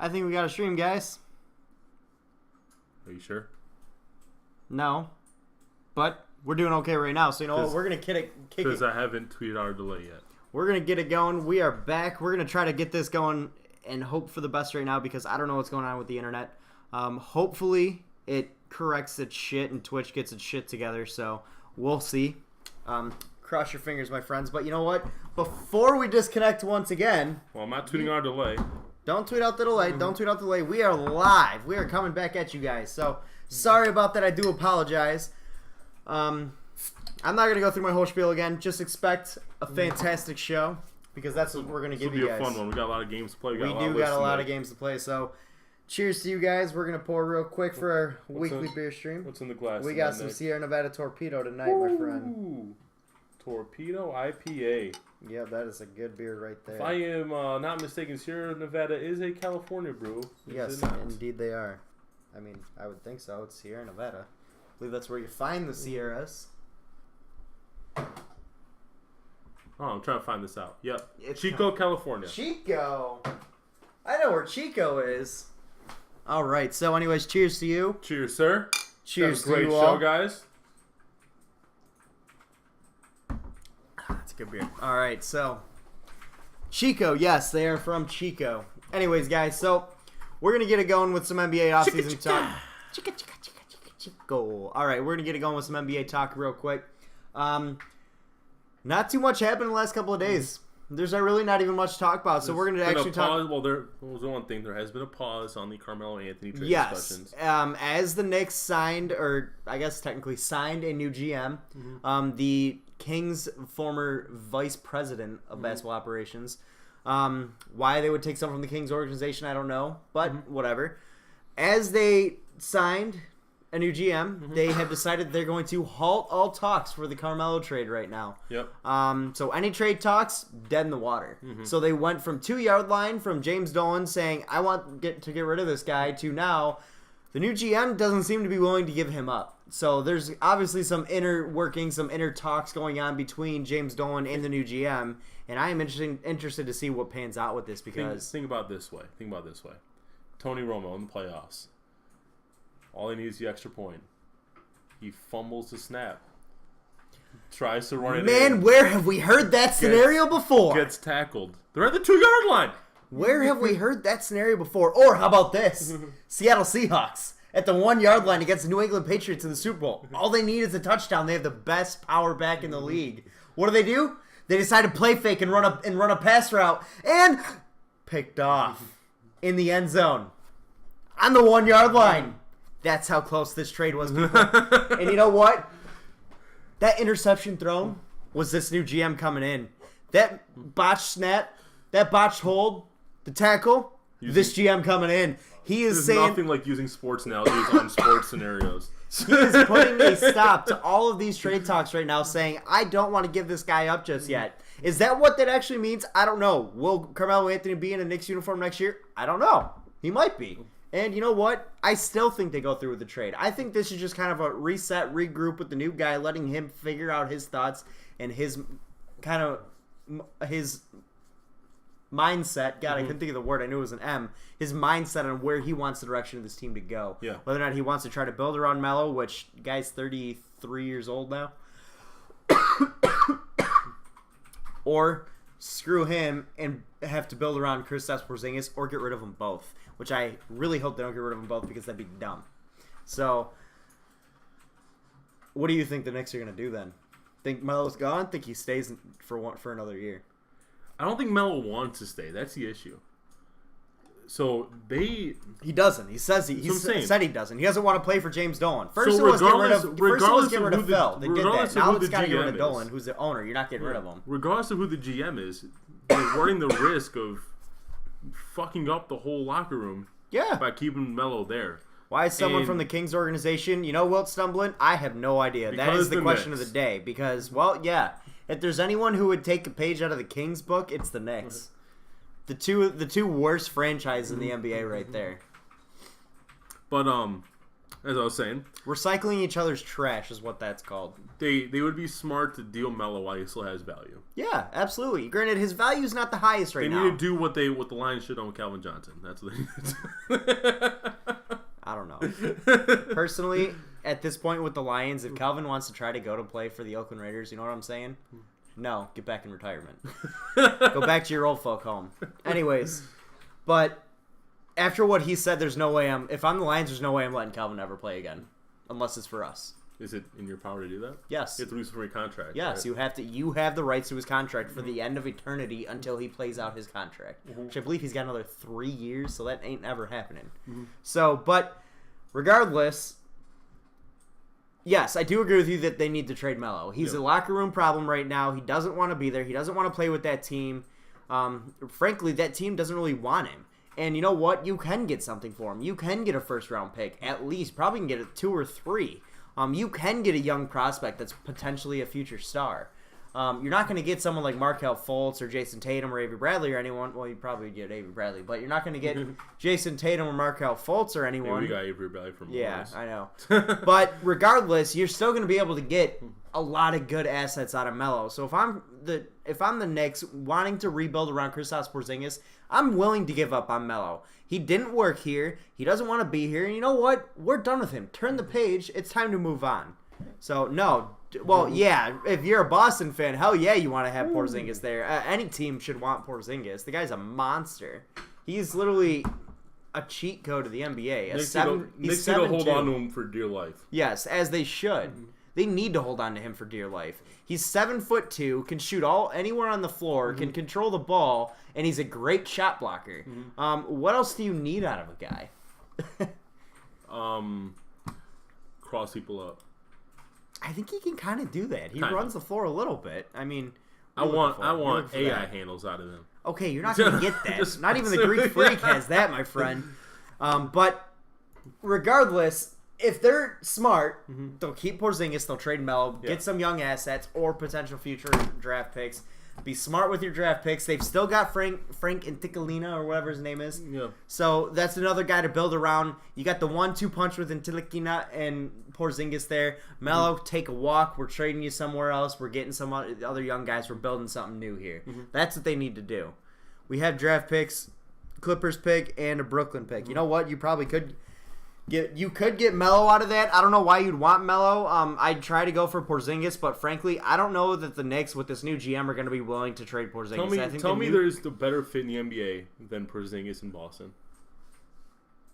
I think we got a stream, guys. Are you sure? No. But we're doing okay right now. So, you know what? We're going to kick it. Because I haven't tweeted our delay yet. We're going to get it going. We are back. We're going to try to get this going and hope for the best right now because I don't know what's going on with the internet. Hopefully, it corrects its shit and Twitch gets its shit together. So, we'll see. Cross your fingers, my friends. But you know what? Before we disconnect once again... Well, I'm not tweeting our delay. Don't tweet out the delay. Don't tweet out the delay. We are live. We are coming back at you guys. So, sorry about that. I do apologize. I'm not going to go through my whole spiel again. Just expect a fantastic show because that's what we're going to give you guys. This will be a fun one. We got a lot of games to play. We got a lot of games to play. So, cheers to you guys. We're going to pour real quick for our weekly beer stream. What's in the glass? We got some Sierra Nevada Torpedo tonight, my friend. Torpedo IPA. Yeah, that is a good beer right there. If I am not mistaken, Sierra Nevada is a California brew. Yes, indeed they are. I mean, I would think so. It's Sierra Nevada. I believe that's where you find the Sierras. Oh, I'm trying to find this out. Yep. Chico, California. Chico? I know where Chico is. All right. So, anyways, cheers to you. Cheers, sir. Cheers to you all. Great show, guys. That's a good beer. All right. So, Chico. Yes, they are from Chico. Anyways, guys. So, we're going to get it going with some NBA offseason talk. Chico. All right. We're going to get it going with some NBA talk real quick. Not too much happened in the last couple of days. There's really not even much to talk about, so we're going to actually talk... Well, there was one thing. There has been a pause on the Carmelo Anthony trade discussions. As the Knicks signed, or I guess technically signed a new GM, the Kings' former vice president of basketball operations, why they would take someone from the Kings organization, I don't know, but whatever. As they signed... a new GM, they have decided they're going to halt all talks for the Carmelo trade right now. Yep. So any trade talks, dead in the water. So they went from 2-yard line from James Dolan saying, I want to get rid of this guy, to now the new GM doesn't seem to be willing to give him up. So there's obviously some inner working, some inner talks going on between James Dolan and the new GM, and I am interested to see what pans out with this because... Think about it this way. Tony Romo in the playoffs. All he needs is the extra point. He fumbles the snap. Tries to run it in. Man, where have we heard that scenario before? Gets tackled. They're at the 2-yard line. Where have we heard that scenario before? Or how about this? Seattle Seahawks at the 1-yard line against the New England Patriots in the Super Bowl. All they need is a touchdown. They have the best power back in the league. What do? They decide to play fake and run a pass route and picked off in the end zone on the 1-yard line. That's how close this trade was, people. And you know what? That interception thrown was this new GM coming in. That botched snap, that botched hold, the tackle, this GM coming in. He is saying... nothing like using sports analogies on sports scenarios. He is putting a stop to all of these trade talks right now, saying, I don't want to give this guy up just yet. Is that what that actually means? I don't know. Will Carmelo Anthony be in a Knicks uniform next year? I don't know. He might be. And you know what? I still think they go through with the trade. I think this is just kind of a reset, regroup with the new guy, letting him figure out his thoughts and his kind of his mindset. God, I couldn't think of the word. I knew it was an M. His mindset on where he wants the direction of this team to go. Yeah. Whether or not he wants to try to build around Melo, which guy's 33 years old now, or screw him and have to build around Kristaps Porzingis, or get rid of them both. Which I really hope they don't get rid of them both because that'd be dumb. So, what do you think the Knicks are going to do then? Think Melo's gone? Think he stays for another year? I don't think Melo wants to stay. That's the issue. So, He doesn't. He says he said he doesn't. He doesn't want to play for James Dolan. First it was get rid of Phil. They did that. Now it's got to get rid of Dolan, who's the owner. You're not getting rid of him. Regardless of who the GM is, they're running the risk of fucking up the whole locker room by keeping Melo there. Why is someone from the Kings organization, Wilt stumbling? I have no idea. That is the question of the day. Because, if there's anyone who would take a page out of the Kings book, it's the Knicks. The two worst franchises in the NBA right there. But as I was saying. Recycling each other's trash is what that's called. They would be smart to deal Melo while he still has value. Yeah, absolutely. Granted, his value is not the highest right now. They need to do what the Lions should on with Calvin Johnson. That's what they need to do. I don't know. Personally, at this point with the Lions, if Calvin wants to try to go to play for the Oakland Raiders, you know what I'm saying? No, get back in retirement. Go back to your old folk home. Anyways, but after what he said, there's no way if I'm the Lions, there's no way I'm letting Calvin ever play again. Unless it's for us. Is it in your power to do that? Yes. You have to lose from your contract. Yes, right? you have the rights to his contract for the end of eternity until he plays out his contract. Which I believe he's got another 3 years, so that ain't ever happening. So, but regardless, yes, I do agree with you that they need to trade Melo. He's a locker room problem right now. He doesn't want to be there. He doesn't want to play with that team. Frankly, that team doesn't really want him. And you know what? You can get something for him. You can get a first-round pick, at least. Probably can get a 2 or 3. You can get a young prospect that's potentially a future star. You're not going to get someone like Markelle Fultz or Jason Tatum or Avery Bradley or anyone. Well, you'd probably get Avery Bradley, but you're not going to get Jason Tatum or Markelle Fultz or anyone. Hey, we got Avery Bradley from Mars. I know. But regardless, you're still going to be able to get a lot of good assets out of Melo. So if I'm the Knicks wanting to rebuild around Kristaps Porzingis, I'm willing to give up on Melo. He didn't work here. He doesn't want to be here. And you know what? We're done with him. Turn the page. It's time to move on. So, no. Well, yeah, if you're a Boston fan, hell yeah, you want to have Porzingis there. Any team should want Porzingis. The guy's a monster. He's literally a cheat code of the NBA. Knicks need to hold on to him for dear life. Yes, as they should. They need to hold on to him for dear life. He's 7'2", can shoot anywhere on the floor, can control the ball, and he's a great shot blocker. What else do you need out of a guy? Cross people up. I think he can kind of do that. He runs the floor a little bit. I mean, I want AI handles out of him. Okay, you're not going to get that. Not even the Greek Freak has that, my friend. But regardless, if they're smart, they'll keep Porzingis, they'll trade Melo, get some young assets or potential future draft picks. Be smart with your draft picks. They've still got Frank Ntilikina or whatever his name is. Yeah. So that's another guy to build around. You got the 1-2 punch with Ntilikina and Porzingis there. Melo, take a walk. We're trading you somewhere else. We're getting some other young guys. We're building something new here. That's what they need to do. We have draft picks, Clippers pick, and a Brooklyn pick. You know what? You probably could get Melo out of that. I don't know why you'd want Melo. I'd try to go for Porzingis, but frankly, I don't know that the Knicks with this new GM are going to be willing to trade Porzingis. Tell me there's the better fit in the NBA than Porzingis in Boston.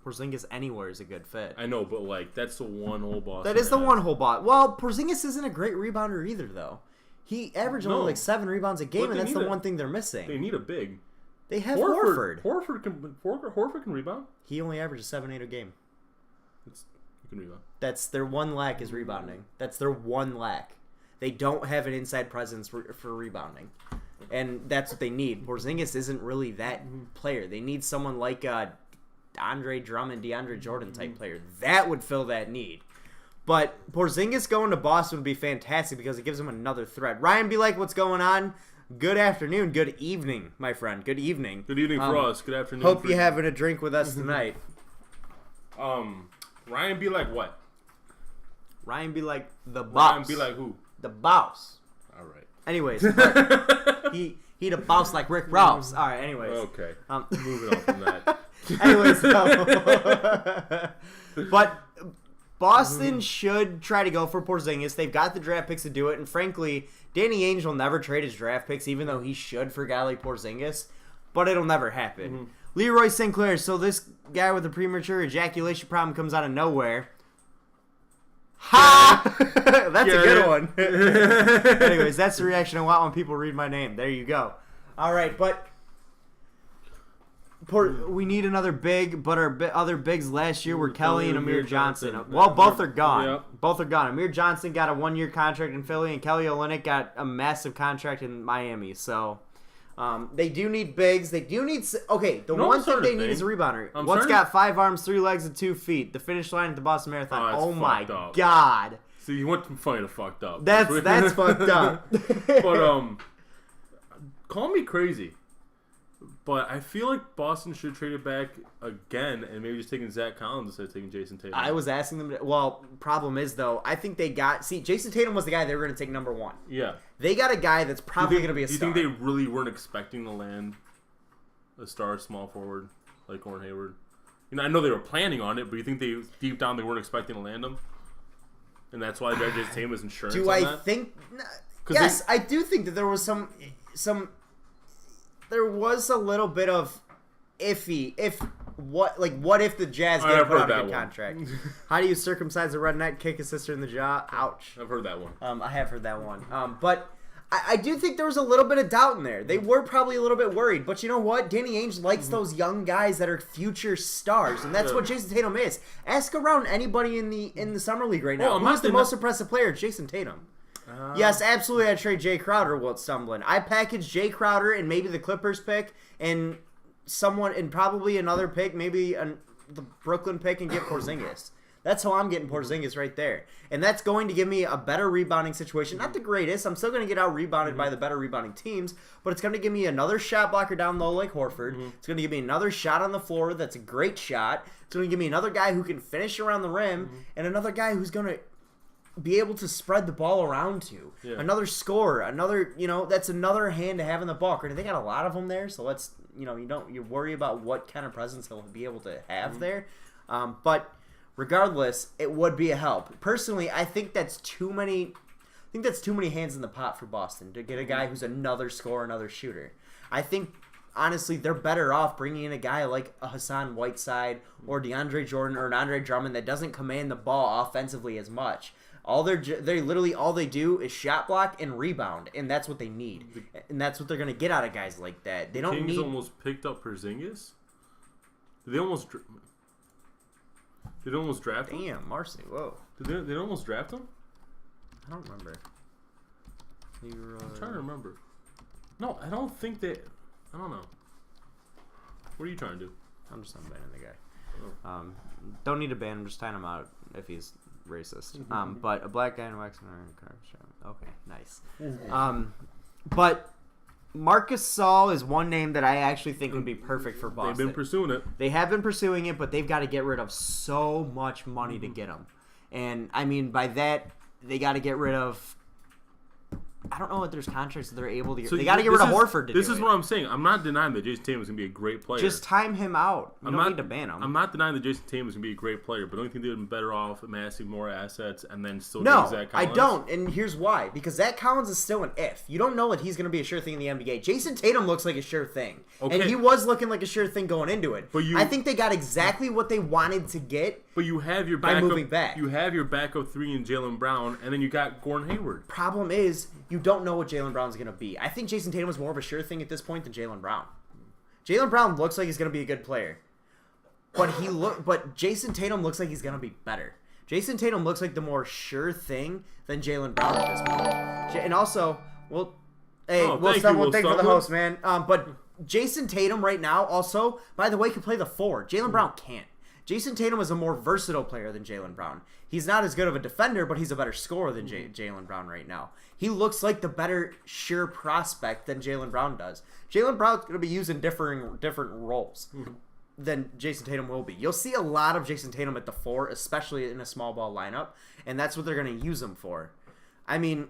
Porzingis anywhere is a good fit. I know, but that's the one hole Boston. That is the one hole bot. Well, Porzingis isn't a great rebounder either, though. He averaged only 7 rebounds a game, and that's the one thing they're missing. They need a big. They have Horford. Horford can rebound. He only averages 7-8 a game. You can rebound. That's their one lack is rebounding. That's their one lack. They don't have an inside presence for rebounding. And that's what they need. Porzingis isn't really that player. They need someone like Andre Drummond, DeAndre Jordan type player. That would fill that need. But Porzingis going to Boston would be fantastic because it gives them another threat. Ryan, be like, what's going on? Good afternoon. Good evening, my friend. Good evening. Good evening for us. Good afternoon. Hope you're having a drink with us tonight. Ryan be like what? Ryan be like the boss. Ryan be like who? The boss. All right. Anyways, he the boss like Rick Ross. All right. Anyways. Okay. Moving on from that. Anyways, but Boston should try to go for Porzingis. They've got the draft picks to do it, and frankly, Danny Ainge will never trade his draft picks, even though he should for a guy like Porzingis. But it'll never happen. Leroy St. Clair. So this guy with a premature ejaculation problem comes out of nowhere. Ha! That's a good one. Anyways, that's the reaction I want when people read my name. There you go. All right, but we need another big, but our other bigs last year were Kelly and Amir Johnson. Well, both are gone. Yep. Both are gone. Amir Johnson got a 1-year contract in Philly, and Kelly Olynyk got a massive contract in Miami. So they do need bigs. They do need. Okay, the one thing they need is a rebounder. What's got 5 arms, 3 legs, and 2 feet? The finish line at the Boston Marathon. Oh my God! See, you went from funny to fucked up. That's fucked up. But call me crazy, But I feel like Boston should trade it back again and maybe just taking Zach Collins instead of taking Jason Tatum. I was asking them. Problem is though, I think they got. See, Jason Tatum was the guy they were going to take number 1. Yeah. They got a guy that's probably going to be a star. Do you think they really weren't expecting to land a star small forward like Gordon Hayward? I know they were planning on it, but you think they deep down they weren't expecting to land him, and that's why Jason Tatum was insurance. Do on I that? think? Yes, I do think that there was some. There was a little bit of iffy. What if the Jazz did put out a good contract? How do you circumcise a redneck, kick his sister in the jaw? Ouch. I've heard that one. I have heard that one. But I do think there was a little bit of doubt in there. They were probably a little bit worried. But you know what? Danny Ainge likes those young guys that are future stars, and that's what Jason Tatum is. Ask around anybody in the summer league right now. Who's the most impressive player? Jason Tatum. Yes, absolutely. I'd trade Jay Crowder while it's stumbling. I package Jay Crowder and maybe the Clippers pick and probably another pick, maybe the Brooklyn pick, and get Porzingis. That's how I'm getting Porzingis right there. And that's going to give me a better rebounding situation. Not the greatest. I'm still going to get out rebounded by the better rebounding teams, but it's going to give me another shot blocker down low like Horford. It's going to give me another shot on the floor that's a great shot. It's going to give me another guy who can finish around the rim and another guy who's going to be able to spread the ball around to. Yeah. Another scorer, that's another hand to have in the ball. They got a lot of them there, so let's, you worry about what kind of presence he'll be able to have there. But regardless, it would be a help. Personally, I think that's too many hands in the pot for Boston to get a guy who's another scorer, another shooter. I think honestly, they're better off bringing in a guy like a Hassan Whiteside or DeAndre Jordan or an Andre Drummond that doesn't command the ball offensively as much. All they do is shot block and rebound, and that's what they need, and that's what they're gonna get out of guys like that. They don't Kings almost picked up Porzingis. Did they almost draft him? Damn, Marcy, whoa! Did they almost draft him? I don't remember. I'm trying to remember. No, I don't think they. I don't know. What are you trying to do? I'm just unbanning the guy. Don't need to ban him. Just tying him out if he's racist. But a black guy in a waxing iron. Okay, nice. But Marcus Gasol is one name that I actually think would be perfect for Boston. They've been pursuing it. They have been pursuing it, but they've got to get rid of so much money to get him. And I mean, by that, they got to get rid of. I don't know if there's contracts that they're able to get. So they got to get rid of Horford. This is what I'm saying. I'm not denying that Jason Tatum is going to be a great player. Just time him out. You don't need to ban him. I'm not denying that Jason Tatum is going to be a great player, but don't you think they would have been better off amassing more assets and then still getting Zach Collins? I don't, and here's why. Because Zach Collins is still an if. You don't know that he's going to be a sure thing in the NBA. Jason Tatum looks like a sure thing. Okay. And he was looking like a sure thing going into it. But I think they got exactly what they wanted to get. But you have your by moving back. You have your backup 3 in Jaylen Brown, and then you got Gordon Hayward. Problem is, you don't know what Jaylen Brown's going to be. I think Jason Tatum is more of a sure thing at this point than Jaylen Brown. Jaylen Brown looks like he's going to be a good player, but Jason Tatum looks like he's going to be better. Jason Tatum looks like the more sure thing than Jaylen Brown at this point. And also, thank for the host, man. But Jason Tatum right now also, by the way, can play the 4. Jaylen Brown can't. Jason Tatum is a more versatile player than Jaylen Brown. He's not as good of a defender, but he's a better scorer than Jaylen Brown right now. He looks like the better sure prospect than Jaylen Brown does. Jaylen Brown's going to be used in different roles than Jason Tatum will be. You'll see a lot of Jason Tatum at the 4, especially in a small ball lineup, and that's what they're going to use him for. I mean,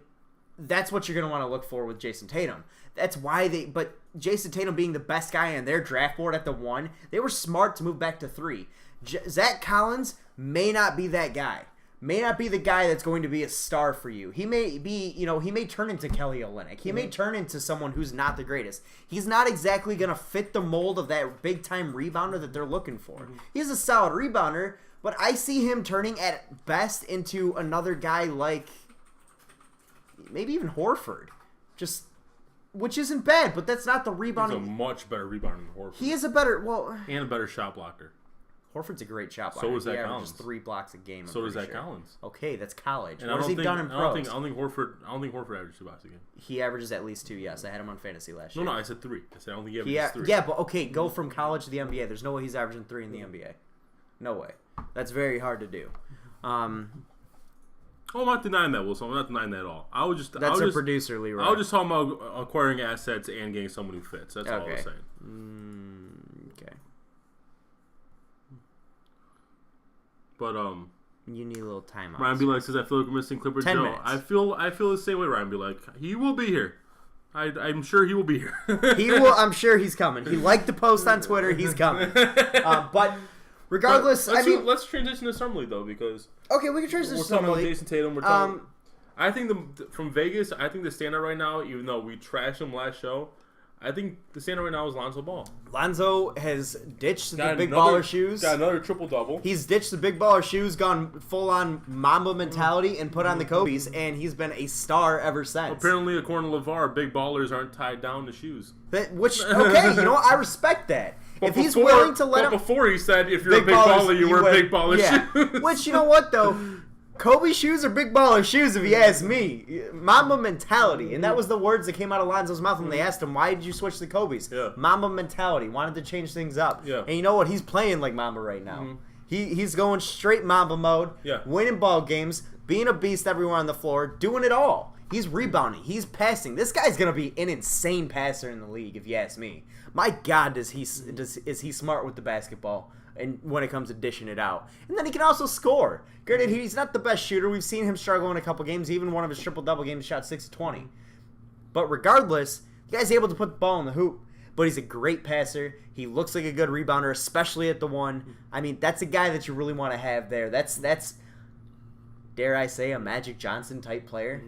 that's what you're going to want to look for with Jason Tatum. That's why but Jason Tatum being the best guy in their draft board at the 1, they were smart to move back to 3. Zach Collins may not be that guy. May not be the guy that's going to be a star for you. He may be, he may turn into Kelly Olynyk. He may turn into someone who's not the greatest. He's not exactly going to fit the mold of that big-time rebounder that they're looking for. He's a solid rebounder, but I see him turning at best into another guy like maybe even Horford. Which isn't bad, but that's not the rebounding. He's a much better rebounder than Horford. He is a better, and a better shot blocker. Horford's a great shot blocker. So is Zach Collins. Just 3 blocks a game. So does Zach Collins. Okay, that's college. And what has he done in pros? I don't think Horford averages 2 blocks a game. He averages at least 2. Yes, I had him on fantasy last year. No, I said 3. I said I don't think he averages 3. Yeah, but okay, go from college to the NBA. There's no way he's averaging 3 in the NBA. No way. That's very hard to do. Oh, I'm not denying that, Wilson. I'm not denying that at all. That's a producer, Leroy. I was just talking about acquiring assets and getting someone who fits. That's all I was saying. Okay. But you need a little time. Ryan B. says, I feel like we're missing Clipper 10 Joe. minutes. I feel the same way, Ryan B. He will be here. I'm sure he will be here. He will. I'm sure he's coming. He liked the post on Twitter. He's coming. But regardless, let's transition to Summer League though, because okay, we can transition to Summer League. Jason Tatum. We're talking. I think from Vegas, I think the standout right now, even though we trashed him last show, I think the standout right now is Lonzo Ball. Lonzo has ditched the big baller shoes. Got another triple-double. He's ditched the big baller shoes, gone full-on Mamba mentality, and put on the Kobe's, and he's been a star ever since. Apparently, according to LeVar, big ballers aren't tied down to shoes. Okay, you know what? I respect that. If he's willing to let him... before he said, if you're a big baller, you wear big baller shoes. Which, you know what, though? Kobe shoes are big baller shoes, if you ask me. Mamba mentality. And that was the words that came out of Lonzo's mouth when they asked him, why did you switch to Kobe's? Yeah. Mamba mentality. Wanted to change things up. Yeah. And you know what? He's playing like Mamba right now. He's going straight Mamba mode, winning ball games, being a beast everywhere on the floor, doing it all. He's rebounding. He's passing. This guy's going to be an insane passer in the league, if you ask me. My God, is he smart with the basketball. And when it comes to dishing it out. And then he can also score. Granted, he's not the best shooter. We've seen him struggle in a couple games. Even one of his triple-double games, shot 6 of 20. But regardless, the guy's able to put the ball in the hoop. But he's a great passer. He looks like a good rebounder, especially at the one. I mean, that's a guy that you really want to have there. That's dare I say, a Magic Johnson type player.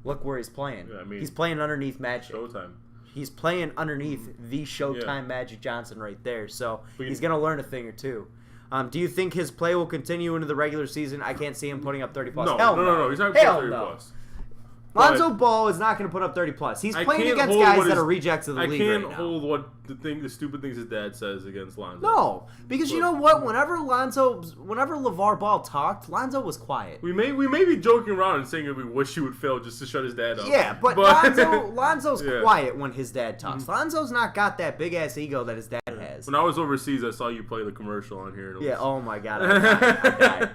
Look where he's playing. Yeah, I mean, he's playing underneath Magic. Showtime. He's playing underneath the Showtime Magic Johnson right there. So he's going to learn a thing or two. Do you think his play will continue into the regular season? I can't see him putting up 30-plus. No. He's not going to put 30-plus. Lonzo Ball is not going to put up 30-plus. He's playing against guys that are rejects of the league right now. I can't hold what the stupid things his dad says against Lonzo. No, because you know what? Whenever LeVar Ball talked, Lonzo was quiet. We may be joking around and saying that we wish he would fail just to shut his dad up. Yeah, but Lonzo's quiet when his dad talks. Lonzo's not got that big-ass ego that his dad has. When I was overseas, I saw you play the commercial on here. Oh my God, I died.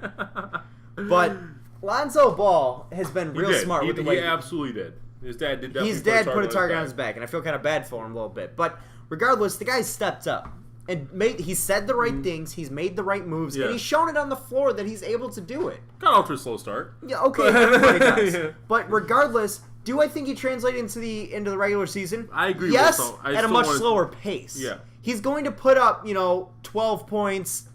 But Lonzo Ball has been real smart with the way he absolutely did. His dad did definitely put a target on his back, and I feel kind of bad for him a little bit. But regardless, the guy stepped up and he said the right things. He's made the right moves, and he's shown it on the floor that he's able to do it. Got off to a slow start. Yeah, okay, everybody does. But regardless, do I think he translates into the regular season? I agree. Yes, at a much slower pace. Yeah, he's going to put up 12 points.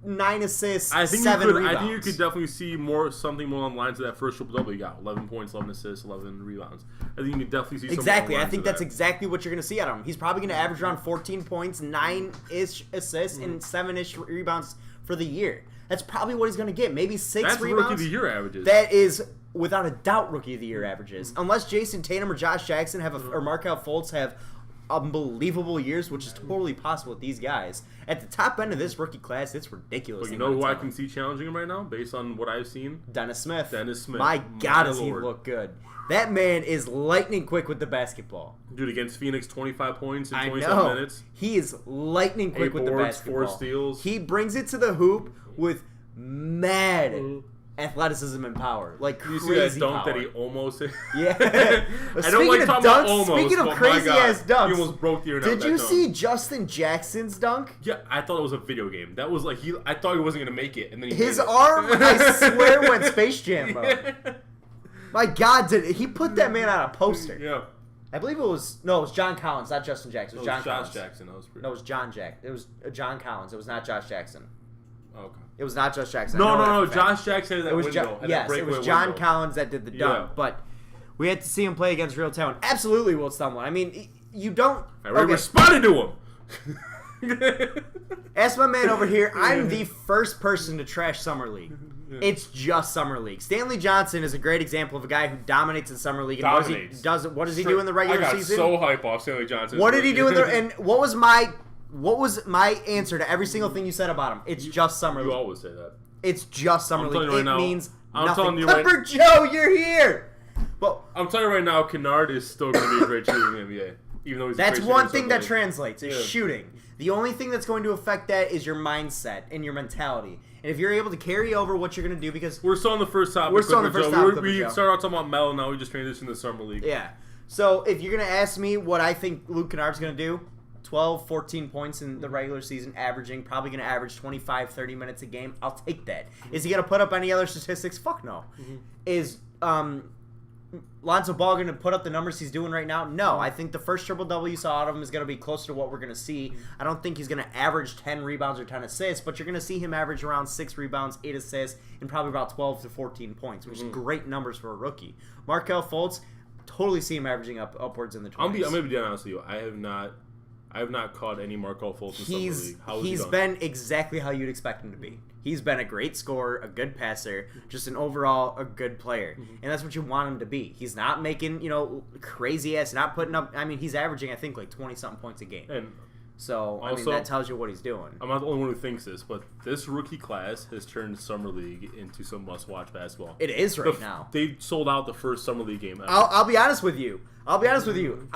9 assists, 7 rebounds. I think you could definitely see something more on the lines of that first triple-double you got. 11 points, 11 assists, 11 rebounds. I think you could definitely see something exactly. I think that's exactly what you're going to see out of him. He's probably going to average around 14 points, 9-ish assists, and 7-ish rebounds for the year. That's probably what he's going to get. Maybe 6 that's rebounds. Rookie of the Year averages. That is, without a doubt, Rookie of the Year averages. Unless Jason Tatum or Josh Jackson or Markelle Fultz have unbelievable years, which is totally possible with these guys. At the top end of this rookie class, it's ridiculous. But you know who I can see challenging him right now, based on what I've seen? Dennis Smith. My God, does he look good. That man is lightning quick with the basketball. Dude, against Phoenix, 25 points in 27 minutes. He is lightning quick with the basketball. 4 steals. He brings it to the hoop with mad athleticism and power, like crazy you see that dunk power. that he almost hit? Yeah. I don't like talking about almost. Speaking of crazy ass dunks, he almost broke the internet. Did you see Justin Jackson's dunk? Yeah, I thought it was a video game. That was like I thought he wasn't gonna make it, and then his arm, I swear, went Space Jam mode. My God, he put that man on a poster? Yeah. I believe it was John Collins, not Justin Jackson. It was John Collins. Josh Jackson. That was pretty. No, it was John It was John Collins. It was not Josh Jackson. Okay. It was not Josh Jackson. No. Josh Jackson had that window. It was John Collins that did the dunk. Yeah. But we had to see him play against real talent. Absolutely, Will Stumlin. I mean, you don't. I already responded to him. Ask my man over here. I'm the first person to trash Summer League. Yeah. It's just Summer League. Stanley Johnson is a great example of a guy who dominates in Summer League. And what does he do in the regular season? I got so hype off Stanley Johnson. What did he do in the? And what was my answer to every single thing you said about him? It's just Summer League. You always say that. It's just Summer League. It means I'm nothing. telling you Clipper Joe, you're here. Well, I'm telling you right now, Kennard is still going to be a great shooter in the NBA. Even though he's that's one thing that translates is shooting. The only thing that's going to affect that is your mindset and your mentality. And if you're able to carry over what you're going to do, because we're still on the first topic. We're still on the first topic. We started out talking about Mel, now we just transitioned to Summer League. Yeah. So if you're going to ask me what I think Luke Kennard's going to do, 12, 14 points in the regular season, averaging, probably going to average 25, 30 minutes a game. I'll take that. Is he going to put up any other statistics? Fuck no. Is Lonzo Ball going to put up the numbers he's doing right now? No. I think the first triple-double you saw out of him is going to be close to what we're going to see. I don't think he's going to average 10 rebounds or 10 assists, but you're going to see him average around 6 rebounds, 8 assists, and probably about 12 to 14 points, which is great numbers for a rookie. Markelle Fultz, totally see him averaging upwards in the 20s. I'm going to be honest with you. I have not caught any Markelle Fultz in Summer League. He's been exactly how you'd expect him to be. He's been a great scorer, a good passer, just an overall a good player. And that's what you want him to be. He's not making, crazy ass, not putting up, he's averaging, I think, like 20-something points a game. And so, also, that tells you what he's doing. I'm not the only one who thinks this, but this rookie class has turned Summer League into some must-watch basketball. It is now. They sold out the first Summer League game ever. I'll be honest with you.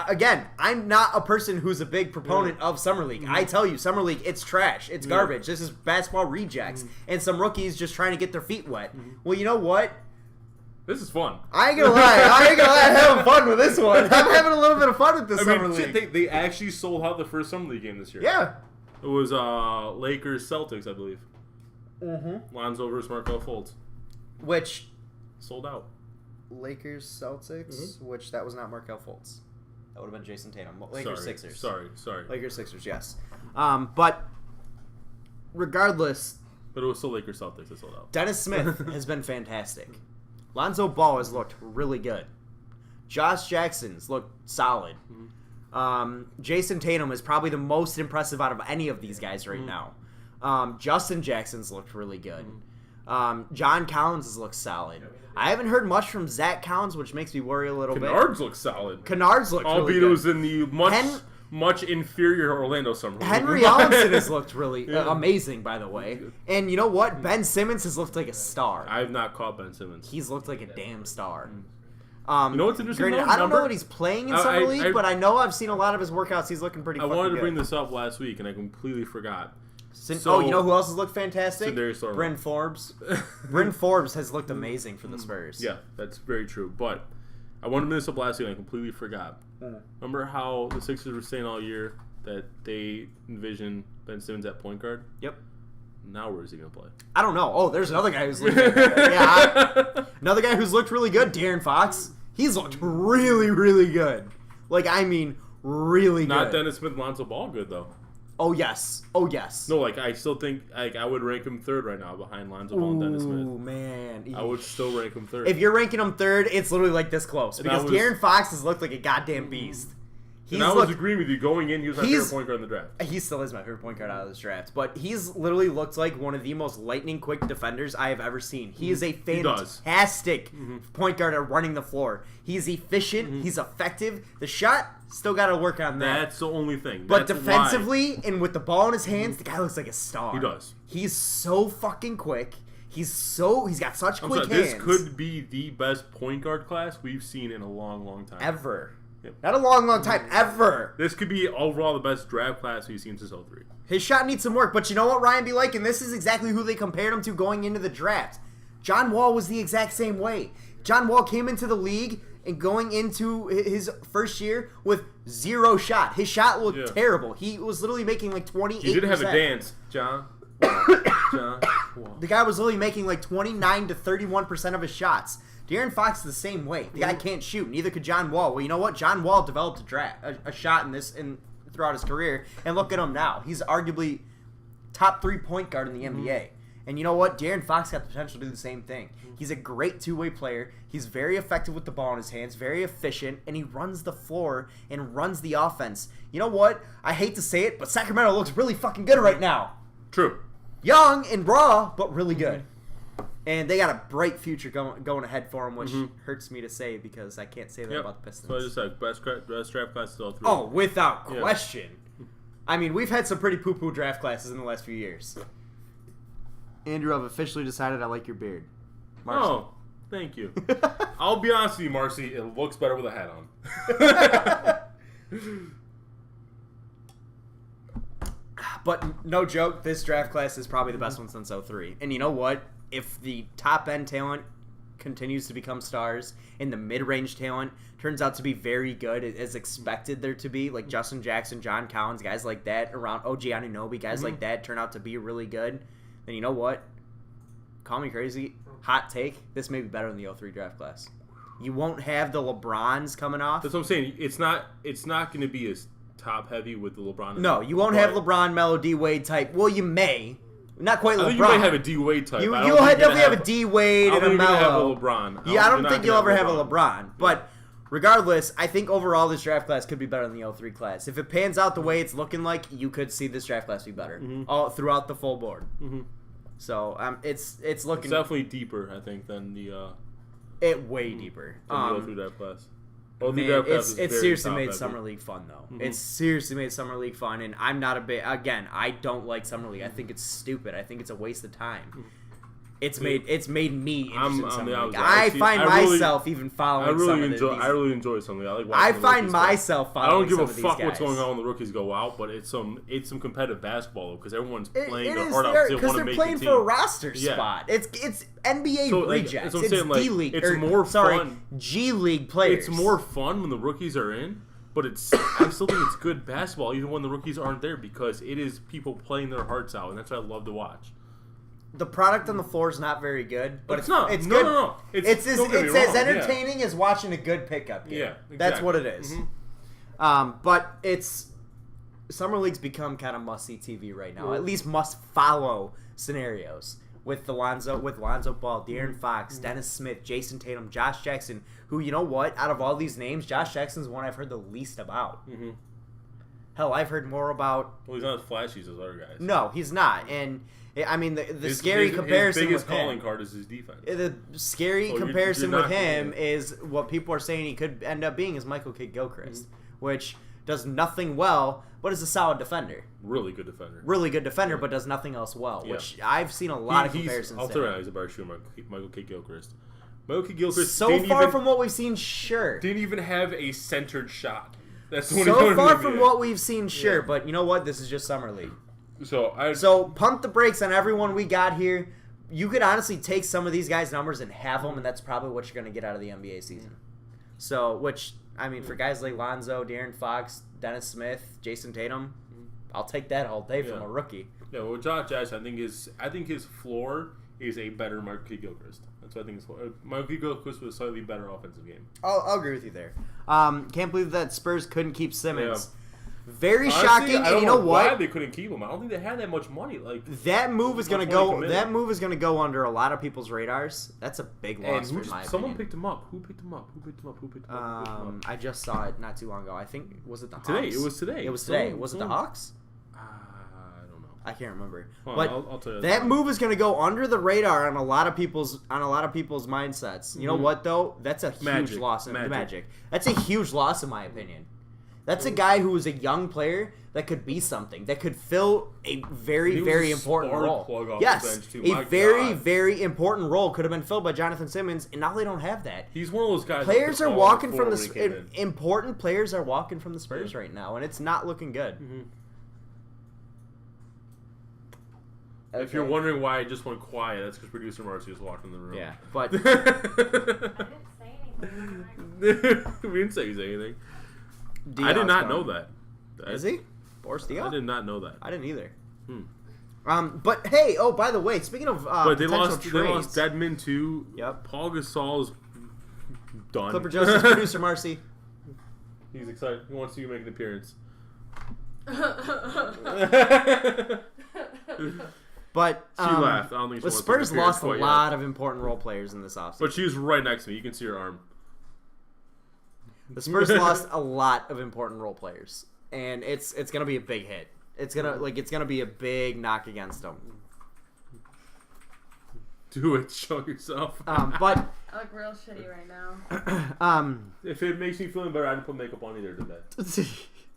Again, I'm not a person who's a big proponent of Summer League. I tell you, Summer League, it's trash. It's garbage. This is basketball rejects. And some rookies just trying to get their feet wet. Well, you know what? This is fun. I ain't gonna lie. I'm having fun with this one. I'm having a little bit of fun with this Summer League. They actually sold out the first Summer League game this year. Yeah. It was Lakers Celtics, I believe. Lonzo versus Markelle Fultz. Which sold out. Lakers Celtics, which that was not Markelle Fultz. That would have been Jason Tatum. Lakers Sixers. Sorry. Lakers Sixers, yes. But regardless, but it was still Lakers Celtics that sold out. Dennis Smith has been fantastic. Lonzo Ball has looked really good. Josh Jackson's looked solid. Jason Tatum is probably the most impressive out of any of these guys right now. Justin Jackson's looked really good. John Collins has looked solid. I haven't heard much from Zach Collins, which makes me worry a little bit. Kennard's looks solid. Kennard's looked really good. Albeit it was in the much inferior Orlando Summer League. Henry Allenson has looked really amazing, by the way. And you know what? Ben Simmons has looked like a star. I have not caught Ben Simmons. He's looked like a damn star. You know what's interesting? Granted, I don't know what he's playing in Summer League, but I know I've seen a lot of his workouts. He's looking pretty fucking good. I wanted to bring this up last week, and I completely forgot. You know who else has looked fantastic? Bryn Forbes. Bryn Forbes has looked amazing for the Spurs. Yeah, that's very true. But I wanted to bring this up last week, and I completely forgot. Remember how the Sixers were saying all year that they envision Ben Simmons at point guard? Yep. Now where is he going to play? I don't know. Oh, there's another guy who's looked another guy who's looked really good, De'Aaron Fox. He's looked really, really good. Really good. Not Dennis Smith, Lonzo Ball good, though. Oh, yes. No, I still think I would rank him third right now behind Lonzo Ball and Dennis Smith. Oh, man. I would still rank him third. If you're ranking him third, it's literally like this close. Because De'Aaron Fox has looked like a goddamn beast. I was agreeing with you. Going in, he was my favorite point guard in the draft. He still is my favorite point guard out of this draft. But he's literally looked like one of the most lightning-quick defenders I have ever seen. He is a fantastic point guard at running the floor. He's efficient. He's effective. The shot, still got to work on that. That's the only thing. But defensively, and with the ball in his hands, the guy looks like a star. He does. He's so fucking quick. He's got such quick hands. This could be the best point guard class we've seen in a long, long time. Ever. Not a long, long time. Ever. This could be overall the best draft class we've seen since 03. His shot needs some work, but you know what Ryan be like? And this is exactly who they compared him to going into the draft. John Wall was the exact same way. John Wall came into the league and going into his first year with zero shot. His shot looked terrible. He was literally making like 28%. He did have a dance, John. The guy was literally making like 29 to 31% of his shots. De'Aaron Fox is the same way. The guy can't shoot. Neither could John Wall. Well, you know what? John Wall developed a shot throughout his career, and look at him now. He's arguably top 3 point guard in the NBA. And you know what? De'Aaron Fox got the potential to do the same thing. He's a great two-way player. He's very effective with the ball in his hands, very efficient, and he runs the floor and runs the offense. You know what? I hate to say it, but Sacramento looks really fucking good right now. True. Young and raw, but really good. And they got a bright future going ahead for them, which hurts me to say because I can't say that about the Pistons. So I just said, best draft class is all 3. Oh, without question. I mean, we've had some pretty poo-poo draft classes in the last few years. Andrew, I've officially decided I like your beard. Marcy. Oh, thank you. I'll be honest with you, Marcy. It looks better with a hat on. But no joke, this draft class is probably the best one since '03. And you know what? If the top end talent continues to become stars and the mid-range talent turns out to be very good as expected there to be, like Justin Jackson, John Collins, guys like that, around OG Anunoby, guys like that turn out to be really good, then you know what? Call me crazy. Hot take. This may be better than the '03 draft class. You won't have the LeBrons coming off. That's what I'm saying. It's not going to be as top heavy with the LeBron. No, you won't have LeBron, Melo, D Wade type. Well, you may. Not quite LeBron. I think you might have a D Wade type. You'll definitely have a D Wade and a Melo. Have a LeBron. Yeah, I don't think you'll ever have a LeBron. But regardless, I think overall this draft class could be better than the '03 class. If it pans out the way it's looking like, you could see this draft class be better all throughout the full board. So it's looking. It's definitely deeper, I think, than the. Way deeper. Than the '03 draft class. It's seriously made Summer League fun, though. It's seriously made Summer League fun, and I'm not a big... Again, I don't like Summer League. I think it's stupid. I think it's a waste of time. It's made me interested in Summer League. I find myself even following some of these. I really enjoy Summer League. I like watching find myself following some of these guys. I don't give a fuck what's going on when the rookies go out, but it's some competitive basketball, because everyone's playing their heart out. Because they're playing for a roster spot. It's NBA rejects. It's D-League. It's more fun. G League players. It's more fun when the rookies are in, but I still think it's good basketball even when the rookies aren't there, because it is people playing their hearts out, and that's what I love to watch. The product on the floor is not very good, but it's not. It's good. No. It's as entertaining as watching a good pickup game. Yeah, exactly. That's what it is. But it's Summer League's become kind of must-see TV right now. At least must-follow scenarios with Lonzo Ball, De'Aaron Fox, Dennis Smith, Jason Tatum, Josh Jackson. Who, you know what? Out of all these names, Josh Jackson's one I've heard the least about. Hell, I've heard more about. Well, he's not as flashy as those other guys. No, he's not, and. I mean, the scary comparison his biggest with him, calling card is his defense. The scary comparison with him is what people are saying he could end up being is Michael Kidd-Gilchrist, which does nothing well, but is a solid defender. Really good defender. But does nothing else well, which I've seen a lot of comparisons. I'll tell you, he's a better shooter, Michael Kidd-Gilchrist. Michael Kidd-Gilchrist from what we've seen, sure. Didn't even have a centered shot. That's what we've seen, sure. But you know what? This is just Summer League. So pump the brakes on everyone we got here. You could honestly take some of these guys' numbers and have them, and that's probably what you're going to get out of the NBA season. So, which, I mean, for guys like Lonzo, De'Aaron Fox, Dennis Smith, Jason Tatum, I'll take that all day from a rookie. Yeah, well, Josh Jackson, I think his floor is a better Michael Kidd-Gilchrist. That's what I think his floor. Michael Kidd-Gilchrist was a slightly better offensive game. I'll agree with you there. Can't believe that Spurs couldn't keep Simmons. Yeah. Very shocking, and you know what? Why they couldn't keep him? I don't think they had that much money. That move is going to go. That move is going to go under a lot of people's radars. That's a big loss. Someone picked him up. Who picked him up? I just saw it not too long ago. I think was it the Hawks? It was today. Was it the Hawks? I don't know. I can't remember. But I'll tell you that move is going to go under the radar on a lot of people's mindsets. You know what though? That's a huge loss in Magic. That's a huge loss in my opinion. That's a guy who was a young player that could be something, that could fill a very, very important role. Yes, a very important role could have been filled by Jonathan Simmons, and now they don't have that. He's one of those guys. Players are walking from the important players are walking from the Spurs right now, and it's not looking good. If you're wondering why I just went quiet, that's because producer Marcy was walking in the room. Yeah, but I didn't say anything. We didn't say anything. I did not know that. Is he? Boris Diaw? I did not know that. I didn't either. But hey, by the way, speaking of but they potential lost trades, Dedmon too. Yep. Paul Gasol's done. Clipper Joseph's producer Marcy. He's excited. He wants you to make an appearance. But she laughed. I don't think she the Spurs lost a lot of important role players in this offseason. But she was right next to me. You can see her arm. The Spurs lost a lot of important role players, and it's gonna be a big hit. It's gonna be a big knock against them. Do it, show yourself. But I look real shitty right now. If it makes me feeling better, I didn't put makeup on either today.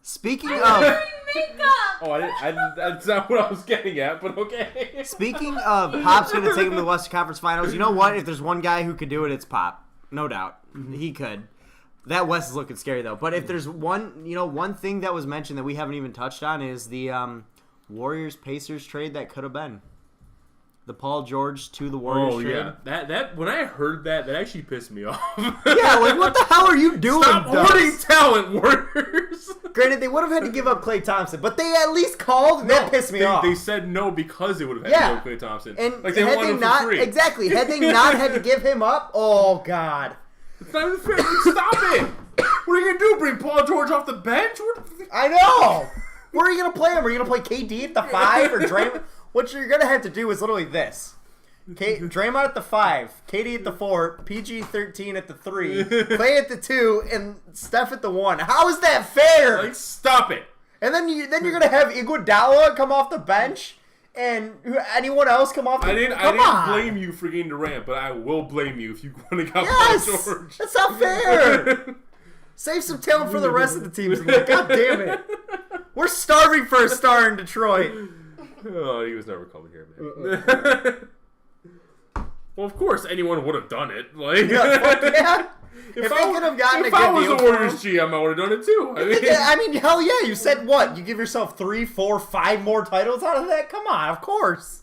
Speaking I'm of wearing makeup. Oh, I didn't. That's not what I was getting at, but okay. Speaking of Pop's gonna take him to the Western Conference Finals. You know what? If there's one guy who could do it, it's Pop. No doubt, he could. That West is looking scary though. But if there's one thing that was mentioned that we haven't even touched on is the Warriors-Pacers trade that could have been. The Paul George to the Warriors trade. Oh, yeah. That when I heard that actually pissed me off. Yeah, like, what the hell are you doing, Stop hoarding talent, Warriors! Granted, they would have had to give up Klay Thompson, but they at least called, and that pissed me off. They said no because they would have had to give up Klay Thompson. And like, they had wanted they him not, for free. exactly, had they not had to give him up, oh, God. It's not even fair. Stop it! What are you going to do, bring Paul George off the bench? I know! Where are you going to play him? Are you going to play KD at the 5 or Draymond? What you're going to have to do is literally this. Draymond at the 5, KD at the 4, PG-13 at the 3, Klay at the 2, and Steph at the 1. How is that fair? Like, stop it! And then you're gonna have Iguodala come off the bench, and anyone else come off the bench. I didn't blame you for getting Durant, but I will blame you if you want to go Paul George. That's not fair. Save some talent for the rest of the teams. God damn it, we're starving for a star in Detroit. Oh, he was never coming here, man. Well, of course, anyone would have done it. Like, yeah. If they could have gotten a good deal, if I was the Warriors GM, I would have done it too. I mean, hell yeah! You said what? You give yourself 3, 4, 5 more titles out of that? Come on, of course.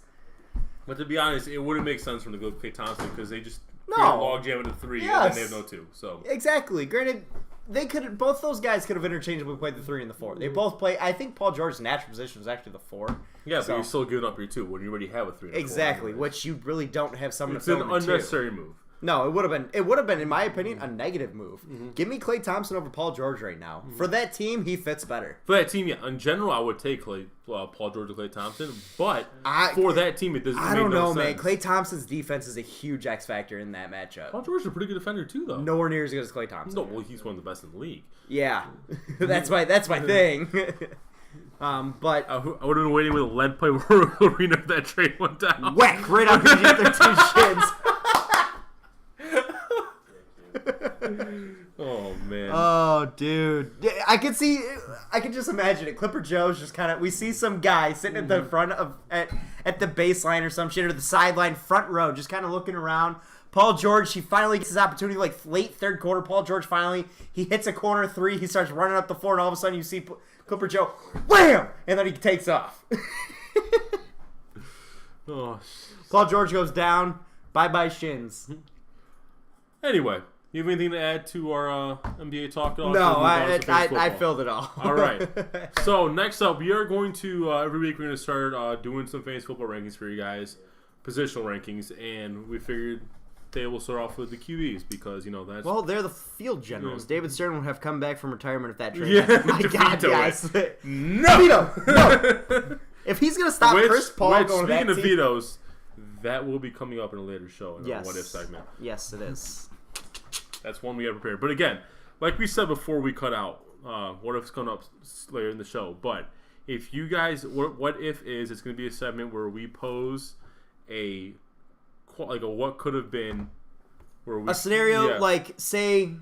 But to be honest, it wouldn't make sense for them to go Klay Thompson because they just log jam into 3 and then they have no 2. So exactly. Granted, they could. Both those guys could have interchangeably played the 3 and the 4. They both play. I think Paul George's natural position was actually the 4. Yeah, but you're still giving up your 2 when you already have a 3. And exactly, 4 which you really don't have someone it's to fill an in the unnecessary move. No, it would have been. It would have been, in my opinion, a negative move. Mm-hmm. Give me Klay Thompson over Paul George right now. Mm-hmm. For that team, he fits better. For that team, yeah. In general, I would take Paul George or Klay Thompson, but for that team, it doesn't. I don't know, man. Klay Thompson's defense is a huge X factor in that matchup. Paul George is a pretty good defender too, though. Nowhere near as good as Klay Thompson. No, well, he's one of the best in the league. Yeah, that's my thing. But I would have been waiting with a lead play arena if that trade went down. Whack right on PG-13 shins. Oh man. Oh dude. I could just imagine it. Clipper Joe's just kind of, we see some guy sitting at the front of at the baseline or some shit, or the sideline front row, just kind of looking around. Paul George, he finally gets his opportunity, like late third quarter. Paul George he hits a corner 3. He starts running up the floor, and all of a sudden you see Clipper Joe, wham, and then he takes off. Paul George goes down. Bye shins. Anyway. You have anything to add to our NBA talk? No, I filled it all. All right. So next up, we are going to every week we're going to start doing some fantasy football rankings for you guys, positional rankings, and we figured they will start off with the QBs because that's they're the field generals. Yeah. David Stern would have come back from retirement if that trade. Yeah, my God, guys. No. If he's going to stop Chris Paul going speaking of vetoes, that will be coming up in a later show in our What If segment. Yes, it is. That's one we have prepared. But again, like we said before we cut out, What If's coming up later in the show. But if you guys, What If is, it's going to be a segment where we pose a what could have been. A scenario, like, say,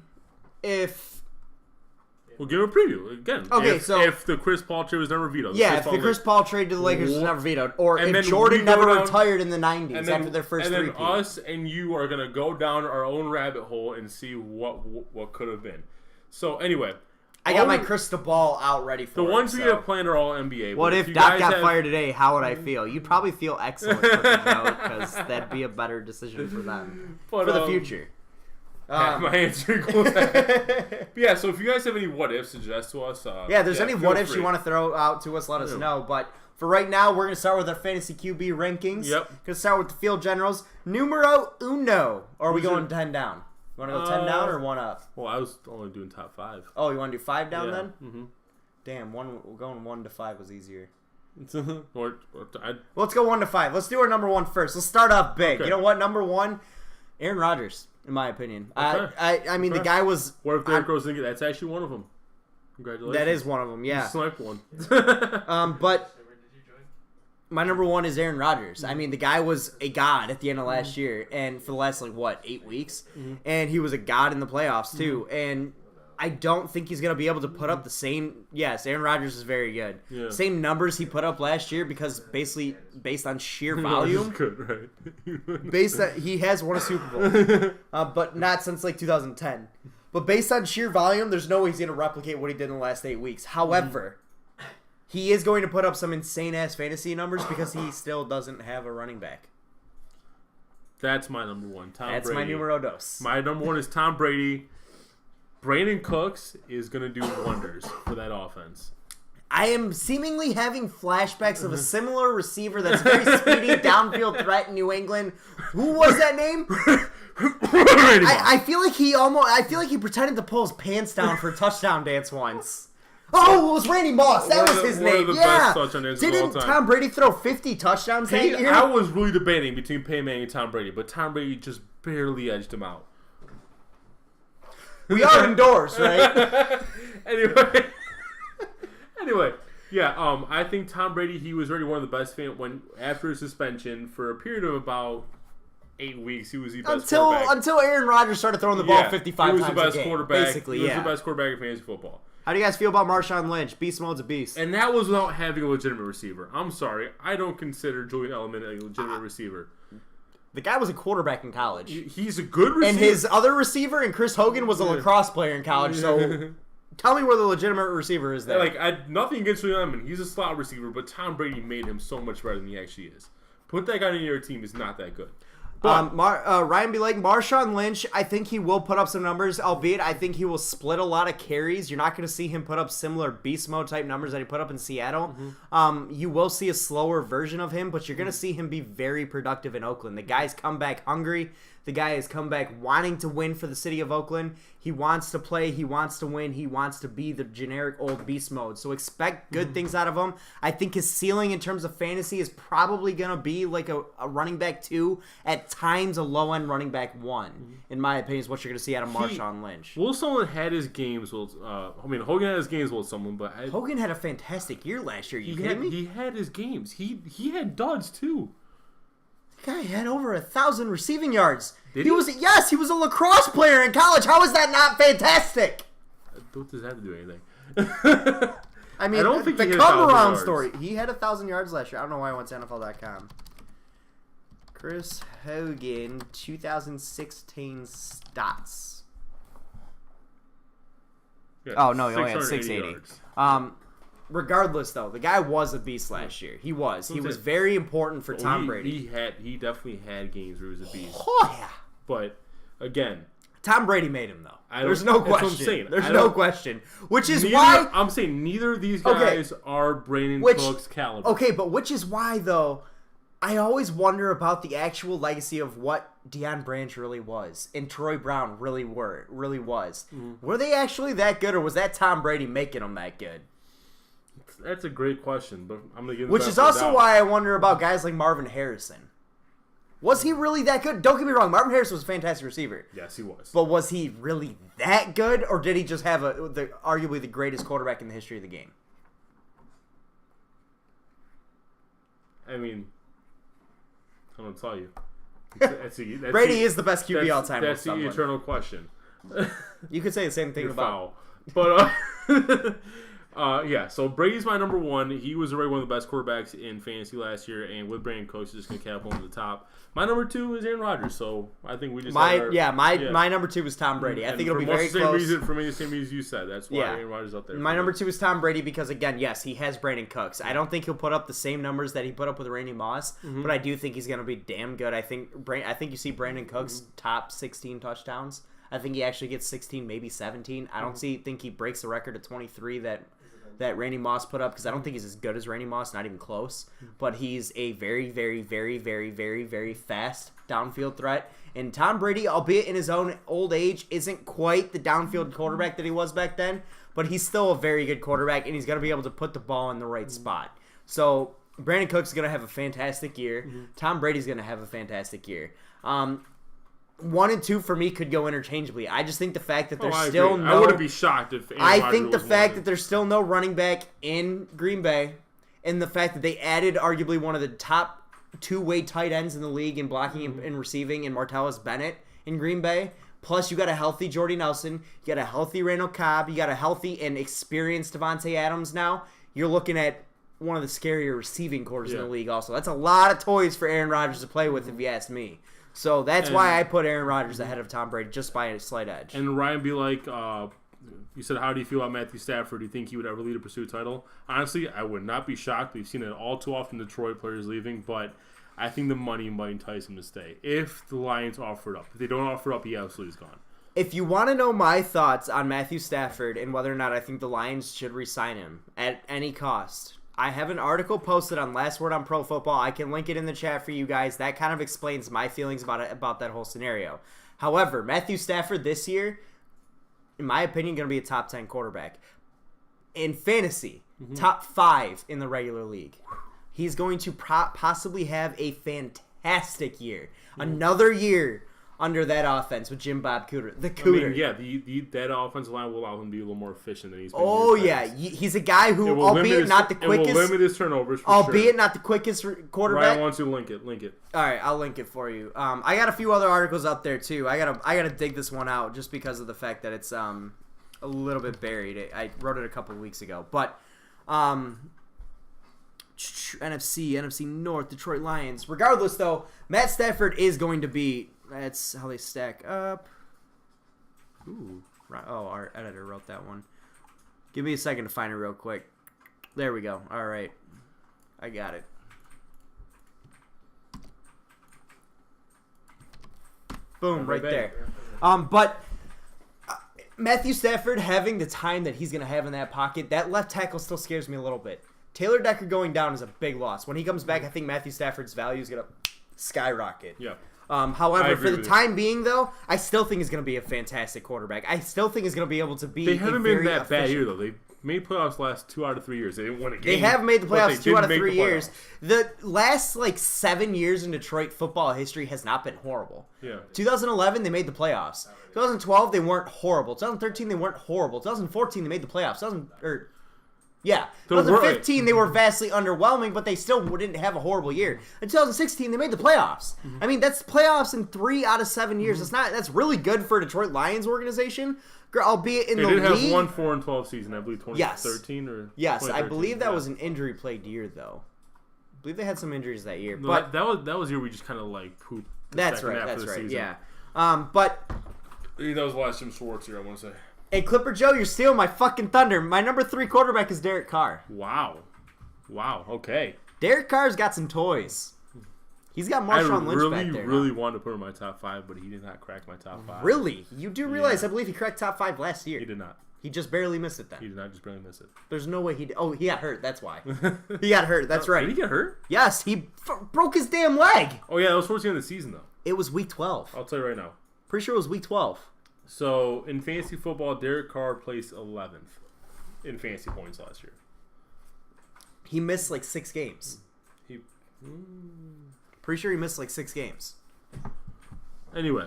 if... We'll give a preview again. Okay, if the Chris Paul trade was never vetoed. Yeah, if the Chris Paul trade to the Lakers was never vetoed. Or if Jordan never retired in the 90s after their first three. And then us and you are going to go down our own rabbit hole and see what could have been. So, anyway. I got my crystal ball out ready for the ones we have planned are all NBA. What if Doc got fired today? How would I feel? You'd probably feel excellent because that'd be a better decision for them. For the future. My answer goes But yeah, so if you guys have any what ifs, suggest to us. There's any what ifs you want to throw out to us, let us know. But for right now, we're going to start with our fantasy QB rankings. Yep. Going to start with the field generals. Numero uno. Or are we going 10 down? You want to go 10 down or 1 up? Well, I was only doing top 5. Oh, you want to do 5 down then? Mm-hmm. Damn, going 1 to 5 was easier. Let's go 1 to 5. Let's do our number 1 first. Let's start off big. Okay. You know what? Number 1, Aaron Rodgers. In my opinion, okay. I mean, the guy was. What if Derrick Rose didn't get? That's actually one of them. Congratulations. That is one of them. Yeah. You sniped one. But my number 1 is Aaron Rodgers. I mean, the guy was a god at the end of last year, and for the last 8 weeks, and he was a god in the playoffs too. And I don't think he's gonna be able to put up the same. Yes, Aaron Rodgers is very good. Yeah. Same numbers he put up last year because based on sheer volume. Good, right? He has won a Super Bowl, but not since 2010. But based on sheer volume, there's no way he's gonna replicate what he did in the last 8 weeks. However, he is going to put up some insane-ass fantasy numbers because he still doesn't have a running back. That's my number one, Tom Brady. That's my numero dos. My number one is Tom Brady. Brandon Cooks is going to do wonders for that offense. I am seemingly having flashbacks of a similar receiver that's very speedy, downfield threat in New England. Who was that name? I feel like he pretended to pull his pants down for a touchdown dance once. Oh, it was Randy Moss. That was his name. Yeah. Didn't Tom Brady throw 50 touchdowns that year? I was really debating between Peyton Manning and Tom Brady, but Tom Brady just barely edged him out. We are indoors, right? Anyway, yeah. I think Tom Brady. He was already one of the best after his suspension for a period of about 8 weeks. He was the best quarterback until Aaron Rodgers started throwing the ball 55 times a game. He was the best quarterback. Basically, he was the best quarterback in fantasy football. How do you guys feel about Marshawn Lynch? Beast mode's a beast. And that was without having a legitimate receiver. I'm sorry. I don't consider Julian Edelman a legitimate receiver. The guy was a quarterback in college. He's a good receiver. And his other receiver, and Chris Hogan, was a lacrosse player in college. So tell me where the legitimate receiver is there. Nothing against Julian Edelman. He's a slot receiver, but Tom Brady made him so much better than he actually is. Put that guy in your team is not that good. Ryan be like, Marshawn Lynch, I think he will put up some numbers, albeit I think he will split a lot of carries. You're not going to see him put up similar beast mode type numbers that he put up in Seattle. Mm-hmm. You will see a slower version of him, but you're going to see him be very productive in Oakland. The guy's come back hungry. The guy has come back wanting to win for the city of Oakland. He wants to play. He wants to win. He wants to be the generic old beast mode. So expect good things out of him. I think his ceiling in terms of fantasy is probably going to be like a running back 2, at times a low-end running back 1, in my opinion, is what you're going to see out of Marshawn Lynch. Wilson had his games. Hogan had his games with someone, but Hogan had a fantastic year last year. You kidding me? He had his games. He had duds, too. Guy had over 1,000 receiving yards. Did he? He was a lacrosse player in college. How is that not fantastic? What does that have to do with anything? I mean, I don't think the come around story. He had 1,000 yards last year. I don't know why I went to NFL.com. Chris Hogan, 2016 stats. Yeah, oh no, he only had 680. Regardless, though, the guy was a beast last year. He was. He was very important for Tom Brady. He definitely had games where he was a beast. Oh, yeah. But, again... Tom Brady made him, though. There's no question. That's what I'm saying. There's no question. Which is why... I'm saying neither of these guys are Brandon Cooks caliber. Okay, but which is why, though, I always wonder about the actual legacy of what Deion Branch really was and Troy Brown really was. Mm-hmm. Were they actually that good, or was that Tom Brady making them that good? That's a great question, but I'm going to give Which is also why I wonder about guys like Marvin Harrison. Was he really that good? Don't get me wrong, Marvin Harrison was a fantastic receiver. Yes, he was. But was he really that good, or did he just have arguably the greatest quarterback in the history of the game? I mean, I'm going to tell you. Brady is the best QB all time. That's the eternal question. You could say the same thing about... Foul. But... yeah, so Brady's my number one. He was already one of the best quarterbacks in fantasy last year, and with Brandon Cooks, just going to cap him to the top. My number 2 is Aaron Rodgers, so I think we just my number 2 is Tom Brady. I think it'll be very close. For me, the same reason you said. That's why Aaron Rodgers is up there. My number 2 is Tom Brady because, again, yes, he has Brandon Cooks. I don't think he'll put up the same numbers that he put up with Randy Moss, but I do think he's going to be damn good. I think you see Brandon Cooks top 16 touchdowns. I think he actually gets 16, maybe 17. I don't think he breaks the record of 23 that Randy Moss put up, because I don't think he's as good as Randy Moss, not even close. But he's a very, very, very, very, very, very fast downfield threat. And Tom Brady, albeit in his own old age, isn't quite the downfield quarterback that he was back then, but he's still a very good quarterback, and he's going to be able to put the ball in the right spot. So Brandon Cooks is going to have a fantastic year. Tom Brady's going to have a fantastic year. 1 and 2 for me could go interchangeably. I just think the fact that there's still no... I wouldn't be shocked if... I think the fact that there's still no running back in Green Bay, and the fact that they added arguably one of the top two-way tight ends in the league in blocking and receiving in Martellus Bennett in Green Bay, plus you got a healthy Jordy Nelson, you got a healthy Randall Cobb, you got a healthy and experienced Devontae Adams now, you're looking at one of the scarier receiving cores in the league also. That's a lot of toys for Aaron Rodgers to play with, if you ask me. So that's why I put Aaron Rodgers ahead of Tom Brady, just by a slight edge. And Ryan be like, You said, how do you feel about Matthew Stafford? Do you think he would ever lead a pursuit title? Honestly, I would not be shocked. We've seen it all too often, Detroit players leaving, but I think the money might entice him to stay. If the Lions offer it up. If they don't offer it up, he absolutely is gone. If you want to know my thoughts on Matthew Stafford and whether or not I think the Lions should re-sign him at any cost, I have an article posted on Last Word on Pro Football. I can link it in the chat for you guys. That kind of explains my feelings about that whole scenario. However, Matthew Stafford this year, in my opinion, going to be a top 10 quarterback. In fantasy, top 5 in the regular league. He's going to possibly have a fantastic year. Another year under that offense with Jim Bob Cooter. The Cooter. I mean, that offensive line will allow him to be a little more efficient than he's been. Oh, yeah. He's a guy who, albeit not the quickest. It will limit his turnovers for albeit not the quickest quarterback. Ryan wants you to link it. All right, I'll link it for you. I got a few other articles out there, too. I gotta dig this one out just because of the fact that it's a little bit buried. I wrote it a couple of weeks ago. But NFC North, Detroit Lions. Regardless, though, Matt Stafford is going to be... That's how they stack up. Ooh. Oh, our editor wrote that one. Give me a second to find it real quick. There we go. All right. I got it. Boom, right there. But Matthew Stafford having the time that he's going to have in that pocket, that left tackle still scares me a little bit. Taylor Decker going down is a big loss. When he comes back, I think Matthew Stafford's value is going to skyrocket. Yeah. However, for the time being, though, I still think he's going to be a fantastic quarterback. I still think he's going to be able to be. They haven't been that bad here, though. They made playoffs last 2 out of 3 years. They didn't win a game. They have made the playoffs 2 out of 3 years. The last 7 years in Detroit football history has not been horrible. Yeah. 2011, they made the playoffs. 2012, they weren't horrible. 2013, they weren't horrible. 2014, they made the playoffs. 2015, they were vastly underwhelming, but they still didn't have a horrible year. In 2016, they made the playoffs. Mm-hmm. I mean, that's playoffs in 3 out of 7 years. Mm-hmm. That's really good for a Detroit Lions organization, albeit in the league. They did have one 4-12 season, I believe, 2013 or yes, I believe that was an injury-plagued year, though. I believe they had some injuries that year. No, but that was the year we just kind of pooped. That's right. Season. Yeah. But I think that was the last Jim Schwartz year, I want to say. Hey, Clipper Joe, you're stealing my fucking thunder. My number 3 quarterback is Derek Carr. Wow. Okay. Derek Carr's got some toys. He's got Marshawn Lynch back there. I really wanted to put him in my top 5, but he did not crack my top 5. Really? You do realize, I believe he cracked top 5 last year. He did not. He just barely missed it then. He did not just barely miss it. There's no way he did. Oh, he got hurt. That's why. He got hurt. That's right. Did he get hurt? Yes. He broke his damn leg. Oh, yeah. That was towards the end of the season, though. It was week 12. I'll tell you right now. Pretty sure it was week 12. So, in fantasy football, Derek Carr placed 11th in fantasy points last year. He missed 6 games. Pretty sure he missed 6 games. Anyway.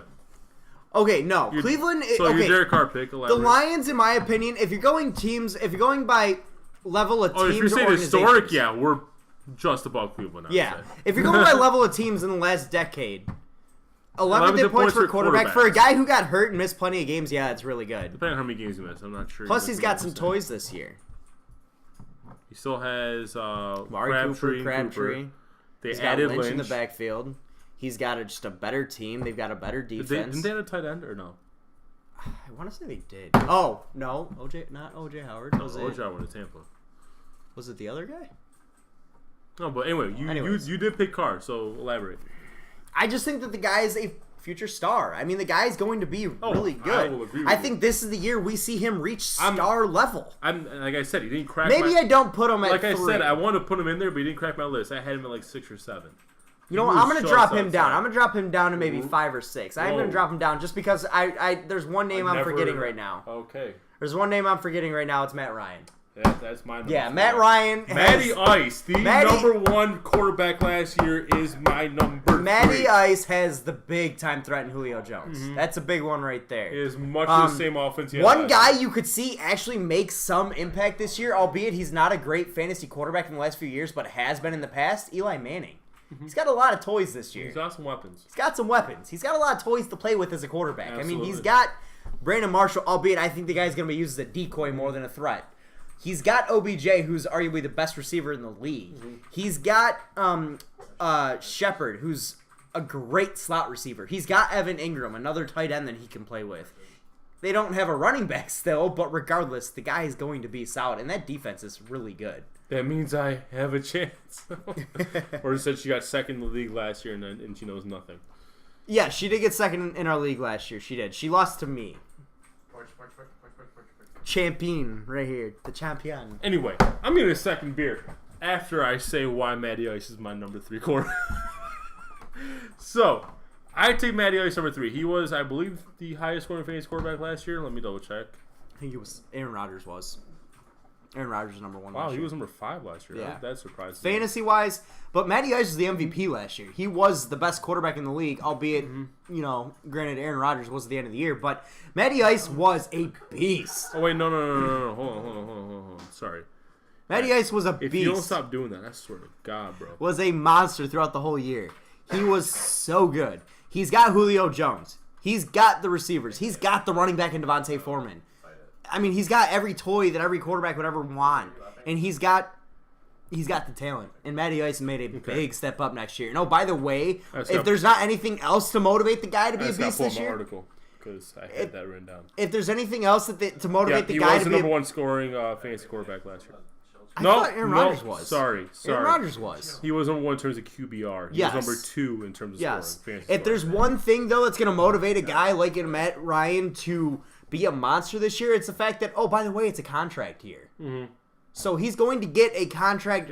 Okay, no. Cleveland... So, your Derek Carr pick, elaborate. The Lions, in my opinion, if you're going by level of teams if you're saying historic, yeah, we're just above Cleveland. Yeah. If you're going by level of teams in the last decade... 11 points for a quarterback. For a guy who got hurt and missed plenty of games, yeah, it's really good. Depending on how many games he missed, I'm not sure. Plus, he's got some toys this year. He still has Crabtree. They added Lynch Lynch in the backfield. He's got just a better team. They've got a better defense. Didn't they have a tight end or no? I want to say they did. Oh, no. Not OJ Howard. OJ Howard at Tampa. Was it the other guy? No, but anyway, you did pick Carr, so elaborate. I just think that the guy is a future star. I mean, the guy's going to be really good. I will agree with I think this is the year we see him reach star level. Like I said, he didn't crack. I don't put him at 3. I said, I wanted to put him in there, but he didn't crack my list. I had him at 6 or 7. You know what? I'm going to drop him down. I'm going to drop him down to maybe 5 or 6. I'm going to drop him down just because there's one name I'm forgetting right now. Okay. There's one name I'm forgetting right now. It's Matt Ryan. That's my number. Yeah, Matt Ryan. Matty Ice, the number 1 quarterback last year, is my number 3. Matty Ice has the big time threat in Julio Jones. Mm-hmm. That's a big one right there. It is much the same offense. One guy you could see actually make some impact this year, albeit he's not a great fantasy quarterback in the last few years, but has been in the past. Eli Manning. Mm-hmm. He's got a lot of toys this year. He's got some weapons. He's got a lot of toys to play with as a quarterback. Absolutely. I mean, he's got Brandon Marshall, albeit I think the guy's going to be used as a decoy more than a threat. He's got OBJ, who's arguably the best receiver in the league. Mm-hmm. He's got Shepard, who's a great slot receiver. He's got Evan Ingram, another tight end that he can play with. They don't have a running back still, but regardless, the guy is going to be solid, and that defense is really good. That means I have a chance. Or she said she got second in the league last year, and she knows nothing. Yeah, she did get second in our league last year. She did. She lost to me. Champion, right here. The champion. Anyway, I'm getting a second beer after I say why Matty Ice is my number 3 quarter. So, I take Matty Ice number 3. He was, I believe, the highest scoring fantasy quarterback last year. Let me double check. I think it was Aaron Rodgers was. Aaron Rodgers was number 1 Wow, last year. he was number 5 last year. Yeah. That's surprising. Fantasy-wise, but Matty Ice was the MVP last year. He was the best quarterback in the league, albeit, granted Aaron Rodgers was at the end of the year, but Matty Ice was a beast. Oh, wait, no. Hold on. Sorry. Matty Ice was a beast. If you don't stop doing that, I swear to God, bro. Was a monster throughout the whole year. He was so good. He's got Julio Jones. He's got the receivers. He's got the running back in Devontae Foreman. I mean, he's got every toy that every quarterback would ever want. And he's got the talent. And Matty Ice made a big step up next year. And, oh, by the way, if there's not anything else to motivate the guy to be a beast this year. Article because I had that written down. If there's anything else to motivate the guy to be he was the number 1 scoring fantasy quarterback last year. I thought Aaron Rodgers was. Sorry. Aaron Rodgers was. He was number 1 in terms of QBR. He was number 2 in terms of scoring. If there's one thing, though, that's going to motivate a guy like Matt Ryan to be a monster this year, it's the fact that, oh, by the way, it's a contract year. Mm-hmm. So he's going to get a contract.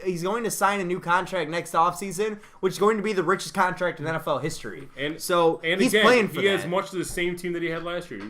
He's going to sign a new contract next offseason, which is going to be the richest contract in NFL history. And he's again, playing for that. He has much of the same team that he had last year.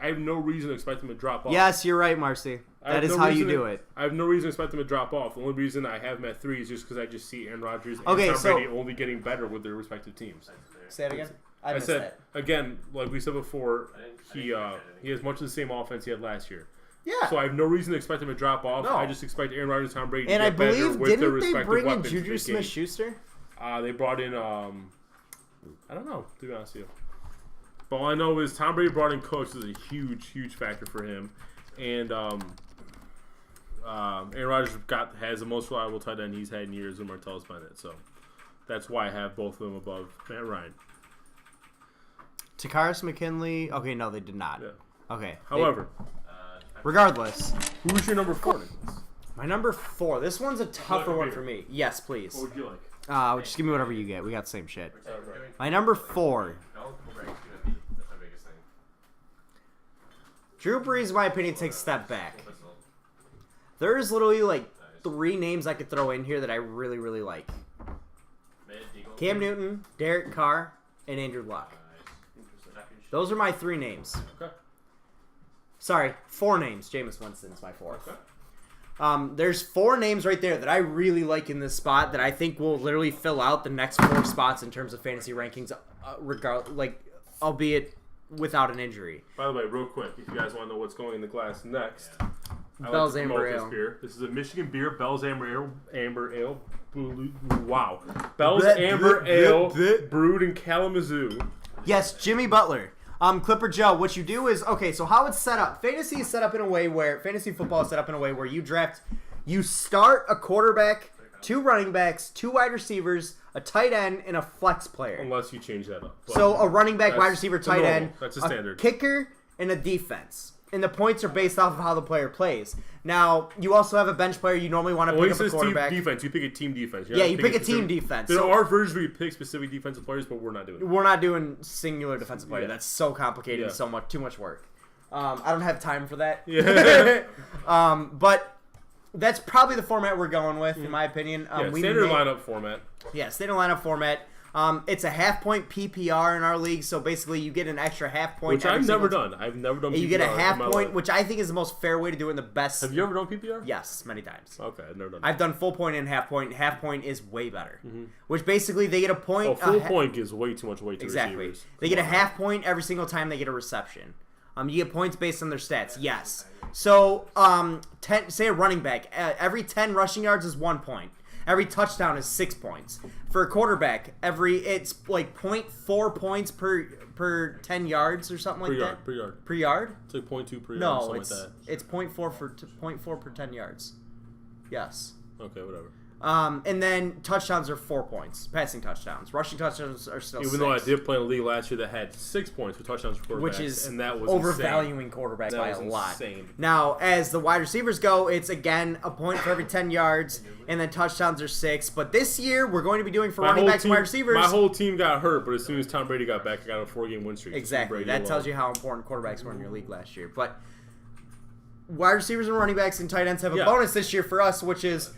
I have no reason to expect him to drop off. Yes, you're right, Marcy. That is how you do it. I have no reason to expect him to drop off. The only reason I have him at 3 is just because I just see Aaron Rodgers and Tom Brady only getting better with their respective teams. Say it again. I said again, like we said before, he has much of the same offense he had last year. Yeah. So I have no reason to expect him to drop off. No. I just expect Aaron Rodgers and Tom Brady to get better with their respective weapons. And I believe, didn't they bring in Juju Smith-Schuster? They brought in, I don't know, to be honest with you. But all I know is Tom Brady brought in Cooks is a huge, huge factor for him. And Aaron Rodgers has the most reliable tight end he's had in years in Martellus Bennett. So that's why I have both of them above Matt Ryan. Takaris McKinley. Okay, no, they did not. Yeah. Okay. However, regardless, who's your number 4? My number 4. This one's a tougher one for me. Yes, please. What would you like? Just give me whatever you get. We got the same shit. My number 4. Drew Brees, in my opinion, takes a step back. There's literally like 3 names I could throw in here that I really, really like. Cam Newton, Derek Carr, and Andrew Luck. Those are my 3 names. Okay. Sorry, 4 names. Jameis Winston's my 4th. Okay. There's 4 names right there that I really like in this spot that I think will literally fill out the next 4 spots in terms of fantasy rankings, albeit without an injury. By the way, real quick, if you guys want to know what's going in the glass next, Bell's Amber Ale. This is a Michigan beer, Bell's Amber Ale. Wow. Bell's Amber Ale brewed in Kalamazoo. Yes, Jimmy Butler. Clipper Joe, what you do is, okay, so how it's set up. Fantasy football is set up in a way where you start a quarterback, 2 running backs, 2 wide receivers, a tight end, and a flex player. Unless you change that up. So a running back, wide receiver, tight end, that's a standard. Kicker, and a defense. And the points are based off of how the player plays. Now, you also have a bench player. You normally want to pick up a quarterback. Team defense. You pick a team defense. You pick a team defense. There are versions where you pick specific defensive players, but we're not doing it. We're not doing singular defensive player. That's so complicated and so much too much work. I don't have time for that. Yeah. But that's probably the format we're going with, in my opinion. Standard lineup format. Yeah, standard lineup format. It's a half-point PPR in our league, so basically you get an extra half point. Which I've never done. I've never done PPR. You get a half point, which I think is the most fair way to do it and the best. Have you ever done PPR? Yes, many times. Okay, I've never done I've done full point and half point. Half point is way better. Mm-hmm. Which basically they get a point. Oh, full point gives way too much weight to receivers. They get a half point every single time they get a reception. You get points based on their stats. Yes. So, say a running back. Every 10 rushing yards is 1 point. Every touchdown is 6 points. For a quarterback, it's like 0.4 points per 10 yards or something like that. Per yard. Per yard? It's like 0.2 per yard. No, something like that. It's 0.4 per 10 yards. Yes. Okay, whatever. And then touchdowns are 4 points. Passing touchdowns. Rushing touchdowns are still 6. Even though I did play in a league last year that had 6 points for touchdowns for quarterbacks. Which is and that was overvaluing quarterbacks by a lot. Insane. Now, as the wide receivers go, it's again a point for every 10 yards, and then touchdowns are 6. But this year, we're going to be doing for running backs and wide receivers. My whole team got hurt, but as soon as Tom Brady got back, I got a 4-game win streak. Exactly. That tells you how important quarterbacks were in your league last year. But wide receivers and running backs and tight ends have a bonus this year for us, which is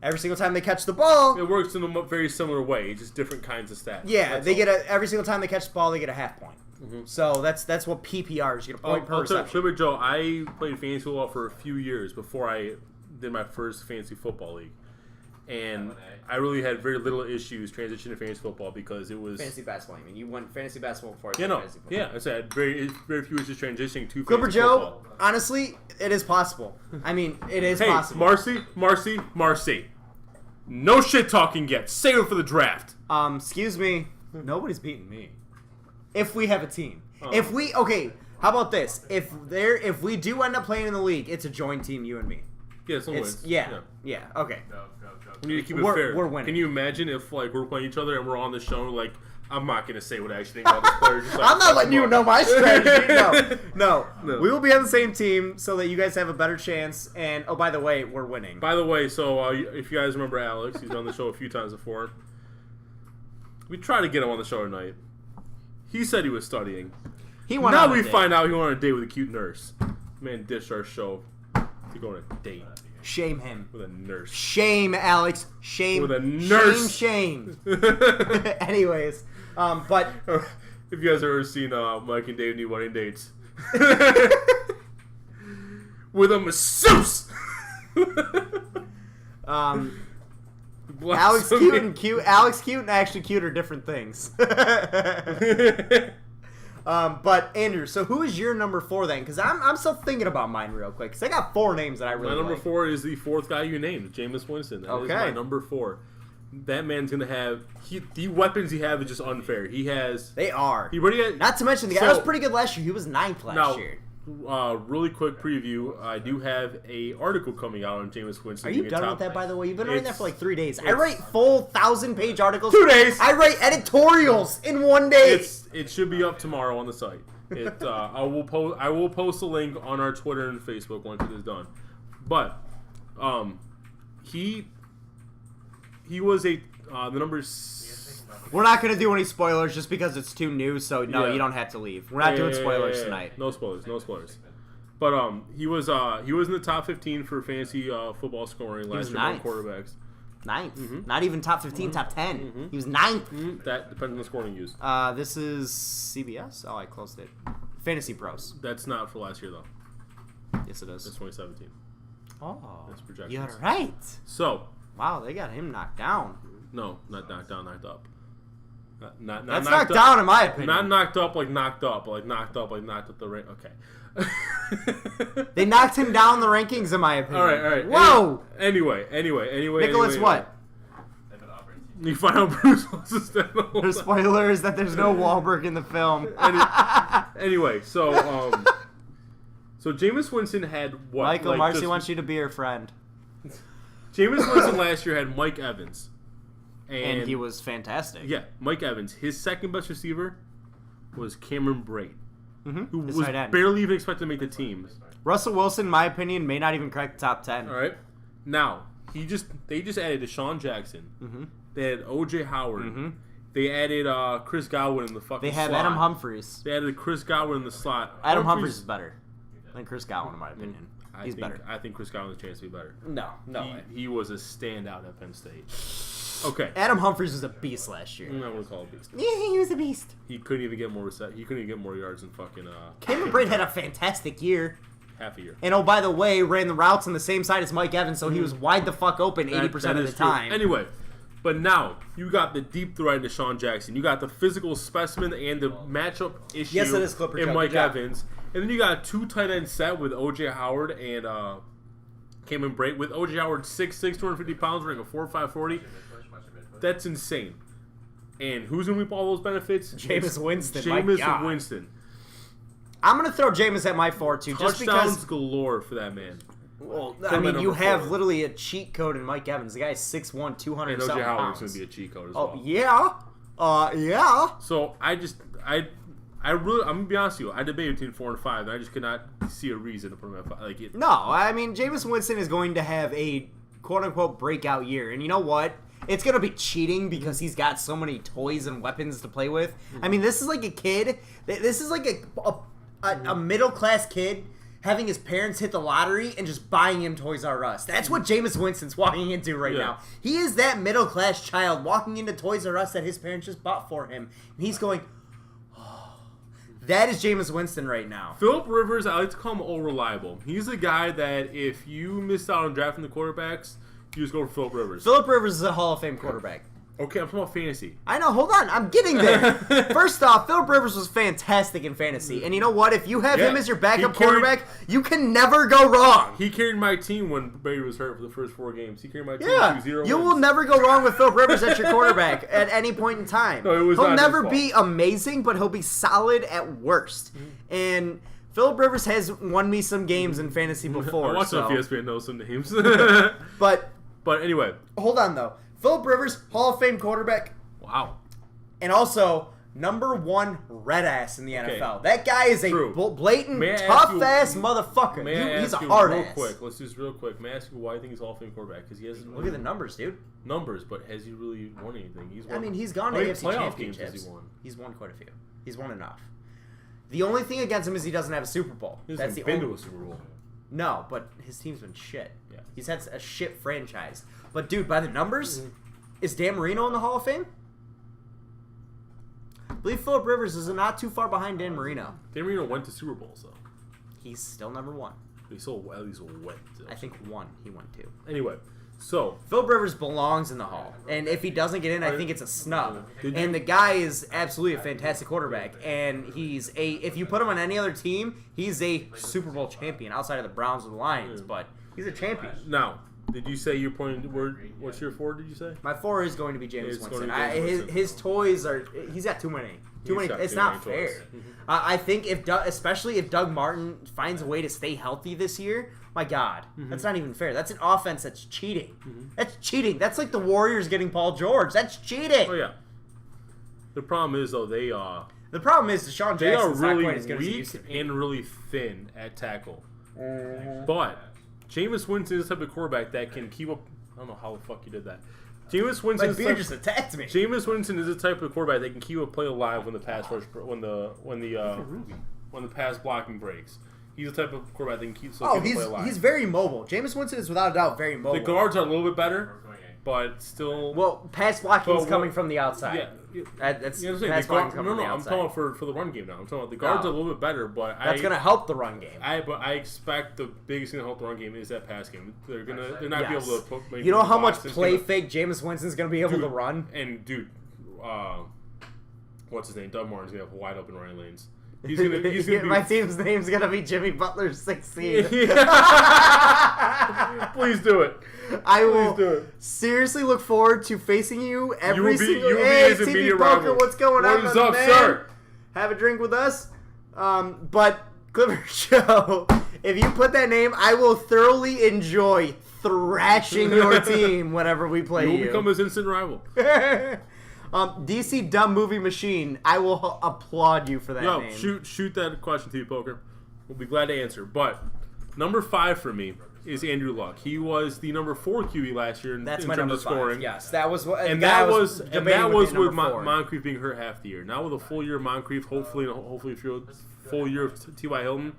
every single time they catch the ball. It works in a very similar way, just different kinds of stats. Yeah, every single time they catch the ball, they get a half point. Mm-hmm. So that's what PPR is. You get a point per reception. Joe, I played fantasy football for a few years before I did my first fantasy football league. And I really had very little issues transitioning to fantasy football because it was... Fantasy basketball, you mean? You went fantasy basketball before you played fantasy football. Yeah, I said very few issues transitioning to Clipper fantasy Joe, football. honestly, it is possible. I mean, it is possible. Marcy. No shit talking yet. Save it for the draft. Excuse me. Nobody's beating me. If we have a team. How about this? If we do end up playing in the league, it's a joint team, you and me. Yeah, some wins. Yeah, okay. We need to keep it fair. We're winning. Can you imagine if we're playing each other and we're on the show I'm not gonna say what I actually think about this player. Just I'm not letting you know my strategy. No. We will be on the same team so that you guys have a better chance. And oh, by the way, we're winning. By the way, so if you guys remember Alex, he's on the show a few times before. We tried to get him on the show tonight. He said he was studying. Now we find out he went on a date with a cute nurse. Man ditched our show to go on a date. Shame him. With a nurse. Shame, Alex. Shame. With a nurse. Shame. Anyways, but... If you guys have ever seen Mike and Dave Need Wedding Dates. With a masseuse! Alex cute and actually cute are different things. But Andrew, so who is your number 4 then? Because I'm still thinking about mine real quick. Because I got 4 names that I really like. My number 4 is the 4th guy you named, Jameis Winston. That is my number 4. That man's gonna have the weapons he has is just unfair. They are. He already had, not to mention the guy was pretty good last year. He was 9th last year. Really quick preview. I do have a article coming out on Jameis Winston. Are you done with that, by the way? You've been writing that for like 3 days. I write full 1,000-page articles. 2 days. I write editorials in 1 day. It should be up tomorrow on the site. I will post a link on our Twitter and Facebook once it is done. But he was the numbers. We're not going to do any spoilers just because it's too new, so no, you don't have to leave. We're not doing spoilers tonight. No spoilers. But he was in the top 15 for fantasy football scoring last year among quarterbacks. 9th. Mm-hmm. Not even top 15, top 10. Mm-hmm. He was 9th. Mm-hmm. That depends on the scoring used. This is CBS? Oh, I closed it. Fantasy Pros. That's not for last year, though. Yes, it is. It's 2017. Oh. That's projections. You're right. So. Wow, they got him knocked down. No, not knocked down, knocked up. Not That's knocked down, in my opinion. Not knocked up like knocked up, like knocked up the rank. Okay. They knocked him down the rankings, in my opinion. All right. Whoa. Anyway. Nicholas, what? You find out Bruce wants to stand up. The spoiler is that there's no Wahlberg in the film. Anyway, so Jameis Winston had what? Michael, Marcy wants you to be her friend. Jameis Winston last year had Mike Evans. And he was fantastic. Yeah, Mike Evans. His second best receiver was Cameron Brate, who was barely even expected to make the team. Russell Wilson, in my opinion, may not even crack the top 10. All right. Now, they just added Deshaun Jackson. Mm-hmm. They had O.J. Howard. Mm-hmm. They added Chris Godwin in the fucking slot. They have Adam Humphries. They added Chris Godwin in the slot. Adam Humphries is better than Chris Godwin, in my opinion. He's better. I think Chris Godwin has a chance to be better. No way. He was a standout at Penn State. Okay. Adam Humphries was a beast last year. I wouldn't call him a beast. Yeah, he was a beast. He couldn't even get more He couldn't even get more yards than fucking. Cameron Brate had a fantastic year. Half a year. And oh, by the way, ran the routes on the same side as Mike Evans, so he was wide the fuck open 80% of the time. Anyway, but now you got the deep threat in Deshaun Jackson. You got the physical specimen and the matchup issue in Mike Evans. And then you got a 2 tight end set with O.J. Howard and Cameron Brate. With O.J. Howard 6'6", 250 pounds, running a 4.5 40. That's insane. And who's going to reap all those benefits? Jameis Winston. Jameis Winston. I'm going to throw Jameis at my 4, too. Touchdowns galore for that man. Well, I mean, you have literally a cheat code in Mike Evans. The guy's 6'1", 200 and something OJ pounds. Howard's going to be a cheat code as well. Oh, yeah. Yeah. So I'm going to be honest with you. I debated between 4 and 5, and I just could not see a reason to put him at 5. No, I mean, Jameis Winston is going to have a quote-unquote breakout year. And you know what? It's going to be cheating because he's got so many toys and weapons to play with. I mean, this is like a kid. This is like a middle-class kid having his parents hit the lottery and just buying him Toys R Us. That's what Jameis Winston's walking into right now. He is that middle-class child walking into Toys R Us that his parents just bought for him. And he's going, oh, that is Jameis Winston right now. Philip Rivers, I like to call him all-reliable. He's the guy that if you missed out on drafting the quarterbacks, you just go for Philip Rivers. Philip Rivers is a Hall of Fame quarterback. Okay, I'm talking about fantasy. I know, hold on. I'm getting there. First off, Philip Rivers was fantastic in fantasy. And you know what? If you have him as your backup quarterback, you can never go wrong. He carried my team when Brady was hurt for the first 4 games. He carried my team to 0 you wins. will never go wrong with Philip Rivers as your quarterback at any point in time. No, it was he'll not never his be amazing, but he'll be solid at worst. And Philip Rivers has won me some games in fantasy before. I watched on ESPN know some names. But anyway. Hold on, though. Philip Rivers, Hall of Fame quarterback. Wow. And also, #1 red ass in the NFL. That guy is a blatant, tough-ass motherfucker. He's a hard ass. Let's do this real quick. May I ask you why you think he's a Hall of Fame quarterback? Because he hasn't. Look at the numbers, dude. Numbers, but has he really won anything? He's gone to AFC championships. He's won quite a few. He's won enough. The only thing against him is he doesn't have a Super Bowl. That's the only. Been to a Super Bowl. No, but his team's been shit. Yeah. He's had a shit franchise. But dude, by the numbers, is Dan Marino in the Hall of Fame? I believe Philip Rivers is not too far behind Dan Marino. Dan Marino went to Super Bowls, though. He's still #1. He's still at least went to. I think 1 he went to. Anyway, so Philip Rivers belongs in the Hall. And if he doesn't get in, I think it's a snub. And the guy is absolutely a fantastic quarterback. And if you put him on any other team, he's a Super Bowl champion outside of the Browns or the Lions. But he's a champion. Now, did you say your point? What's your 4? Did you say? My 4 is going to be Jameis Winston. His toys are. He's got too many. It's not fair. I think especially if Doug Martin finds a way to stay healthy this year, my God, that's not even fair. That's an offense that's cheating. That's cheating. That's like the Warriors getting Paul George. That's cheating. Oh yeah. The problem is though the problem is Deshaun Jackson's not quite as good as he used to be. And really thin at tackle. But Jameis Winston is the type of quarterback that can keep up. I don't know how the fuck you did that. Jameis Winston. My beard just attacked me. Jameis Winston is the type of quarterback that can keep a play alive when the pass rush, when the pass blocking breaks. He's the type of quarterback that can keep the play alive. He's very mobile. Jameis Winston is without a doubt very mobile. The guards are a little bit better, but still. Well, pass blocking is coming from the outside. Yeah. That's I'm talking about for the run game now. I'm talking about the guards are a little bit better, but that's going to help the run game. But I expect the biggest thing to help the run game is that pass game. They're not be able to put. You know how much play fake Jameis Winston's going to be able to run? And dude, what's his name? Doug Martin's going to have wide open running lanes. He's gonna be, my team's name's gonna be Jimmy Butler 16. Please do it. I will seriously look forward to facing you every single day. TV Poker, what's going on? What is up, sir? Have a drink with us. But Clipper Show, if you put that name, I will thoroughly enjoy thrashing your team whenever we play you. You will become his instant rival. DC Dumb Movie Machine, I will applaud you for that name. Shoot that question, TV Poker. We'll be glad to answer. But number 5 for me is Andrew Luck. He was the number 4 QB last year in terms of scoring. Yes, that was what. And that was with Moncrief being hurt half the year. Now with a full year of Moncrief, hopefully a full year of T.Y. Hilton,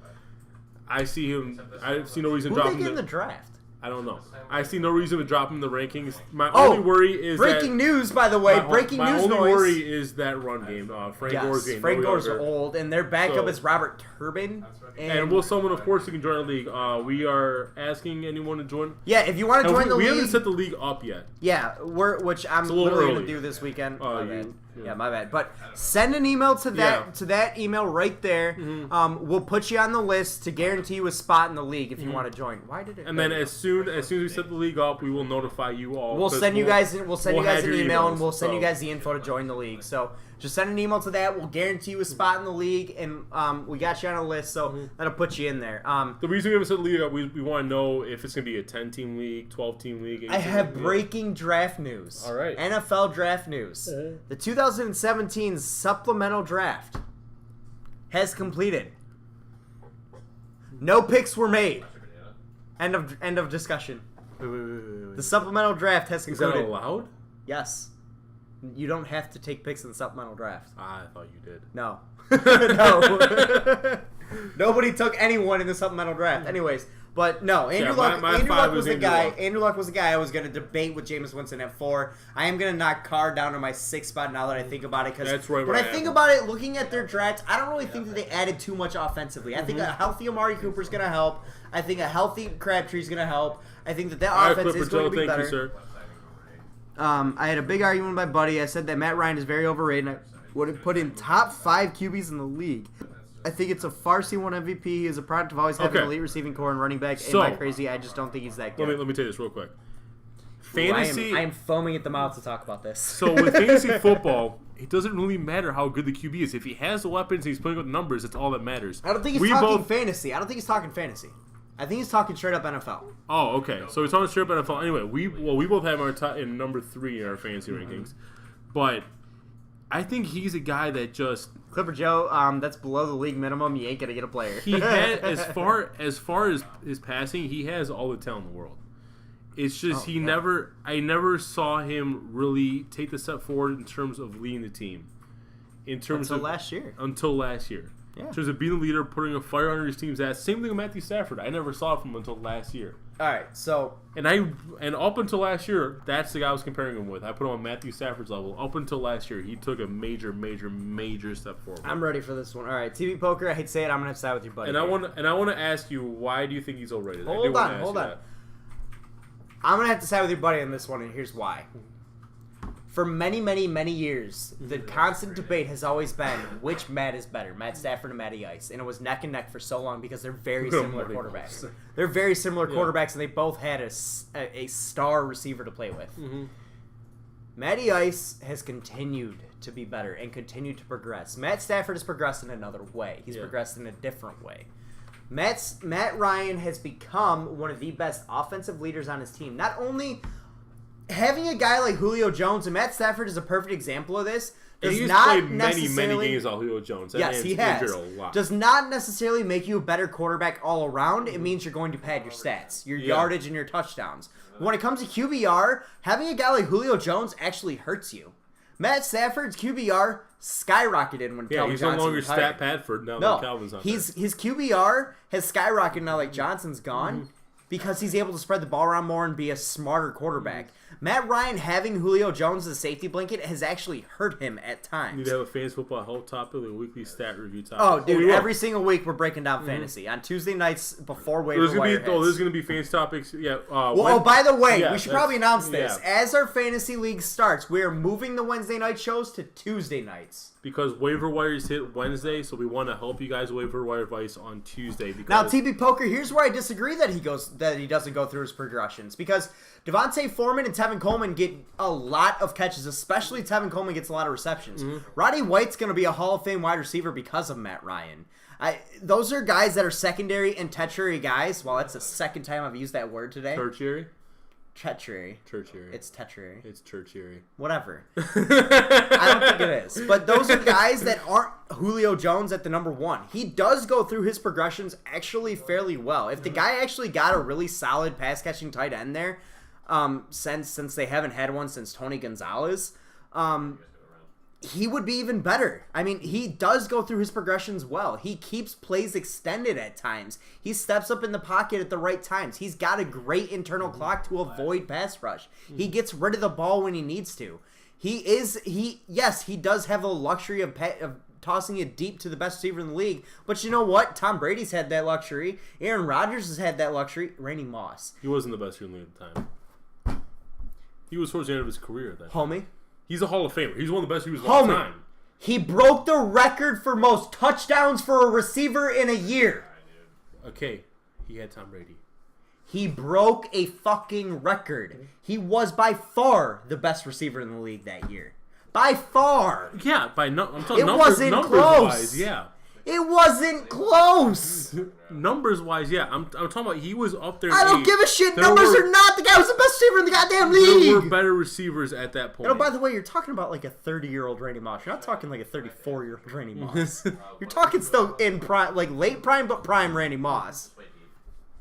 I see him. I see no reason to drop him in the draft. I don't know. I see no reason to drop him in the rankings. My only worry is breaking news, by the way. My only worry is that run game. Frank Gore's old, and their backup is Robert Turbin. And will someone, of course, who can join the league. We are asking anyone to join. Yeah, if you want to join the league. We haven't set the league up yet. Yeah, which I'm literally going to do this weekend. My bad. But send an email to that email right there. We'll put you on the list to guarantee you a spot in the league if you want to join. Why did it? And then as soon soon as we set the league up, we will notify you all. We'll send you guys an have your email, and emails, we'll send you so. guys the info to join the league. So just send an email to that. We'll guarantee you a spot in the league, and we got you on a list, so that'll put you in there. The reason we haven't set the league up, we want to know if it's going to be a 10-team league, 12-team league. I have breaking draft news. All right. NFL draft news. The 2017 supplemental draft has completed. No picks were made. End of discussion. Wait. The supplemental draft has Is that concluded. allowed? Yes. You don't have to take picks in the supplemental draft. I thought you did. No. No. Nobody took anyone in the supplemental draft. Anyways, but no, Andrew Luck was the guy. Andrew Luck was the guy I was going to debate with Jameis Winston at 4. I am going to knock Carr down to my 6th spot now that I think about it. That's right. When I think about it, looking at their draft, I don't really think that they added too much offensively. I think a healthy Amari Cooper is going to help. I think a healthy Crabtree is going to help. I think that offense is going to be better. Thank you, sir. I had a big argument with my buddy. I said that Matt Ryan is very overrated, and I would have put in top 5 QBs in the league. I think it's a farce he won MVP. He is a product of always having an elite receiving core and running back. Am I crazy? I just don't think he's that good. Let me tell you this real quick. Fantasy. I am foaming at the mouth to talk about this. So with fantasy football, it doesn't really matter how good the QB is. If he has the weapons and he's putting up the numbers, that's all that matters. I don't think he's talking fantasy. I don't think he's talking fantasy. I think he's talking straight up NFL. Oh, okay. So he's talking straight up NFL. Anyway, we both have our top in number 3 in our fantasy rankings, but I think he's a guy that just Clipper Joe. That's below the league minimum. You ain't gonna get a player. He had as far as his passing, he has all the talent in the world. It's just I never saw him really take the step forward in terms of leading the team. Until last year. Yeah. In terms of being a leader, putting a fire under his team's ass. Same thing with Matthew Stafford. I never saw it from him until last year. All right, so and up until last year, that's the guy I was comparing him with. I put him on Matthew Stafford's level. Up until last year, he took a major step forward. I'm ready for this one. All right, TV poker. I hate to say it, I'm gonna have to side with your buddy. And I want to ask you, why do you think he's overrated? Hold on. I'm gonna have to side with your buddy on this one, and here's why. For many, many, many years, the constant debate has always been which Matt is better, Matt Stafford or Matty Ice. And it was neck and neck for so long because they're very similar quarterbacks. They're very similar quarterbacks, and they both had a star receiver to play with. Mm-hmm. Matty Ice has continued to be better and continued to progress. Matt Stafford has progressed in another way. He's progressed in a different way. Matt Ryan has become one of the best offensive leaders on his team. Not only having a guy like Julio Jones, and Matt Stafford is a perfect example of this, does not played many necessarily games on Julio Jones. Yes, he has. Does not necessarily make you a better quarterback all around. It means you're going to pad your stats, your yardage, and your touchdowns. When it comes to QBR, having a guy like Julio Jones actually hurts you. Matt Stafford's QBR skyrocketed when Calvin Johnson he's no longer retired. Stat Padford now that Calvin's on his QBR has skyrocketed now like Johnson's gone because he's able to spread the ball around more and be a smarter quarterback. Matt Ryan having Julio Jones as a safety blanket has actually hurt him at times. You need to have a fantasy football health topic, a weekly stat review topic. Oh, dude, every single week we're breaking down fantasy. On Tuesday nights before waiver wire hits. There's going to be fantasy topics. Yeah. By the way, we should probably announce this. Yeah. As our fantasy league starts, we are moving the Wednesday night shows to Tuesday nights. Because waiver wires hit Wednesday, so we want to help you guys waiver wire advice on Tuesday. Now, TB Poker, here's where I disagree that he doesn't go through his progressions. Because Devontae Foreman and Tevin Coleman get a lot of catches, especially Tevin Coleman gets a lot of receptions. Roddy White's going to be a Hall of Fame wide receiver because of Matt Ryan. Those are guys that are secondary and tertiary guys. Well, that's the second time I've used that word today. Tertiary? Tertiary. It's tertiary. It's tertiary. Whatever. I don't think it is. But those are guys that aren't Julio Jones at the number 1. He does go through his progressions actually fairly well. If the guy actually got a really solid pass-catching tight end there, since they haven't had one since Tony Gonzalez, he would be even better. I mean, he does go through his progressions well. He keeps plays extended at times. He steps up in the pocket at the right times. He's got a great internal clock to avoid pass rush. He gets rid of the ball when he needs to. He does have the luxury of tossing it deep to the best receiver in the league. But you know what? Tom Brady's had that luxury. Aaron Rodgers has had that luxury. Randy Moss. He wasn't the best receiver in the league at the time. He was towards the end of his career at that time. Homie. He's a Hall of Famer. He's one of the best receivers of all time. He broke the record for most touchdowns for a receiver in a year. Okay, he had Tom Brady. He broke a fucking record. He was by far the best receiver in the league that year. By far. Yeah, I'm talking It wasn't numbers close. wise, yeah. It wasn't close. Numbers wise, yeah. I'm talking about he was up there. I don't give a shit. Numbers are not. The guy was the best receiver in the goddamn league. There were better receivers at that point. Oh, by the way, you're talking about like a 30-year-old Randy Moss. You're not talking like a 34-year-old Randy Moss. You're talking still in prime, like late prime, but prime Randy Moss.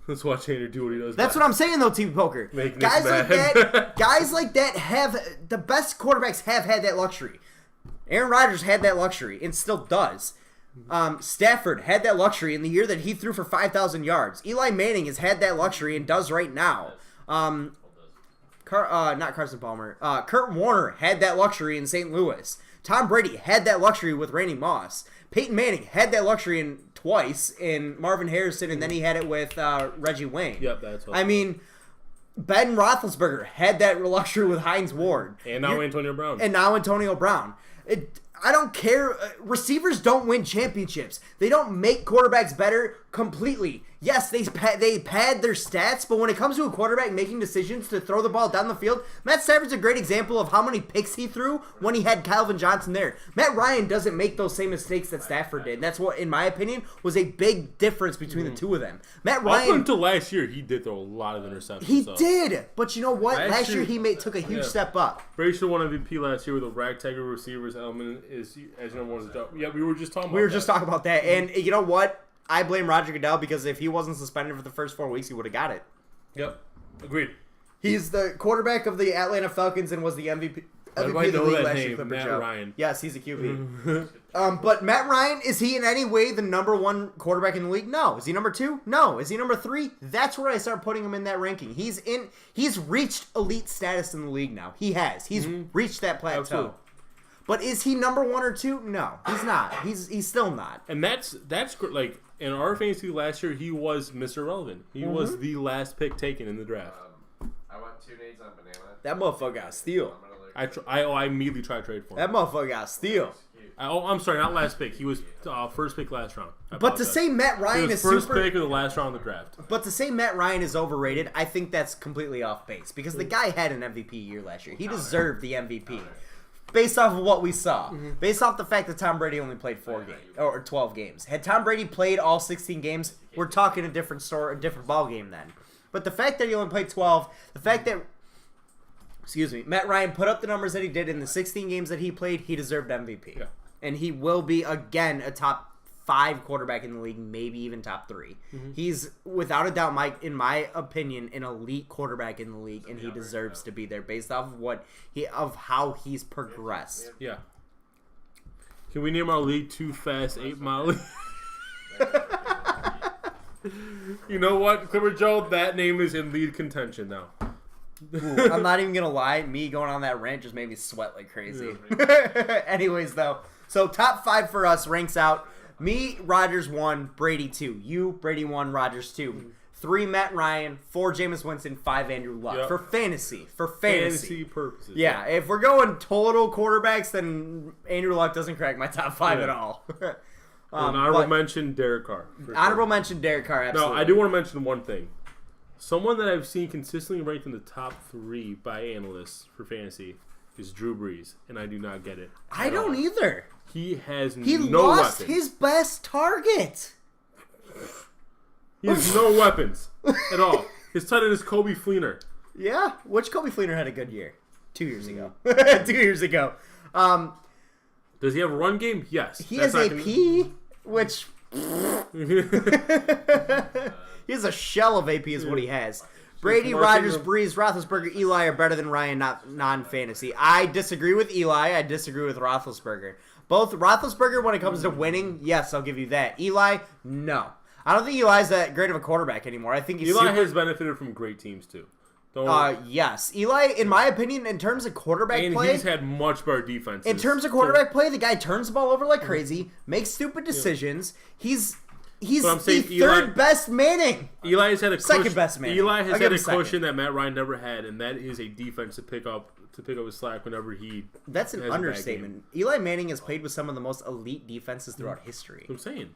Let's watch Hater do what he does. That's what I'm saying, though, TV Poker. Guys like that have the best quarterbacks have had that luxury. Aaron Rodgers had that luxury and still does. Stafford had that luxury in the year that he threw for 5,000 yards. Eli Manning has had that luxury and does right now. Not Carson Palmer. Kurt Warner had that luxury in St. Louis. Tom Brady had that luxury with Randy Moss. Peyton Manning had that luxury twice in Marvin Harrison, and then he had it with Reggie Wayne. Yep, that's what I mean, Ben Roethlisberger had that luxury with Hines Ward. And now Antonio Brown. I don't care. Receivers don't win championships. They don't make quarterbacks better completely. Yes, they pad their stats, but when it comes to a quarterback making decisions to throw the ball down the field, Matt Stafford's a great example of how many picks he threw when he had Calvin Johnson there. Matt Ryan doesn't make those same mistakes that Stafford did. And that's what, in my opinion, was a big difference between the two of them. Matt Ryan, up until last year, he did throw a lot of interceptions. He did, but you know what? Last year he took a huge step up. Brady should have won MVP last year with a ragtag of receivers. Element is as number one. Yeah, we were just talking about that. And you know what? I blame Roger Goodell because if he wasn't suspended for the first 4 weeks, he would have got it. Yep. Agreed. He's the quarterback of the Atlanta Falcons and was the MVP of the league last year. Matt Ryan. Yes, he's a QB. But Matt Ryan, is he in any way the number one quarterback in the league? No. Is he number 2? No. Is he number 3? That's where I start putting him in that ranking. He's reached elite status in the league now. He has. He's reached that plateau. Absolutely. But is he number 1 or 2? No, he's not. He's still not. And that's like in our fantasy last year, he was Mr. Relevant. He was the last pick taken in the draft. I went 2 days on banana. That motherfucker got steal. I immediately tried to trade for him. That motherfucker got steal. I'm sorry, not last pick. He was first pick last round. But to say Matt Ryan is first pick of the last round of the draft. But to say Matt Ryan is overrated, I think that's completely off base because the guy had an MVP year last year. He deserved the MVP. Based off of what we saw. Based off the fact that Tom Brady only played 4 games or 12 games. Had Tom Brady played all 16 games, we're talking a different story, a different ball game then. But the fact that he only played 12, the fact that Matt Ryan put up the numbers that he did in the 16 games that he played, he deserved MVP. Yeah. And he will be again a top 5 quarterback in the league, maybe even top 3. He's without a doubt, in my opinion, an elite quarterback in the league, and he deserves to be there based off of how he's progressed. Yeah. Can we name our league Too Fast 8 Mile? You know what, Clipper Joe? That name is in lead contention now. Ooh, I'm not even gonna lie. Me going on that rant just made me sweat like crazy. Anyways, though, so top 5 for us ranks out. Me, Rodgers 1, Brady 2. You, Brady 1, Rodgers 2. 3, Matt Ryan. 4, Jameis Winston. 5, Andrew Luck. Yep. For fantasy. Fantasy purposes. Yeah, if we're going total quarterbacks, then Andrew Luck doesn't crack my top 5 at all. Honorable mention, Derek Carr. Honorable mention, Derek Carr, absolutely. No, I do want to mention one thing. Someone that I've seen consistently ranked in the top 3 by analysts for fantasy is Drew Brees, and I do not get it. I don't either. He has He no lost weapons. his best target. He has no weapons at all. His tight end is Kobe Fleener. Yeah, which Kobe Fleener had a good year. 2 years ago. 2 years ago. Does he have a run game? Yes. He has AP, which... He has a shell of AP is what he has. Brady, Rodgers, Breeze, Roethlisberger, Eli are better than Ryan, not non-fantasy. I disagree with Eli. I disagree with Roethlisberger. Both Roethlisberger, when it comes to winning, yes, I'll give you that. Eli, no. I don't think Eli's that great of a quarterback anymore. I think Eli has benefited from great teams, too. Yes. Eli, in my opinion, in terms of quarterback play... And he's had much better defenses. In terms of quarterback play, the guy turns the ball over like crazy, makes stupid decisions. He's the third best Manning. Eli has had a second best Manning. Eli has had a cushion that Matt Ryan never had, and that is a defense to pick up his slack whenever he. That's an understatement. Eli Manning has played with some of the most elite defenses throughout history. That's what I'm saying.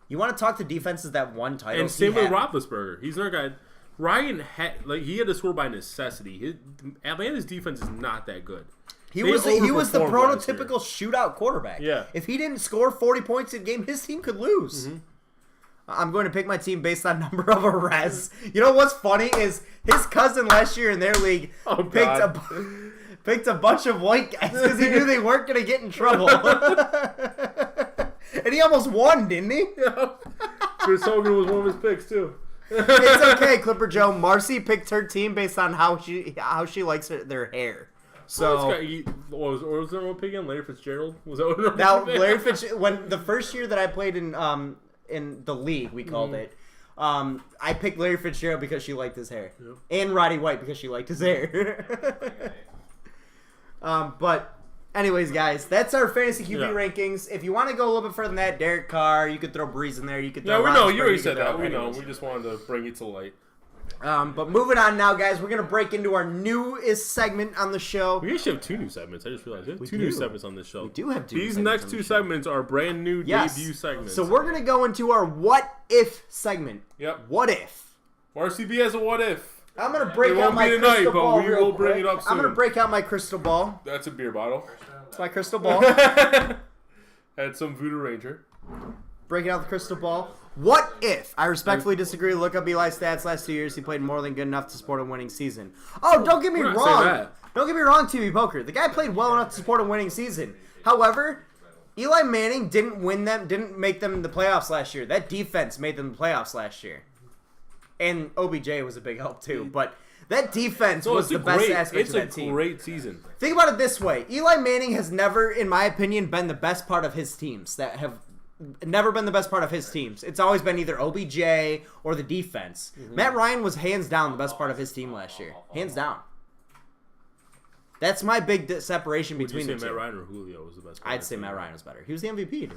You want to talk to defenses that won titles? And same with Roethlisberger. He's another guy. Ryan had he had to score by necessity. Atlanta's defense is not that good. He They was the overperformed last year. prototypical shootout quarterback. Yeah. If he didn't score 40 points a game, his team could lose. Mm-hmm. I'm going to pick my team based on number of arrests. You know what's funny is his cousin last year in their league picked a bunch of white guys because he knew they weren't going to get in trouble. And he almost won, didn't he? Yeah. Chris Hogan was one of his picks too. It's okay, Clipper Joe. Marcy picked her team based on how she likes their hair. So what was there one pick again? Larry Fitzgerald? Was that what now Larry Fitzgerald? When the first year that I played in the league, we called it. I picked Larry Fitzgerald because she liked his hair, and Roddy White because she liked his hair. But anyways, guys, that's our fantasy QB rankings. If you want to go a little bit further than that, Derek Carr, you could throw Breeze in there. You could throw. Yeah, we know. You Roethlisberger, already could said throw that. We anyways. know. We just wanted to bring it to light. But moving on now, guys, we're going to break into our newest segment on the show. We actually have 2 new segments. I just realized we have two new segments on this show. We do have 2 These segments next on 2 the show. segments are brand new debut segments. So we're going to go into our what if segment. Yep. What if? RCB has a what if. I'm going to break It out won't my be tonight, crystal but ball we real will bring quick. it up I'm going to soon. break out my crystal ball. That's a beer bottle. It's my crystal ball. Had some Voodoo Ranger. Breaking out the crystal ball. What if? I respectfully disagree. Look up Eli's stats last 2 years. He played more than good enough to support a winning season. Oh, don't get me we're not saying wrong. that. Don't get me wrong, TV Poker. The guy played well enough to support a winning season. However, Eli Manning didn't make them the playoffs last year. That defense made them the playoffs last year. And OBJ was a big help too. But that defense was the best aspect of that team. It's a great season. Think about it this way. Eli Manning has never, in my opinion, been the best part of his teams. Never been the best part of his teams. It's always been either OBJ or the defense. Mm-hmm. Matt Ryan was hands down the best part of his team last year. Hands down. That's my big separation Would between you the say two. Matt Ryan or Julio was the best? I'd say Matt Ryan was better. He was the MVP, dude.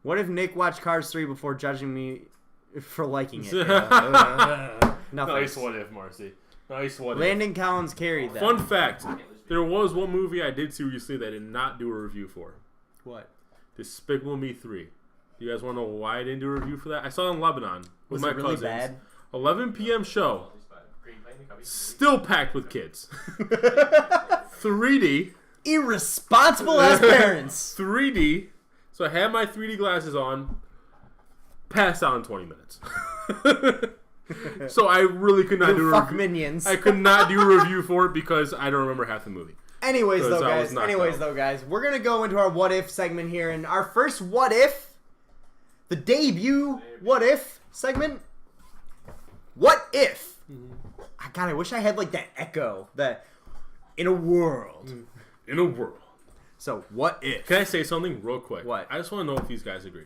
What if Nick watched Cars 3 before judging me for liking it? Nothing. Nice what if, Marcy. Nice what if. Landon Collins carried that. Fun fact. There was one movie I did see recently that I did not do a review for. What? Despicable Me 3. Do you guys want to know why I didn't do a review for that? I saw it in Lebanon with Was my it really cousins. bad? 11 p.m. show. Still packed with kids. 3D. Irresponsible as parents. 3D. So I had my 3D glasses on. Passed out in 20 minutes. So I really could not do a Fuck review. minions. I could not do a review for it because I don't remember half the movie. Anyways, Because though, I was guys. knocked out. We're gonna go into our what if segment here, and our first what if, the debut what if segment. What if? God, I wish I had like that echo. That in a world. In a world. So what if? Can I say something real quick? What? I just want to know if these guys agree.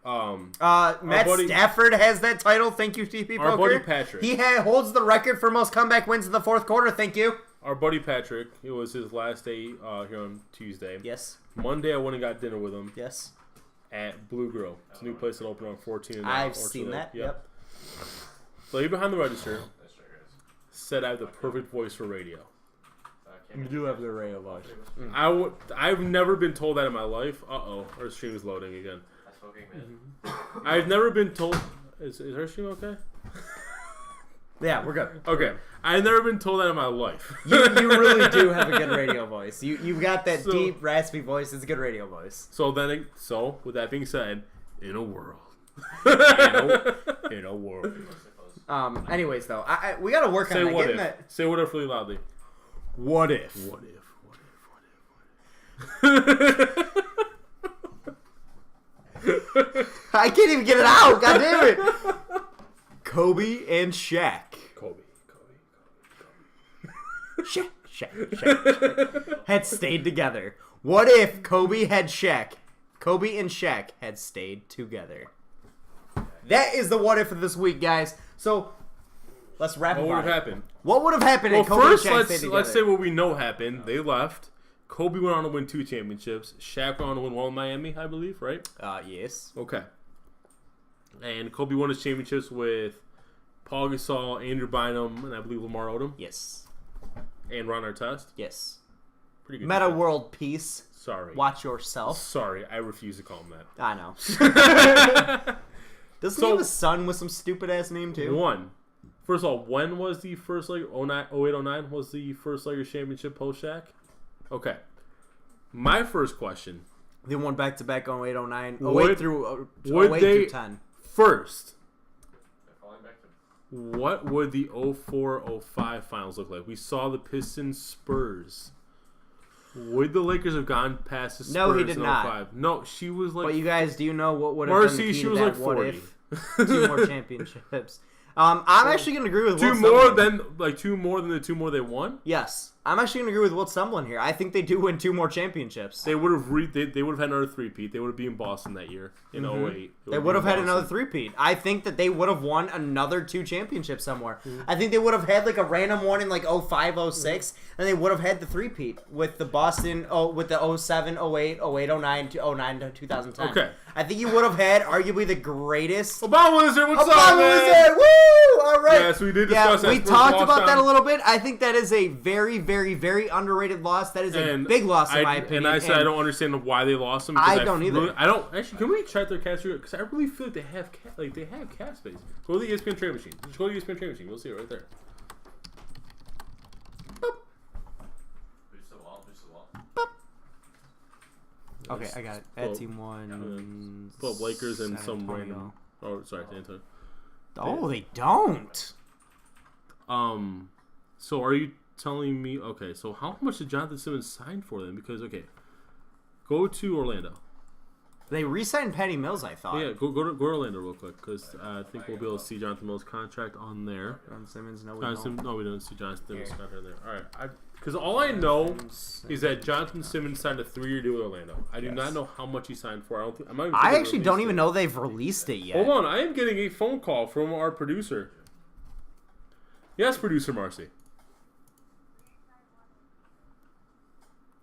Matt buddy- Stafford has that title. Thank you, TP Poker. Our buddy Patrick. He holds the record for most comeback wins in the fourth quarter. Thank you. Our buddy Patrick, it was his last day here on Tuesday. Yes. Monday, I went and got dinner with him Yes. at Blue Grill. It's a new place that opened on 14. And I've Orchard seen Road. that. Yep. So he behind the register said I have the perfect voice for radio. You do have the radio voice. I've never been told that in my life. Our stream is loading again. I've never been told. Is our stream okay? Yeah, we're good. Okay. I've never been told that in my life. You really do have a good radio voice. You've got that So- deep, raspy voice. It's a good radio voice. So with that being said, in a world. in a world. Anyways, though, we got to work Say on that. what Getting if. that. Say what if really loudly. What if? What if? What if? I can't even get it out. God damn it. Kobe and Shaq. Kobe. Shaq had stayed together. What if Kobe and Shaq had stayed together? That is the what if of this week, guys. So let's wrap it What would up. have happened? What would have happened Well, if Kobe first, and Shaq stayed together? let's say what we know happened. They left. Kobe went on to win 2 championships. Shaq went on to win 1 in Miami, I believe, right? Yes. Okay. And Kobe won his championships with Paul Gasol, Andrew Bynum, and I believe Lamar Odom. Yes. And Ron Artest. Yes. Pretty good. Meta defense. world peace. Sorry. Watch yourself. Sorry, I refuse to call him that. I know. Doesn't he have a son with some stupid ass name too? One. First of all, when was the first Lakers? 08-09 was the first Lakers championship post Shaq? Okay. My first question. They won back-to-back 08-09. 08 Would through they 10. First, what would the 04-05 finals look like? We saw the Pistons Spurs. Would the Lakers have gone past the Spurs No, he did in not. 05? No, she was like... But you guys, do you know what would have Marcy, been the key she to was that like what 40. if? 2 more championships. I'm actually going to agree with two Will more Stumblin. two more than the 2 more they won? Yes. I'm actually going to agree with Will Stumblin here. I think they do win 2 more championships. They would have they would have had another three-peat. They would have beaten Boston that year in 08. They would have had another 3-peat. I think that they would have won another 2 championships somewhere. I think they would have had like a random one in like 05, 06, and they would have had the 3-peat with the Boston, with the 07, 08, 08, 09 to 09 to 2010. Okay. I think you would have had arguably the greatest. Obama Wizard, what's up, Obama man? Wizard! Woo! All right. Yes, we did discuss that. We Spurs talked lost about that a on- little bit. I think that is a very, very, very underrated loss. That is a big loss in my opinion. And I said I don't understand why they lost them. I don't either. Really, I don't actually. Can we check their cast? Because I really feel like they have cap space. Go to the ESPN trade machine. Just go to the ESPN trade machine. You'll see it right there. Boost the wall. Okay, I got it. Add team 1. Pull up Lakers and San some Antonio. random. Oh, sorry, San Antonio. Oh, they don't. So are you telling me? Okay, so how much did Jonathan Simmons sign for them? Because go to Orlando. They re-signed Patty Mills, I thought. Yeah, go to Orlando real quick because I think we'll be able to see Jonathan Mills' contract on there. John Simmons, no, we don't. No, we don't see Jonathan Simmons' Here. contract on there. All right, because all I know is that Jonathan Simmons signed a 3-year deal with Orlando. I do not know how much he signed for. I actually don't even know they've released it yet. Hold on, I am getting a phone call from our producer. Yes, producer Marcy.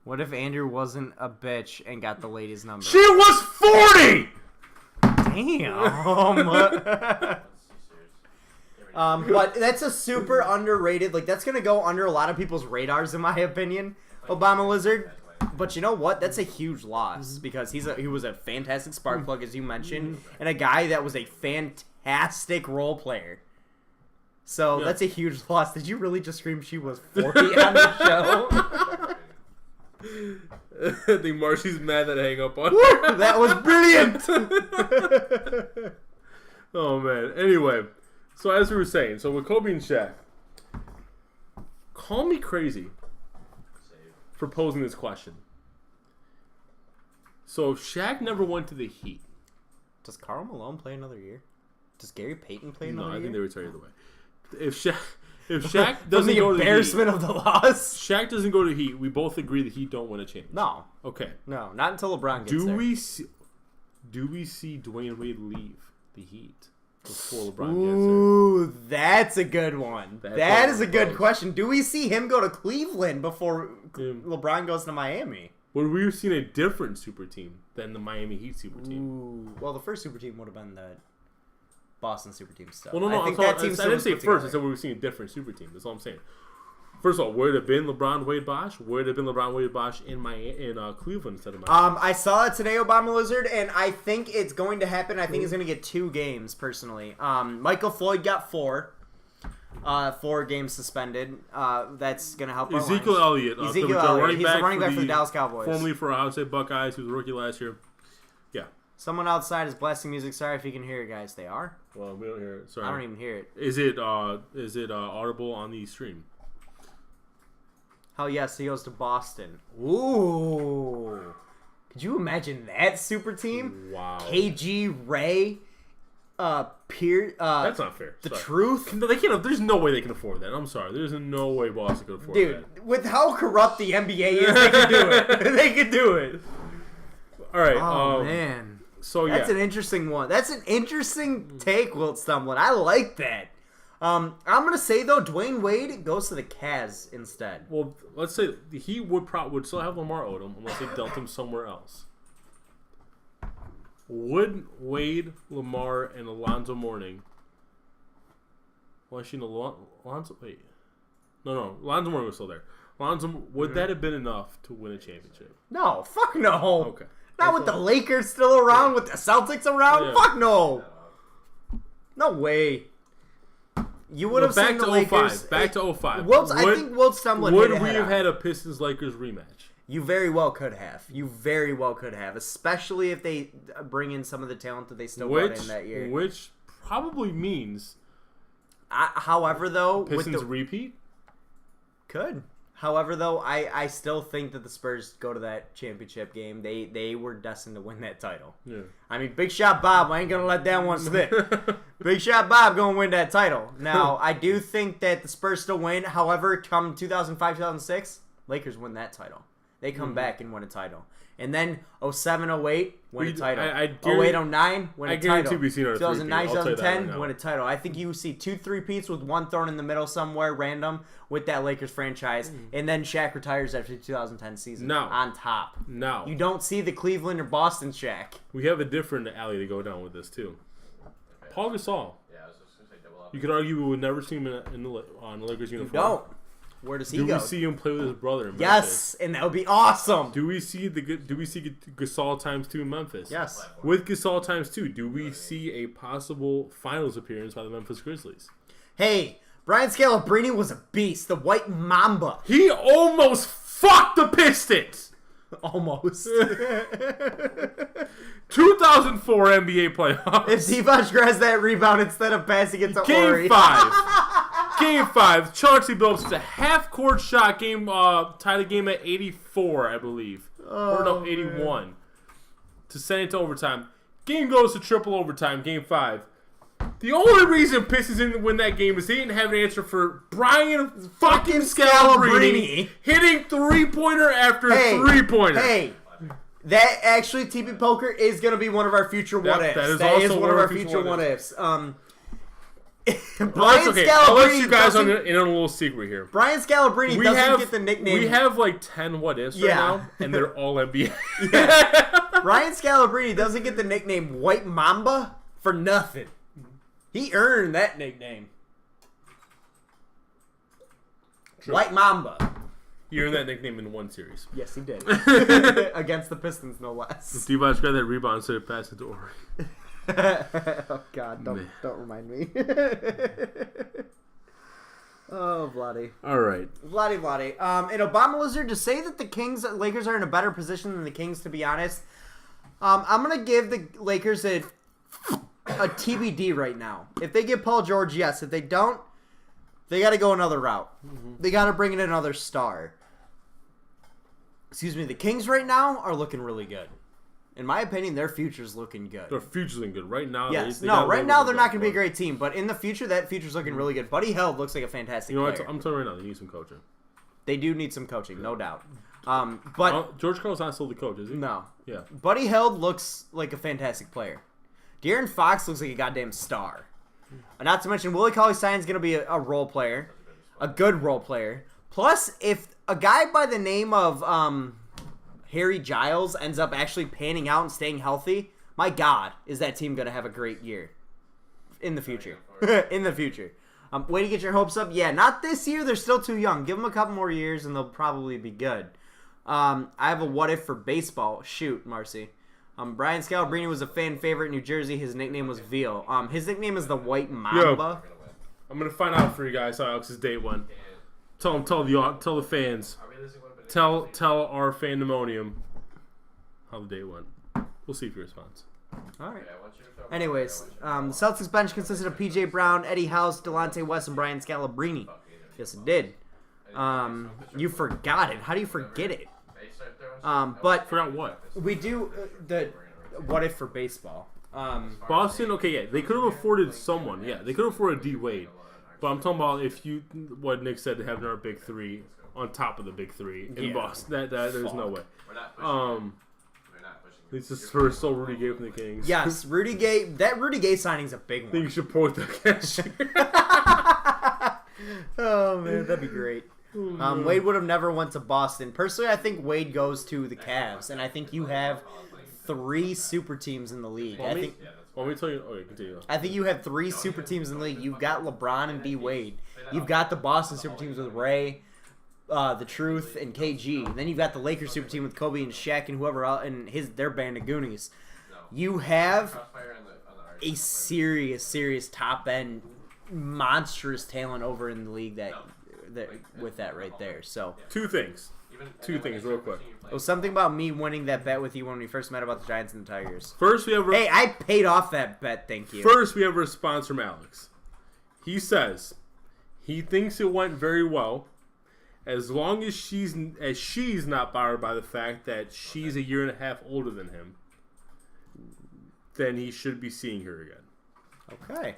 What if Andrew wasn't a bitch and got the lady's number? She was 40. Damn. But that's a super underrated. Like that's gonna go under a lot of people's radars, in my opinion. Obama Lizard. But you know what? That's a huge loss because he was a fantastic spark plug, as you mentioned, and a guy that was a fantastic role player. So that's a huge loss. Did you really just scream she was 40 on the show? I think Marcy's mad that I hang up on Woo, that was brilliant. Oh man. Anyway, so as we were saying, so with Kobe and Shaq, call me crazy for posing this question. So Shaq never went to the Heat. Does Karl Malone play another year? Does Gary Payton play another No, year? I think they retired either way. If Shaq From doesn't the go to the Heat, embarrassment of the loss? Shaq doesn't go to the Heat, we both agree the Heat don't win a championship. No. Okay. No, not until LeBron gets Do there. we see Dwayne Wade leave the Heat before LeBron Ooh, that's a good one. That is a good close. question. Do we see him go to Cleveland before Yeah. LeBron goes to Miami? gets there? Would we have seen a different super team than the Miami Heat super team? Ooh. Well, the first super team would have been the Boston super team stuff. Well, no, I think I that team didn't say put first. I together. said we were seeing a different super team. That's all I'm saying. First of all, would it have been LeBron, Wade, Bosh? Would it have been LeBron, Wade, Bosh in Cleveland instead of Miami? I saw it today, Obama Lizard, and I think it's going to happen. I think he's going to get 2 games, personally. Michael Floyd got 4. 4 games suspended. That's going to help our Ezekiel lines. Elliott, Ezekiel Elliott. He's a running back for the Dallas Cowboys. Formerly for Ohio State Buckeyes, who was a rookie last year. Yeah. Someone outside is blasting music. Sorry if you can hear it, guys. They are? Well, we don't hear it. Sorry. I don't even hear it. Is it audible on the stream? Hell yes, he goes to Boston. Ooh. Could you imagine that super team? Wow. KG, Ray, Pierce, That's not fair. The Sorry. Truth. No, they can't. There's no way they can afford that. I'm sorry. There's no way Boston could afford Dude, that. with how corrupt the NBA is, they could do it. They could do it. All right. Oh, man. So, yeah. That's an interesting one. That's an interesting take, Wilt Stumblin. I like that. I'm going to say, though, Dwayne Wade goes to the Cavs instead. Well, let's say he would still have Lamar Odom unless they dealt him somewhere else. Would Wade, Lamar, and Alonzo Mourning? Well, actually, no, Alonzo. Wait, no. Alonzo Mourning was still there. Would that have been enough to win a championship? No, fuck no. Okay. Not with the Lakers still around, with the Celtics around. Yeah. Fuck no. No way. You would have back seen the to Lakers. 05. Back to 05. I think Wilt Stumblin Would hit we it have head had on. a Pistons-Lakers rematch? You very well could have. You very well could have, especially if they bring in some of the talent that they still brought in that year. Which probably means However, though, Pistons repeat? could. However, though, I still think that the Spurs go to that championship game. They were destined to win that title. Yeah. I mean, Big Shot Bob, I ain't going to let that one slip. Big Shot Bob going to win that title. Now, I do think that the Spurs still win. However, come 2005, 2006, Lakers win that title. They come back and win a title. And then 07, 08, win a title. 08, 09, win a title. guarantee we see another 2009, three-peat. I'll tell you that 2010, right now. win a title. I think you see 2 3-peats with one thrown in the middle somewhere random with that Lakers franchise. And then Shaq retires after the 2010 season. No. On top. No. You don't see the Cleveland or Boston Shaq. We have a different alley to go down with this, too. Paul Gasol. Yeah, I was just gonna say double up. You could argue we would never see him on the Lakers You uniform. don't. Where does he Do go? we see him play with his brother in Memphis? Yes, and that would be awesome. Do we see Gasol times 2 in Memphis? Yes. With Gasol times 2, do we see a possible finals appearance by the Memphis Grizzlies? Hey, Brian Scalabrine was a beast. The White Mamba. He almost fucked the Pistons. Almost. 2004 NBA playoffs. If Divac grabs that rebound instead of passing it to Ori. Game 5. Game 5. Chauncey Billups is a half-court shot game, tied the game at 84, I believe. Or no, 81. To send it to overtime. Game goes to triple overtime, Game 5. The only reason Pistons didn't win that game is they didn't have an answer for Brian fucking Scalabrine hitting three-pointer after three-pointer. Hey, that actually, TP Poker is going to be one of our future what-ifs. that is That also is one of our future what-ifs. Brian Okay, I'll let you Scalabrine guys doesn't... in a little secret here. Brian Scalabrine doesn't get the nickname... We have like 10 what-ifs right now, and they're all NBA. Brian Scalabrine doesn't get the nickname White Mamba for nothing. He earned that nickname. True. White Mamba. He earned that nickname in one series. Yes, he did. Against the Pistons, no less. Divac got that rebound instead of passing to Ori. Oh, God. Don't remind me. Oh, Vladdy. All right. Vladdy. And Obama Lizard, to say that the Lakers are in a better position than the Kings, to be honest, I'm going to give the Lakers a TBD right now. If they get Paul George, yes. If they don't, they got to go another route. They got to bring in another star. Excuse me. The Kings right now are looking really good. In my opinion, their future's looking good. Their future's looking good. Right now, yes. they Right now they're not going to be a great team. But in the future, that future's looking really good. Buddy Hield looks like a fantastic You know player. what? I'm telling you right now, they need some coaching. They do need some coaching, no doubt. But George Karl's not still the coach, is he? no. Yeah. Buddy Hield looks like a fantastic player. De'Aaron Fox looks like a goddamn star. Not to mention, Willie Cauley-Stein's going to be a role player. A good role player. Plus, if a guy by the name of Harry Giles ends up actually panning out and staying healthy, my God, is that team going to have a great year. In the future. In the future. Way to get your hopes up. Yeah, not this year. They're still too young. Give them a couple more years and they'll probably be good. I have a what if for baseball. Shoot, Marcy. Brian Scalabrine was a fan favorite in New Jersey. His nickname was Veal. His nickname is the White Mamba. I'm gonna find out for you guys how Alex's date went. Tell the fans. Tell our fandemonium how the date went. We'll see if he responds. All right. Anyways, the Celtics bench consisted of P.J. Brown, Eddie House, Delonte West, and Brian Scalabrine. Yes, it did. You forgot it. How do you forget it? But Forgot what? we do the what if for baseball. Boston. Okay, yeah, they could have afforded someone. Yeah, they could have afforded D Wade. But I'm talking about what Nick said, having our big three on top of the big three in Boston. That there's no way. It's just for so Rudy Gay from the Kings. Yes, Rudy Gay. That Rudy Gay signing's a big I think you one. should point that cashier. Oh man, that'd be great. Wade would have never went to Boston. Personally, I think Wade goes to the Cavs, and I think you have 3 super teams in the league. Want me to tell you? Okay, continue. I think you have 3 super teams in the league. You've got LeBron and D Wade. You've got the Boston super teams with Ray, the Truth, and KG. Then you've got the Lakers super team with Kobe and Shaq and whoever else and their band of Goonies. You have a serious top end, monstrous talent over in the league that with that right there. So Two things real quick. it was something about me winning that bet with you when we first met about the Giants and the Tigers. First, we have Hey, I paid off that bet. Thank you. First, we have a response from Alex. He says he thinks it went very well, as long as she's not bothered by the fact that she's a year and a half older than him. Then he should be seeing her again. Okay.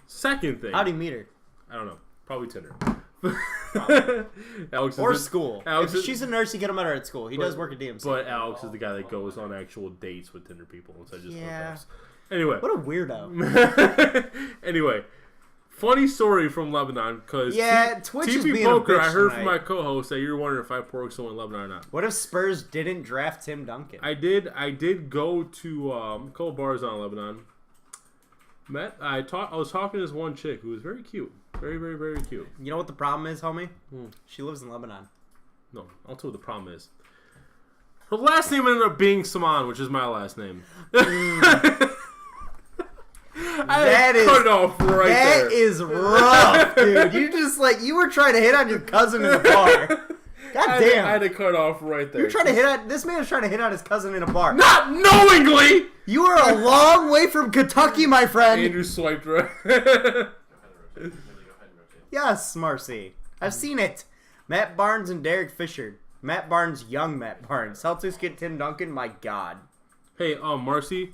Second thing. How do you meet her? I don't know. Probably Tinder. Alex Or is school. Alex If is- she's a nurse, you get him at her at school. He does work at DMC. But Alex is the guy that goes on actual dates with Tinder people instead of just Yeah. hookups. Anyway. What a weirdo. Anyway. Funny story from Lebanon, because Twitch is TP being Poker, a bitch I heard tonight. from my co-host that you're wondering if I pork someone in Lebanon or not. What if Spurs didn't draft Tim Duncan? I did go to a couple bars on Lebanon. I was talking to this one chick who was very cute. Very, very, very cute. You know what the problem is, homie? She lives in Lebanon. No, I'll tell you what the problem is. Her last name ended up being Saman, which is my last name. Cut it off right there. That is rough, dude. You were trying to hit on your cousin in a bar. God damn. I had to cut off right there. You're trying to hit on this man was trying to hit on his cousin in a bar. Not knowingly! You are a long way from Kentucky, my friend. Andrew swiped right. Yes, Marcy. I've seen it. Matt Barnes and Derek Fisher. Matt Barnes, young Matt Barnes. Celtics get Tim Duncan, my God. Hey, Marcy.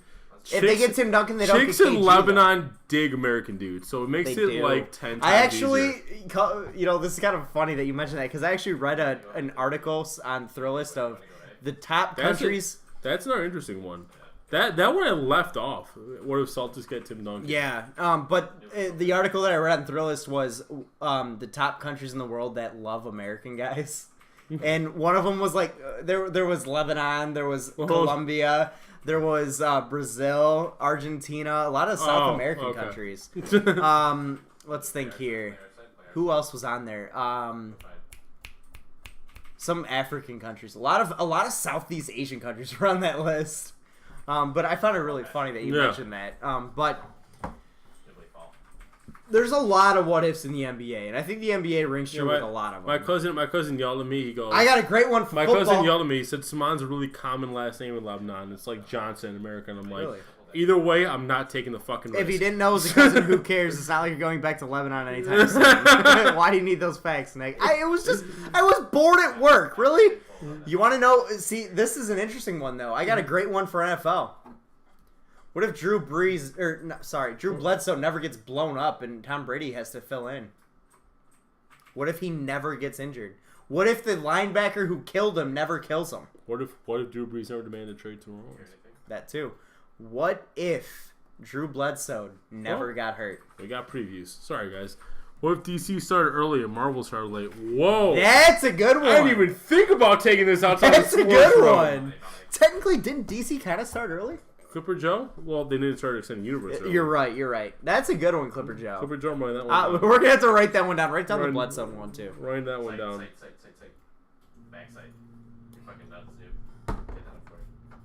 If they get Tim Duncan, they don't get Chicks KG, in Lebanon dig American dudes, so it makes They it do. like 10 times I actually, easier. this is kind of funny that you mentioned that because I actually read an article on Thrillist of the top countries. That's another interesting one. That one I left off. What if Celtics get Tim Duncan? Yeah, but the article that I read on Thrillist was the top countries in the world that love American guys, and one of them was like there was Lebanon, there was Colombia. There was Brazil, Argentina, a lot of South American countries. Let's think here. Who else was on there? Some African countries. A lot of Southeast Asian countries were on that list. But I found it really funny that you mentioned that. But there's a lot of what ifs in the NBA, and I think the NBA rings true with a lot of them. My cousin yelled at me. He goes, I got a great one for my football. cousin yelled at me. He said Saman's a really common last name in Lebanon. It's like Johnson in America. And I'm like, Really? either way, I'm not taking the fucking risk. If you didn't know it was a cousin, who cares? It's not like you're going back to Lebanon anytime soon. Why do you need those facts, Nick? I was bored at work. Really? You want to know? See, this is an interesting one, though. I got a great one for NFL. What if Drew Bledsoe never gets blown up and Tom Brady has to fill in? What if he never gets injured? What if the linebacker who killed him never kills him? What if Drew Brees never demanded a trade to New Orleans? That too. What if Drew Bledsoe never got hurt? We got previews. Sorry, guys. What if DC started early and Marvel started late? Whoa. That's a good one. I didn't even think about taking this outside That's the a sports good room. one. Technically, didn't DC kind of start early? Clipper Joe? Well, they didn't start extending universe early. You're right. That's a good one, Clipper Joe. Clipper Joe, write that one down. We're going to have to write that one down. Write down the Write- Bledsoe one, too. Write that one down. Sight. Backside. You're fucking nuts, dude. Get that up for you.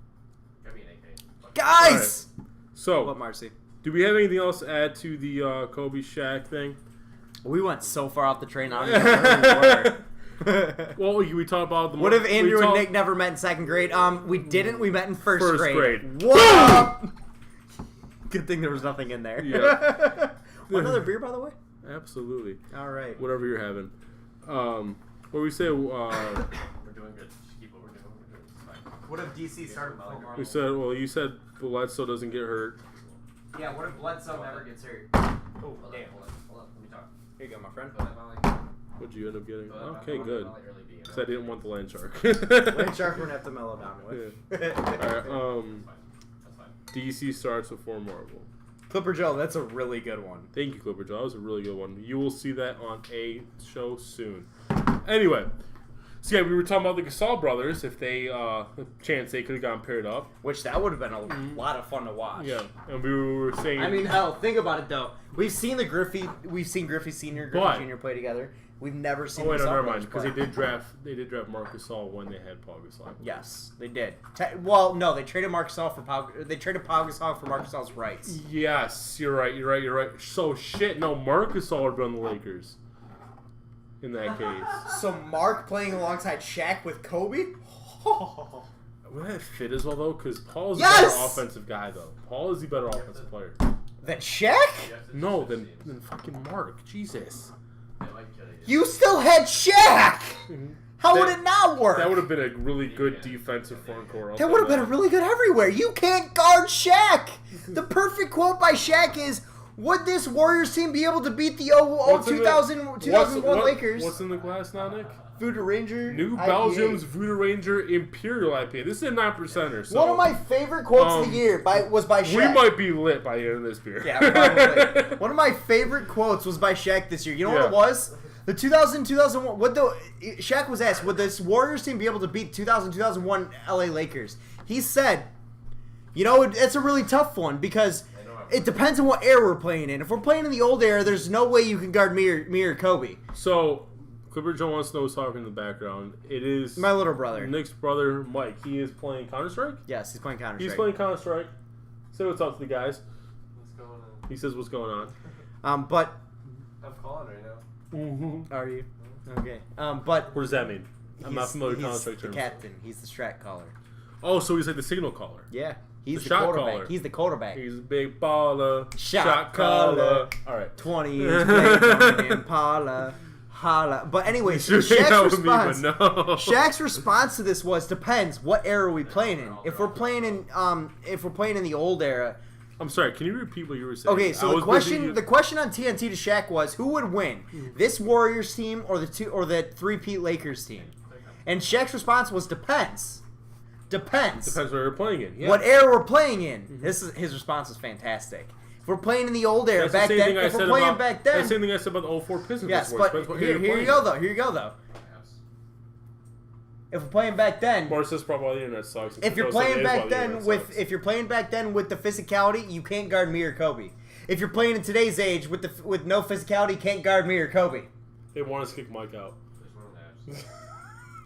Give me an AK. Guys! So, What, Marcy? do we have anything else to add to the Kobe Shaq thing? We went so far off the train. I don't even know where we were. Well, we talked about the. What if Andrew and Nick never met in second grade? We didn't. We met in first grade. grade. What? Good thing there was nothing in there. Yeah. Want another beer, by the way? Absolutely. All right. Whatever you're having. What we say? We're doing good. Just keep what we're doing. It's fine. What if DC started before Marvel? We said. Well, you said Bledsoe doesn't get hurt. Yeah, what if Bledsoe never gets hurt? Oh, hold on. Let me talk. Here you go, my friend. Throw that volley. What'd you end up getting? Throw that Okay, good. volley early B. Because I didn't want the land shark. Land Shark, we're going to have to mellow down with. Alright, That's fine. DC starts before Marvel. Clipper Joe, that's a really good one. Thank you, Clipper Joe. That was a really good one. You will see that on a show soon. Anyway, so yeah, we were talking about the Gasol brothers. If they, chance they could have gone paired up. Which that would have been a lot of fun to watch. Yeah, and we were saying. I mean, hell, think about it though. We've seen Griffey Senior, Griffey But- Junior play together. We've never seen. Oh wait, the no, never Salt mind. Brothers Because play. they did draft Marcus Gasol when they had Paul Gasol. Yes, they did. Well, no, they traded Marc Gasol for Pau. They traded Pau Gasol for Marc Gasol's rights. Yes, you're right. So shit, no, Marcus Gasol would be on the Lakers. In that case, So Mark playing alongside Shaq with Kobe. would that fit as well though? Because Paul is Yes! the better offensive guy though. Paul is the better offensive player. That Shaq? No, than fucking Mark. Jesus. You still had Shaq. How would That- it not work? That would have been a really good defensive front court. That would have been a really good everywhere. You can't guard Shaq. The perfect quote by Shaq is, "Would this Warriors team be able to beat the 2001 Lakers?" What's in the glass now, Nick? Voodoo Ranger. New IPA. Belgium's Voodoo Ranger Imperial IPA. This is a 9%er. So One of my favorite quotes of the year was by Shaq. we might be lit by the end of this beer. Yeah, probably. One of my favorite quotes was by Shaq this year. You know what it was? The 2001. Shaq was asked, would this Warriors team be able to beat 2001 LA Lakers? He said, it's a really tough one because it depends on what era we're playing in. If we're playing in the old era, there's no way you can guard me or Kobe. So, Clipper Joe wants to know who's talking in the background. It is My little brother. Nick's brother, Mike. He is playing Counter-Strike? Yes, he's playing Counter-Strike. He's playing Counter-Strike. Say what's up to the guys. What's going on? He says what's going on. But I'm calling right now. are you? Okay. But What does that mean? I'm not familiar with he's Counter-Strike the terms. captain. He's the strat caller. Oh, so he's like the signal caller. Yeah. He's The the shot quarterback. caller. He's the quarterback. He's a big baller. Shot caller. caller. All right. 20-inch blades on an Impala. Holla. But anyway, so Shouldn't hang out Shaq's with me, but response. no. Shaq's response to this was depends. What era are we playing in? If we're playing in the old era. I'm sorry. Can you repeat what you were saying? Okay, I so the was busy- question on TNT to Shaq was who would win, this Warriors team or the three-peat Lakers team? And Shaq's response was depends. Depends. Depends where you're playing in. Yeah. What era we're playing in. His response is fantastic. If we're playing in the old era That's the back same then, thing I if we're said playing about- back That's then, the same thing I said about the 04 Pistons. yes. before. But Depends what here you're you playing go in. though. Here you go though. If we're playing back then, Mark says probably the internet sucks. if you're Joe said playing it is back why the then internet with sucks. the physicality, you can't guard me or Kobe. If you're playing in today's age with no physicality, you can't guard me or Kobe. They want us to kick Mike out. There's one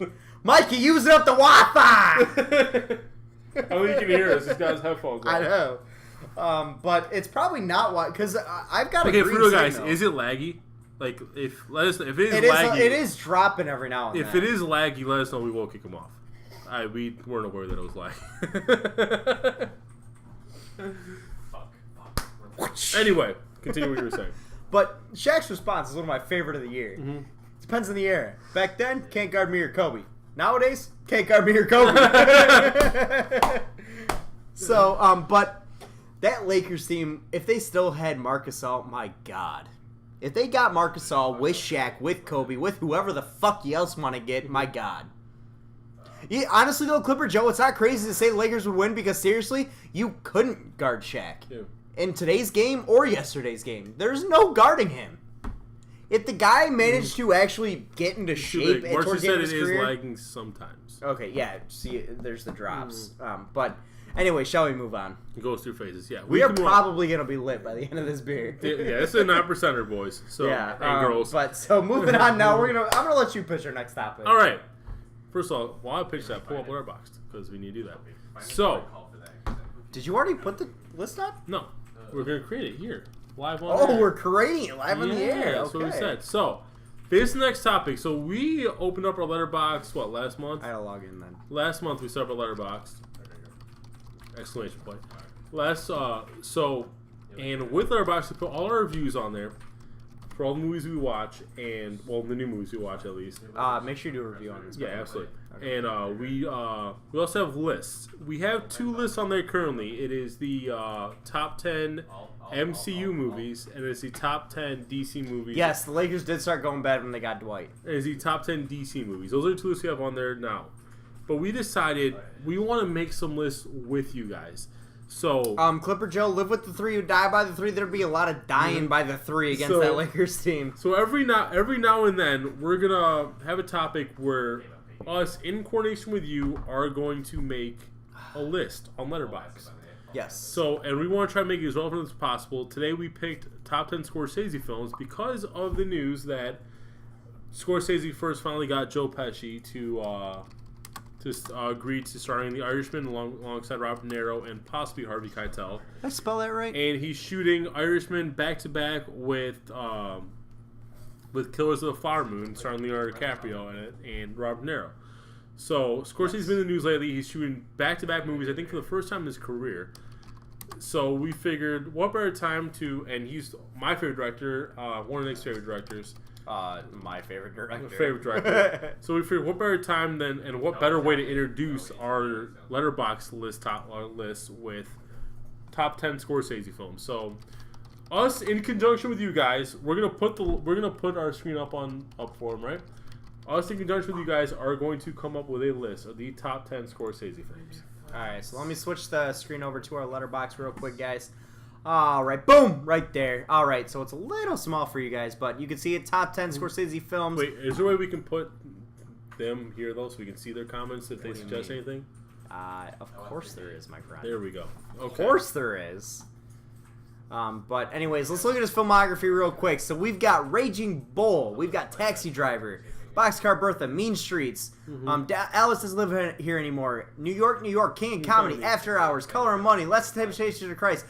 of the Mike, you're using up the Wi-Fi. I don't think you can hear us. He's got his headphones on. I know, but it's probably not why because I've got a Okay, green for real guys, signal. is it laggy? Like, let us know. If it is It is. laggy, It is dropping every now and If then. it is laggy, let us know. We will kick him off. We weren't aware that it was laggy. fuck. Anyway, continue what you were saying. But Shaq's response is one of my favorite of the year. Depends on the era. Back then, can't guard me or Kobe. Nowadays, can't guard me or Kobe. So, but that Lakers team, if they still had Marc Gasol, my God. If they got Marc Gasol with Shaq, with Kobe, with whoever the fuck you else want to get, my God. Yeah, honestly, though, Clipper Joe, it's not crazy to say the Lakers would win because, seriously, you couldn't guard Shaq. Yeah. In today's game or yesterday's game. There's no guarding him. If the guy managed to actually get into shape Marcy towards the end said of his it is career... lagging sometimes. Okay, yeah, see, there's the drops. But anyway, shall we move on? It goes through phases. Yeah, We are can move on. probably going to be lit by the end of this beer. Yeah, it's a 9%er, boys. So Yeah, and girls. But so moving on now, I'm gonna let you pitch our next topic. All right. First of all, while I pitch that, pull up Letterboxd because we need to do that. So, Did you already put the list up? no, we're gonna create it here, live on. Oh, air. we're creating it live on the air. That's what we Okay. said. So, this next topic. So we opened up our Letterboxd. What, last month? I gotta log in then. Last month we set up a Letterboxd. Exclamation point. And with Letterboxd, we put all our reviews on there for all the movies we watch, and well, the new movies we watch at least. Make sure you do a review on this. Yeah, by the way. absolutely. Okay. And we also have lists. We have 2 lists on there currently. It is the top 10 MCU movies, and it's the top 10 DC movies. Yes, the Lakers did start going bad when they got Dwight. And it's the top 10 DC movies. Those are the 2 lists we have on there now. But we decided we want to make some lists with you guys. So Clipper Joe, live with the 3, who die by the 3. There'd be a lot of dying by the 3 against that Lakers team. So every now and then we're gonna have a topic where us, in coordination with you, are going to make a list on Letterboxd. Yes. So, and we want to try to make it as relevant as possible. Today we picked top 10 Scorsese films because of the news that Scorsese first finally got Joe Pesci to agree to starring The Irishman alongside Robert De Niro and possibly Harvey Keitel. Did I spell that right? And he's shooting Irishman back to back with Killers of the Flower Moon, starring Leonardo DiCaprio in it and Robert De Niro. So Scorsese's been in the news lately. He's shooting back to back movies, I think, for the first time in his career. So we figured, what better time to, and he's my favorite director, one of Nick's favorite directors. My favorite director. Favorite director. So we figured, what better time than, and what better way to introduce our letterbox list with top 10 Scorsese films. So us, in conjunction with you guys, we're gonna put our screen up for him, right? Us, in conjunction with you guys, are going to come up with a list of the top 10 Scorsese films. Alright, so let me switch the screen over to our letterbox real quick, guys. Alright, boom! Right there. Alright, so it's a little small for you guys, but you can see it, top 10 Scorsese films. Wait, is there a way we can put them here, though, so we can see their comments if they suggest anything? Of course there is, my friend. There we go. Okay. Of course there is. But anyways, let's look at his filmography real quick. So we've got Raging Bull. We've got Taxi Driver. Boxcar Bertha, Mean Streets, Alice Doesn't Live Here Anymore, New York, King of Comedy, After Hours, Color of Money, Last Temptation of Christ,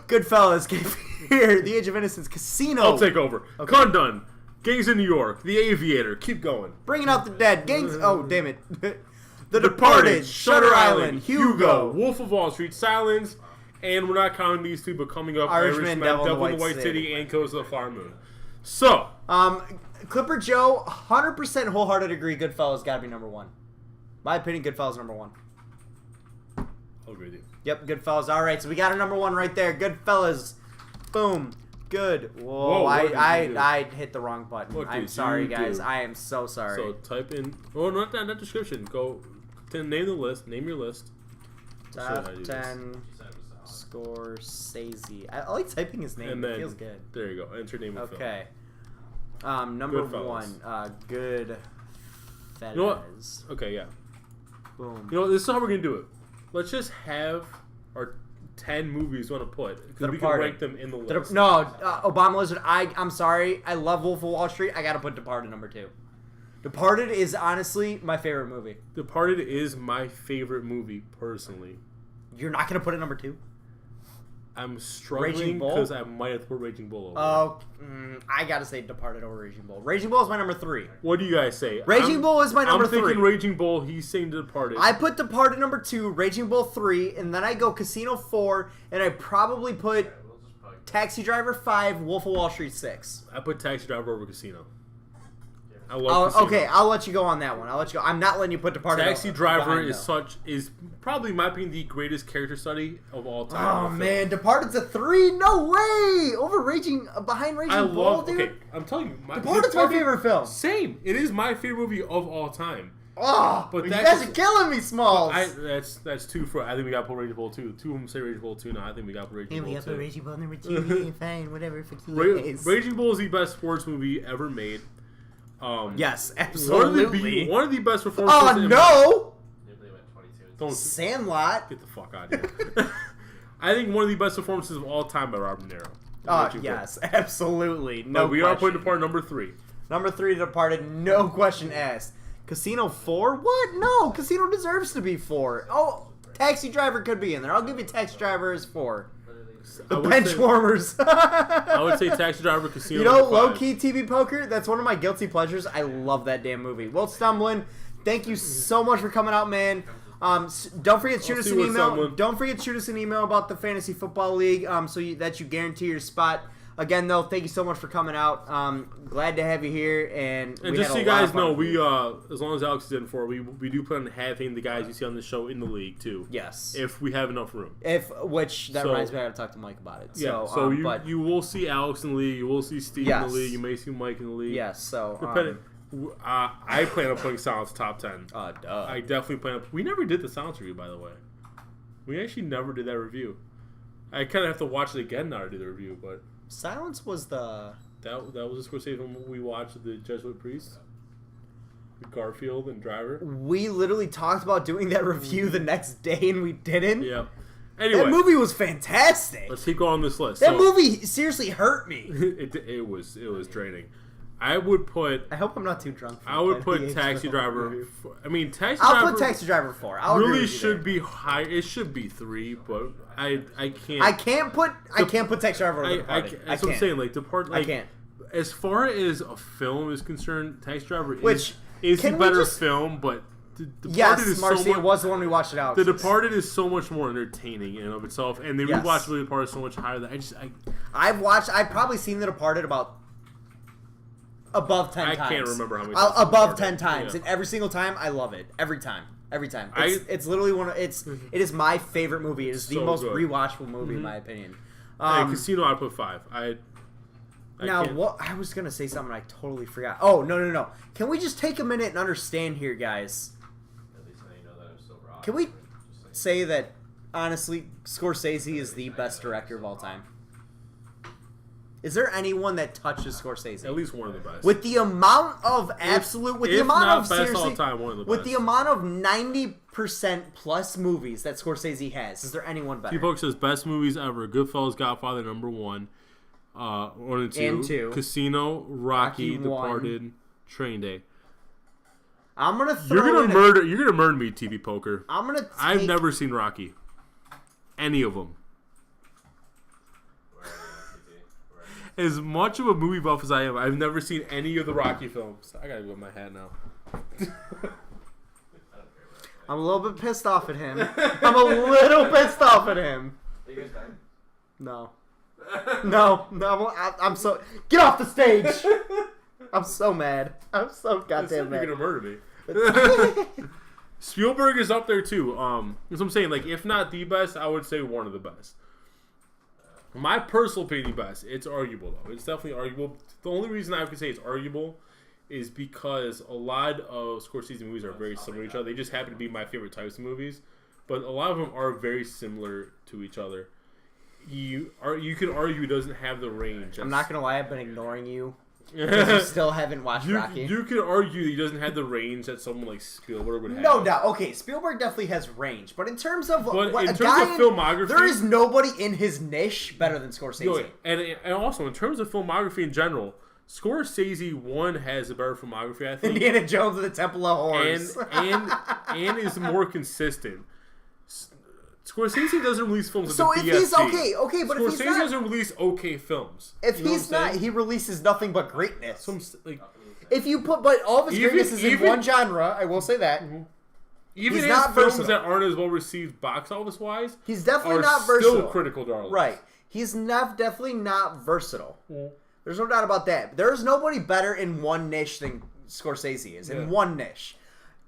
Goodfellas, Cape Fear, The Age of Innocence, Casino. I'll take over. Okay. Condon, Gangs in New York, The Aviator, keep going. Bringing Out the Dead, Gangs, oh damn it, The Departed, Shutter Island, Hugo, Wolf of Wall Street, Silence, and we're not counting these two, but coming up, Irishman, Devil in the White City, and Killers of the Flower Moon. So, Clipper Joe, 100% wholehearted agree. Goodfellas got to be number one. My opinion, Goodfellas number one. I'll agree with you. Yep, Goodfellas. All right, so we got a number one right there. Goodfellas. Boom. Good. Whoa, I hit the wrong button. I'm sorry, guys. I am so sorry. So type in. Oh, not that description. Go to name the list. Name your list. Top 10 Scorsese. I like typing his name. And then, it feels good. There you go. Enter name of film. Okay. Number Goodfellas. 1, Goodfellas. You know what? Okay, yeah. Boom. You know, this is how we're gonna do it. Let's just have our 10 movies we want to put because we can rank them in the list. Obama Lizard. I'm sorry. I love Wolf of Wall Street. I gotta put Departed number 2. Departed is honestly my favorite movie. Departed is my favorite movie personally. You're not gonna put it number 2? I'm struggling because I might have to put Raging Bull over. Oh, I gotta say Departed over Raging Bull. Raging Bull is my number 3. What do you guys say? Raging Bull is my number 3. I'm thinking Raging Bull. He's saying Departed. I put Departed number 2, Raging Bull 3, and then I go Casino 4, and I probably put Taxi Driver 5, Wolf of Wall Street 6. I put Taxi Driver over Casino. I love Casino. Okay, I'll let you go on that one. I'll let you go. I'm not letting you put Departed. Taxi Driver is probably, in my opinion, the greatest character study of all time. Oh man, Departed's a 3. No way. Behind Raging Bull, dude. Okay, I'm telling you, Departed's my favorite film. Same. It is my favorite movie of all time. Oh, but you guys are killing me, Smalls. That's 2 for. I think we got to put Raging Bull 2. 2 of them say Raging Bull 2. No, I think we got to put Raging Bull 2. We got to put Raging Bull number 2. Fine, whatever. For Raging Bull is the best sports movie ever made. Yes, absolutely. One of the best performances. Oh no! Don't Sandlot. Get the fuck out of here. I think one of the best performances of all time by Robert De Niro. Yes, absolutely. No, we are putting Departed number 3. Number 3, Departed. No question asked. Casino 4? What? No, Casino deserves to be 4. Oh, Taxi Driver could be in there. I'll give you Taxi Driver as 4. The bench warmers. I would say Taxi Driver, Casino. You know, low-key TV poker, that's one of my guilty pleasures. I love that damn movie. Will Stumblin', thank you so much for coming out, man. Don't forget to shoot us an email. Don't forget to shoot us an email about the Fantasy Football League so that you guarantee your spot. Again, though, thank you so much for coming out. Glad to have you here. And just so you guys know, we as long as Alex is in for it, we do plan on having the guys you see on the show in the league, too. Yes. If we have enough room. Reminds me, I got to talk to Mike about it. Yeah, so you will see Alex in the league. You will see Steve in the league. You may see Mike in the league. Yes, so... I plan on putting Silence top 10. Duh. I definitely plan on... We never did the Silence review, by the way. We actually never did that review. I kind of have to watch it again now to do the review, but... Silence was the... That was a Scorsese film we watched, The Jesuit Priest. With Garfield and Driver. We literally talked about doing that review the next day and we didn't. Yeah. Anyway. That movie was fantastic. Let's keep going on this list. That movie seriously hurt me. It was draining. I would put. I hope I'm not too drunk. I would put Taxi Driver. Taxi I'll Driver. put Taxi Driver 4. I'll agree really with you should there. be high. It should be 3, but I can't. I can't put Taxi Driver over Departed. That's what I'm saying. Like Departed. Like, I can't. As far as a film is concerned, Taxi Driver Which is can the we better just- film, but Departed Yes, is Marcy, so much. it was the one we watched it out. The Departed is so much more entertaining in and of itself, and the Yes. rewatchability part is so much higher that I've probably seen The Departed above 10 times. I can't remember how many times. Above 10 times, Yeah. and every single time I love it. Every time. It's literally it is my favorite movie. It is the So most good. rewatchable movie in my opinion. Casino, I put 5. I Now, can't. what I was gonna say something I totally forgot. Oh no! Can we just take a minute and understand here, guys? At least now you know that I'm still rock. Can we Just saying. say that honestly, Scorsese is the best director of all time? Is there anyone that touches Scorsese? At least one of the best. With the amount of the amount not of best seriously, all time, one of the with best. the amount of 90% plus movies that Scorsese has, is there anyone better? T-Poke says best movies ever: Goodfellas, Godfather, number 1, 1 and 2, And 2. Casino, Rocky, Rocky 1. Departed, Train Day. I'm gonna throw You're in gonna murder me, TV Poker. I'm gonna. I've never seen Rocky. Any of them. Where are you on TV? Where are you? As much of a movie buff as I am, I've never seen any of the Rocky films. I gotta go with my hat now. I don't care about I'm a little bit pissed off at him. I'm a little pissed off at him. that. Are you guys done? No. No, I'm so... Get off the stage! I'm so mad. I'm so goddamn You're mad. gonna murder me. Spielberg is up there too. That's what I'm saying. Like, if not the best, I would say one of the best. My personal opinion, best. It's arguable though. It's definitely arguable. The only reason I could say it's arguable is because a lot of Scorsese movies are very similar to each other. They just happen to be my favorite types of movies, but a lot of them are very similar to each other. You could argue it doesn't have the range. I'm not gonna lie, I've been ignoring you. Because you still haven't watched Rocky. You could argue that he doesn't have the range that someone like Spielberg would have. No doubt. Okay, Spielberg definitely has range, but in terms of But what in a terms guy of filmography, there is nobody in his niche better than Scorsese. No, and also in terms of filmography in general, Scorsese one has a better filmography, I think, Indiana Jones and the Temple of Horrors. and is more consistent. Scorsese doesn't release films at So the if BFG. he's okay, but if he's Scorsese not, doesn't release okay films. if You know he's what I'm not, saying? he releases nothing but greatness. like If you put, but all of his Even- greatness is in even- one genre. I will say that even he's his not films versatile. that aren't as well received box office wise he's definitely are not still versatile. critical darlings. Right? He's not definitely not versatile. Yeah. There's no doubt about that. There's nobody better in one niche than Scorsese is. In Yeah. one niche.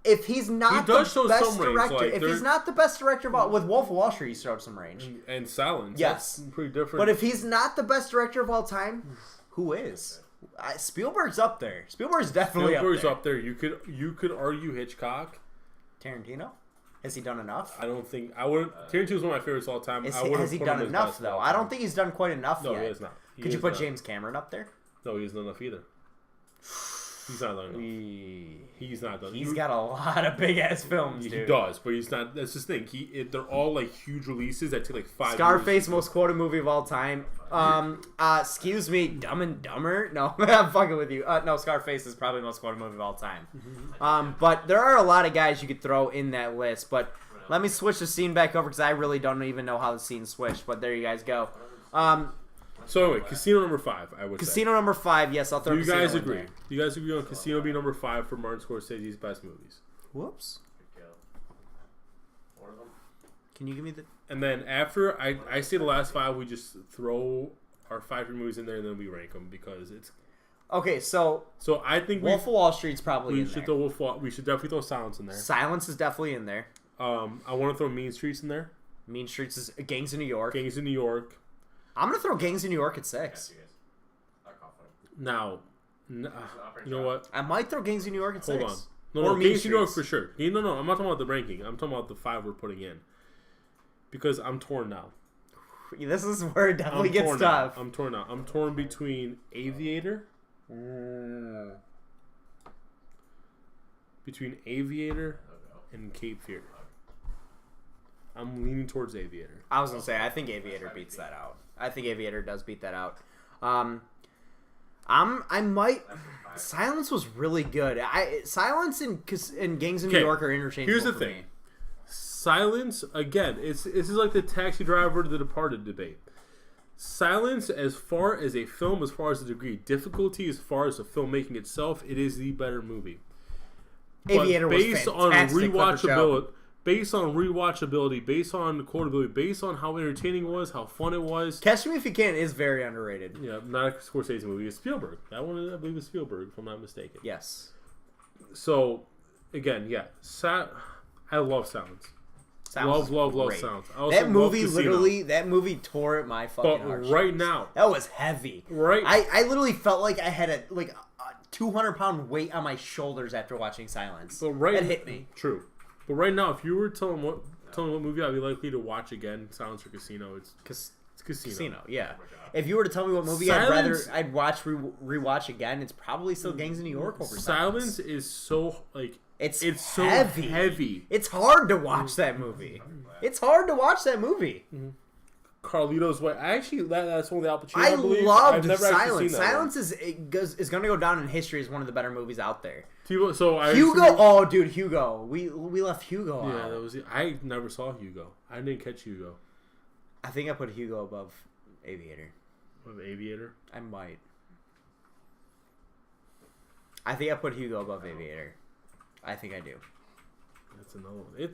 If he's not He does the show best some range, director, like, if there- he's not the best director of all, with Wolf of Wall Street, he showed some range. And Silence. Yes. That's pretty different. But if he's not the best director of all time, who is? Spielberg's up there. Spielberg's definitely Spielberg's up there. you could argue Hitchcock. Tarantino? Has he done enough? I don't think I would. Tarantino's one of my favorites of all time. I would've Has he put done him as enough, best of though? all I don't time. think he's done quite enough No, yet. he is not. Could you put James Cameron up there? No, he isn't enough either. He's not done enough. He's not done. He's got a lot of big ass films, He dude. does, but he's not. That's his thing. They're all like huge releases that take like 5 years. Scarface, most quoted movie of all time. Excuse me, Dumb and Dumber? No, I'm fucking with you. No, Scarface is probably the most quoted movie of all time. But there are a lot of guys you could throw in that list. But let me switch the scene back over because I really don't even know how the scene switched. But there you guys go. So anyway, Casino number 5, I would say. Casino number 5, yes, I'll throw Do you Casino guys in agree? there. Do you guys agree on Casino being number 5 for Martin Scorsese's best movies? Whoops. Good kill. One of them. Can you give me the... And then after I say the last 5, we just throw our 5 movies in there and then we rank them because it's. Okay, so So I think Wolf of Wall Street's probably we in should there. throw Wolf. We should definitely throw Silence in there. Silence is definitely in there. I want to throw Mean Streets in there. Mean Streets is Gangs of New York. Gangs in New York. I'm going to throw Gangs of New York at Yes, 6. you guys. Not confident. Now, you know what? I might throw Gangs of New York at 6. Hold on. No, Or no, Mean Gangs in New York Streets. for sure. No, I'm not talking about the ranking. I'm talking about the 5 we're putting in. Because I'm torn now. This is where it definitely I'm gets torn tough. now. I'm torn now. I'm torn between Aviator. Between Aviator and Cape Fear. I'm leaning towards Aviator. I was gonna say I think Aviator beats that out. I think Aviator does beat that out. I might. That's fine. Silence was really good. Silence and Gangs in New Okay, York are interchangeable. Here's the for thing. me. Silence, again, this is like the Taxi Driver to The Departed debate. Silence, as far as a film, as far as the degree of difficulty, as far as the filmmaking itself, it is the better movie. Aviator But was based fantastic. on Clipper show. rewatchability, based on quotability, based on how entertaining it was, how fun it was. Catch Me If You Can is very underrated. Yeah, not a Scorsese movie. It's Spielberg. That one, I believe, is Spielberg, if I'm not mistaken. Yes. So, again, yeah, I love Silence. Sounds Love great. Silence. I also That love movie Casino. that movie tore at my fucking But heart. right now, That was heavy. right, I literally felt like I had a 200-pound weight on my shoulders after watching Silence. but right, That hit me. True. But right now, if you were telling what movie I'd be likely to watch again, Silence or Casino, it's Casino. Yeah. Oh my God. If you were to tell me what movie Silence- I'd watch rewatch again, it's probably still Gangs in New York over Silence is so It's so heavy. heavy. It's hard to watch that movie. It's hard to watch that movie. Carlito's Way. That's one of the Al Pacino. I believe. loved I've never actually Silence. seen that Silence is going to go down in history as one of the better movies out there. one. So Hugo, oh dude, Hugo. We left Hugo Yeah, out. that was. I never saw Hugo. I didn't catch Hugo. I think I put Hugo above Aviator. Of Aviator. I might. I think I put Hugo above Aviator. I think I do. That's another one.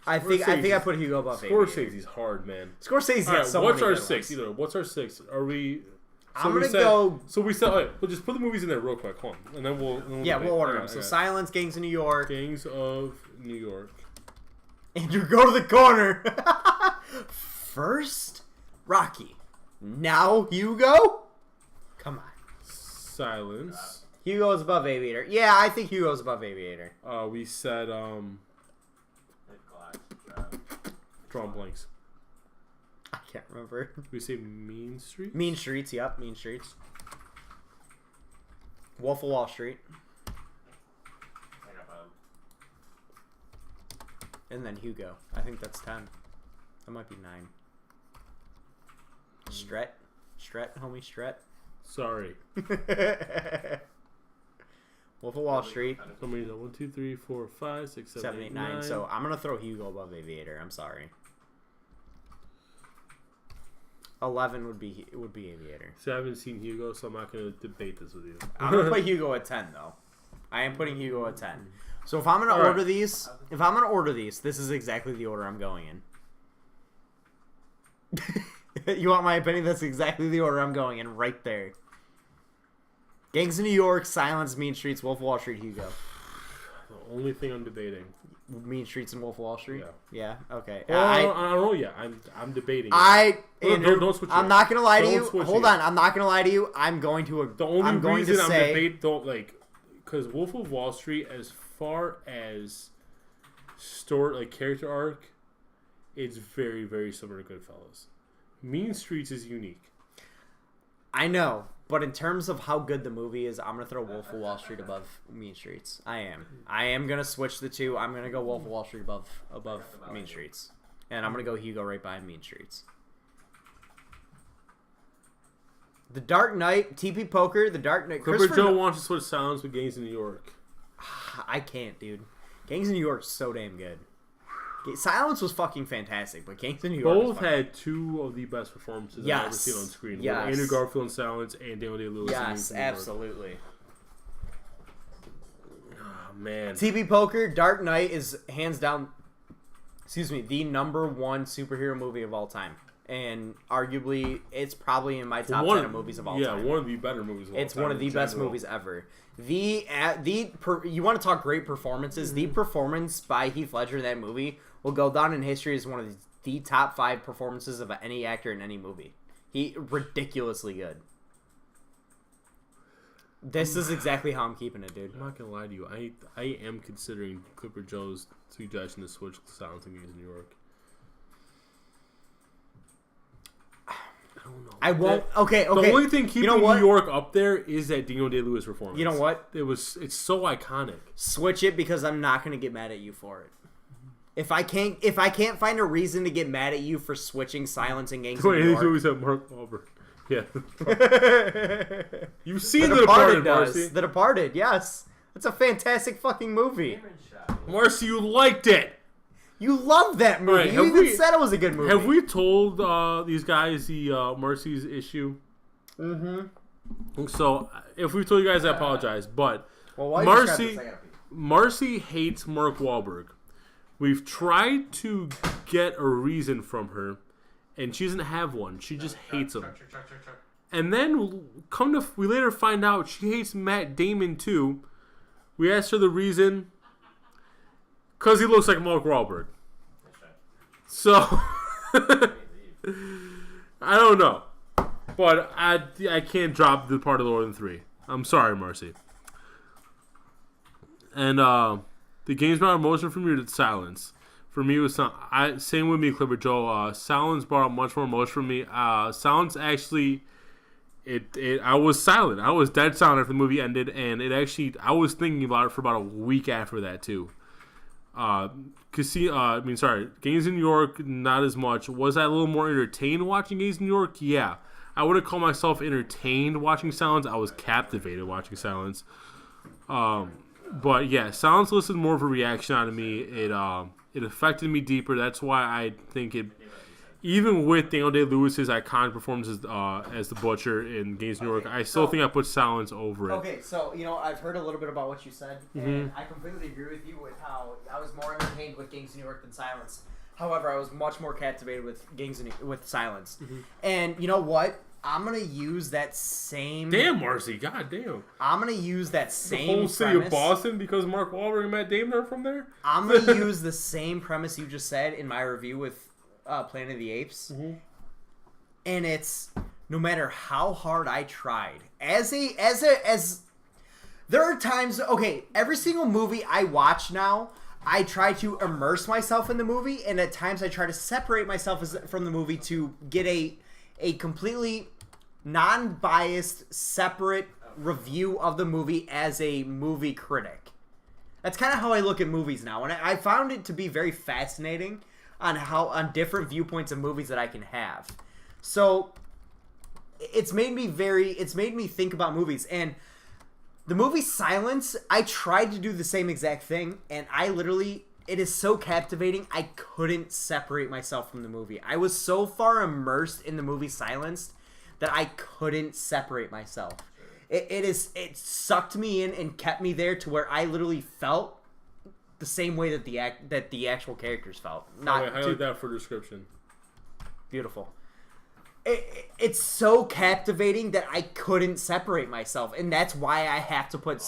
I think I put Hugo above Aviator. Scorsese's hard, man. Scorsese All right, got so what's many our good six? ones. Either what's our six? Are we? I'm we gonna said- go. So we said, all right, we'll just put the movies in there real quick, hold on, and then we'll Yeah, debate. we'll order Okay, them. So okay. Silence, Gangs in New York. Gangs of New York. Andrew, go to the corner. First, Rocky. Now Hugo. Come on. Silence. Hugo's above Aviator. Yeah, I think Hugo's above Aviator. We said Hit glass. drawing blanks. I can't remember. We say Mean Street. Mean Streets. Yep, Mean Streets. Wolf of Wall Street, I got bum. and then Hugo. I think that's 10. That might be 9. Stret, homie, Stret. Sorry. Wolf of Wall Street. Somebody's at 1, 2, 3, 4, 5, 6, 7, 8, 9. So I'm gonna throw Hugo above Aviator. I'm sorry. 11 would be Aviator. See, I haven't seen Hugo, so I'm not going to debate this with you. I'm gonna put Hugo at 10 though. I am putting Hugo at 10. So if I'm gonna All right. order these, this is exactly the order I'm going in. You want my opinion? That's exactly the order I'm going in, right there. Gangs of New York, Silence, Mean Streets, Wolf of Wall Street, Hugo. The only thing I'm debating. Mean Streets and Wolf of Wall Street. Yeah. Yeah. Okay. Well, I don't know yet. I'm debating. Andrew, don't switch I'm yet. not gonna lie to Don't you. switch Hold yet. on. I'm not gonna lie to you. I'm going to. The only I'm going reason to I'm say. debating, because Wolf of Wall Street, as far as story, character arc, it's very, very similar to Goodfellas. Mean Streets is unique. I know, but in terms of how good the movie is, I'm gonna throw Wolf of Wall Street above Mean Streets. I am gonna switch the two. I'm gonna go Wolf of Wall Street above Mean Streets, and I'm gonna go Hugo right behind Mean Streets. The Dark Knight, TP Poker, The Dark Knight. Clipper Joe wants to switch Silence with Gangs in New York. I can't, dude. Gangs in New York is so damn good. Silence was fucking fantastic, but Gangs in New York. Both had two of the best performances I've ever seen on screen. Yes. Andrew Garfield in Silence and Daniel Day-Lewis in Yes, Gangs in New York. absolutely. Oh, man. TP Poker, Dark Knight is hands down, the number one superhero movie of all time. And arguably, it's probably in my top 10 of movies of all time. Yeah, one of the better movies of all time. It's one of the in best general. movies ever. You want to talk great performances? The performance by Heath Ledger in that movie will go down in history as one of the top 5 performances of any actor in any movie. He ridiculously good. This is exactly how I'm keeping it, dude. I'm not gonna lie to you. I am considering Clipper Joe's suggestion to switch Silence and Gangs in New York. I don't know. I won't. Okay. The only thing keeping what? New York up there is that Daniel Day-Lewis performance. You know what? It's so iconic. Switch it because I'm not gonna get mad at you for it. If I can't find a reason to get mad at you for switching Silence and Gangs in New Wait, York, always have Mark Wahlberg. Yeah. You've seen The Departed, Marcy. The Departed, yes. That's a fantastic fucking movie. Cameron shot. Marcy, you liked it. You love that movie. Right, You even said it was a good movie. Have we told these guys the Marcy's issue? Mm-hmm. So, if we told you guys, I apologize. But Well, while you describe this, I gotta pee. Marcy hates Mark Wahlberg. We've tried to get a reason from her, and she doesn't have one. She just hates him. Truck. And then we later find out she hates Matt Damon too. We asked her the reason, because he looks like Mark Wahlberg. So I don't know, but I can't drop the part of Lord of the Three. I'm sorry, Marcy. And the game's brought emotion from you to silence. For me, it was same with me, Clipper Joe. Silence brought much more emotion from me. Silence actually, I was silent. I was dead silent after the movie ended, and I was thinking about it for about a week after that too. Gangs in New York, not as much. Was I a little more entertained watching Gangs in New York? Yeah. I wouldn't call myself entertained watching Silence. I was captivated watching Silence. But yeah, Silence elicited more of a reaction out of me. It affected me deeper. That's why I think it, even with Daniel Day-Lewis's iconic performance as the Butcher in Gangs in New York, I still think I put Silence over it. Okay, so, I've heard a little bit about what you said, and I completely agree with you with how I was more entertained with Gangs in New York than Silence. However, I was much more captivated with with Silence. And you know what? I'm going to use that same... Damn, Marcy. God damn. I'm going to use that same The whole city premise. of Boston because Mark Wahlberg and Matt Damon are from there? I'm going to use the same premise you just said in my review with Planet of the Apes. And it's, no matter how hard I tried, there are times, okay, every single movie I watch now, I try to immerse myself in the movie, and at times I try to separate myself from the movie to get a completely non-biased, separate review of the movie as a movie critic. That's kind of how I look at movies now, and I found it to be very fascinating on different viewpoints of movies that I can have. So it's made me think about movies, and the movie Silence, I tried to do the same exact thing, and it is so captivating, I couldn't separate myself from the movie. I was so far immersed in the movie Silence that I couldn't separate myself. It sucked me in and kept me there to where I literally felt the same way that the actual characters felt. Highlight that for description. Beautiful. It's so captivating that I couldn't separate myself, and that's why I have to put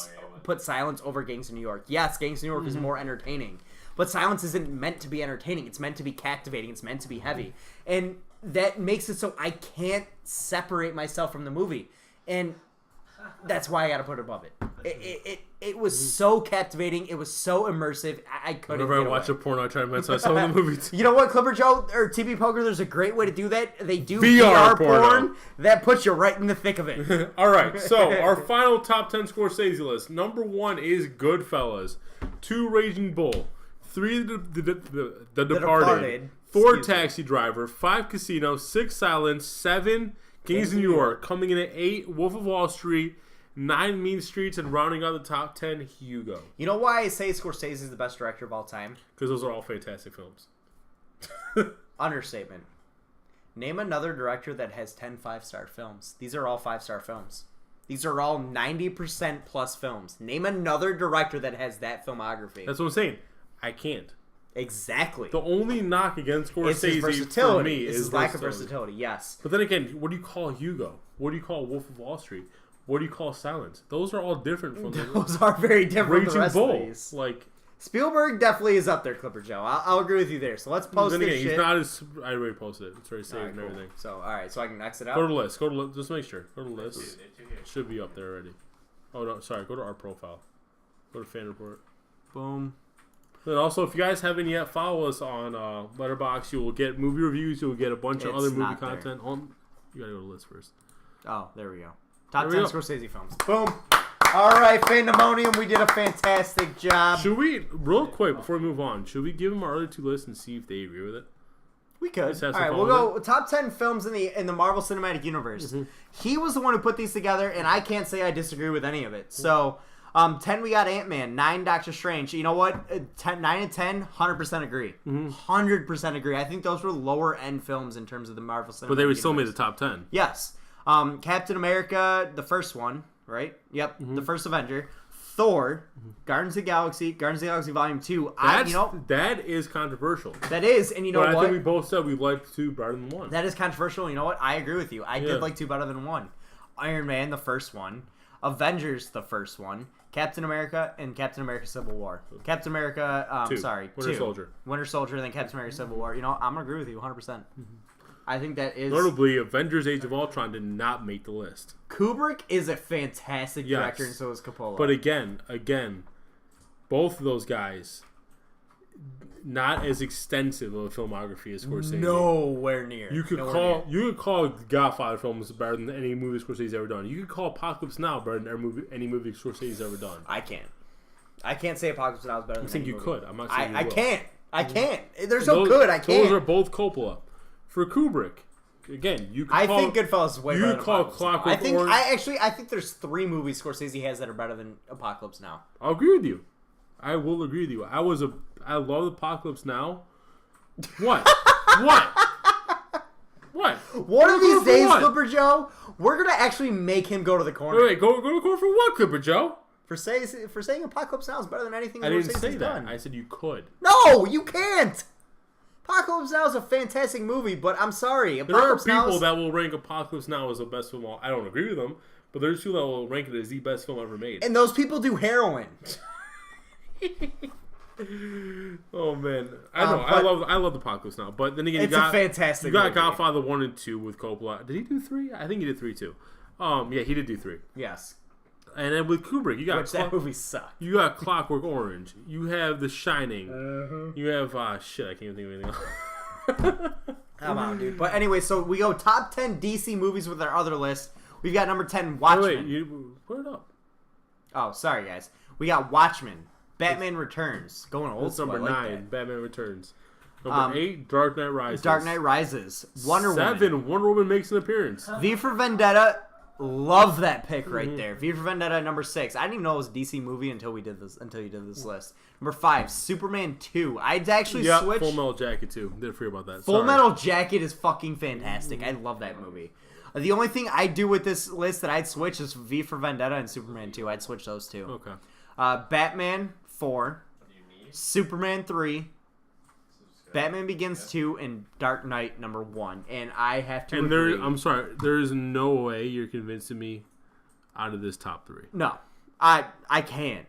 Silence over Gangs of New York. Yes, Gangs of New York is more entertaining, but Silence isn't meant to be entertaining. It's meant to be captivating. It's meant to be heavy, and that makes it so I can't separate myself from the movie, and that's why I got to put it above it. It was so captivating. It was so immersive. I couldn't. Whenever I watch a porno, I try to mention myself in the movie too. You know what, Clipper Joe or TB Poker? There's a great way to do that. They do VR porn that puts you right in the thick of it. All right, so our final top 10 Scorsese list. Number 1 is Goodfellas, 2 Raging Bull, 3 The Departed, 4 Taxi Driver, 5 Casino, 6 Silence, 7 Gangs of New York, coming in at 8 Wolf of Wall Street, 9 Mean Streets, and rounding out the top 10 Hugo. You know why I say Scorsese is the best director of all time? Because those are all fantastic films. Understatement. Name another director that has 10 5-star films. These are all 5-star films. These are all 90% plus films. Name another director that has that filmography. That's what I'm saying. I can't. Exactly. The only knock against It's his Scorsese for versatility. me It's is his lack of versatility, yes. But then again, what do you call Hugo? What do you call Wolf of Wall Street? What do you call Silence? Those are all different from Those are very different from the rest of these. Like, Spielberg definitely is up there, Clipper Joe. I'll agree with you there. So let's post this shit. He's not as... I already posted it. It's already saved and cool. everything. So, alright, so I can exit out? Go to the list. Just make sure. Go to the list. It should be up there already. Oh, no, sorry. Go to our profile. Go to fan report. Boom. Then also, if you guys haven't yet, follow us on Letterboxd. You will get movie reviews. You will get a bunch of other movie content. You gotta go to the list first. Oh, there we go. Top 10 Scorsese films. Boom. All right, Fandemonium, we did a fantastic job. Should we, real quick, before we move on, should we give them our other 2 lists and see if they agree with it? We could. Let's have All some right, fun we'll with go top 10 films in the Marvel Cinematic Universe. He was the one who put these together, and I can't say I disagree with any of it. So, 10 we got Ant-Man, 9 Doctor Strange. You know what? 9 and 10, 100% agree. 100% agree. I think those were lower end films in terms of the Marvel Cinematic But they would still Universe. made the top 10. Yes. Captain America, the first one, right? Yep, the first Avenger. Thor, Guardians of the Galaxy Volume 2. That is controversial. That is, and you know But I what? think we both said we liked 2 better than 1. That is controversial. You know what? I agree with you. I did like 2 better than 1. Iron Man, the first one. Avengers, the first one. Captain America and Captain America Civil War. Captain America, 2. 2. Soldier. Winter Soldier, then Captain America Civil War. You know, I'm going to agree with you 100%. I think that is... Notably, Avengers Age of Ultron did not make the list. Kubrick is a fantastic director, Yes. and so is Coppola. But again, both of those guys, not as extensive of a filmography as Scorsese. Nowhere near. You could call Godfather films better than any movie Scorsese's ever done. You could call Apocalypse Now better than any movie Scorsese's ever done. I can't say Apocalypse Now is better than I think any you movie. could. I'm not saying you I will. can't. I can't. There's no good. I can't. Those are both Coppola. For Kubrick, again, you could I call... think Goodfellas is way better than call Apocalypse Now. Clockwork Orange... I think there's 3 movies Scorsese has that are better than Apocalypse Now. I'll agree with you. I will agree with you. I love Apocalypse Now. What? What? One of these days, what? Clipper Joe, we're gonna actually make him go to the corner. Wait, go to court for what, Clipper Joe? For saying Apocalypse Now is better than anything I didn't Scorsese's say that. done. I said you could. No, you can't. Apocalypse Now is a fantastic movie, but I'm sorry. There are Apocalypse Now people is... that will rank Apocalypse Now as the best film. I don't agree with them, but there's people that will rank it as the best film ever made. And those people do heroin. Oh man, I know. I love Apocalypse Now, but then again, It's a fantastic You got movie. Godfather 1 and 2 with Coppola. Did he do 3? I think he did 3 too. Yeah, he did do 3. Yes. And then with Kubrick, you got Which that movie sucked. You got Clockwork Orange. You have The Shining. You have shit. I can't even think of anything else. Come on, dude. But anyway, so we go top 10 DC movies with our other list. We've got number 10, Watchmen. Wait, you put it up. Oh, sorry, guys. We got Watchmen. Batman Returns. Going old That's school. number I like 9. that. Batman Returns. Number 8, Dark Knight Rises. Dark Knight Rises. Wonder 7, Woman. Wonder Woman makes an appearance. V for Vendetta. Love that pick right there. V for Vendetta, number 6. I didn't even know it was a DC movie until you did this list. Number 5, Superman 2. I'd actually switch. Full Metal Jacket too. Didn't forget about that. Full Sorry. Metal Jacket is fucking fantastic. I love that movie. The only thing I do with this list that I'd switch is V for Vendetta and Superman 2. I'd switch those two. Okay. Batman 4, Superman 3, Batman Begins 2, and Dark Knight number 1. And I have to agree. I'm sorry. There is no way you're convincing me out of this top 3. No. I can't.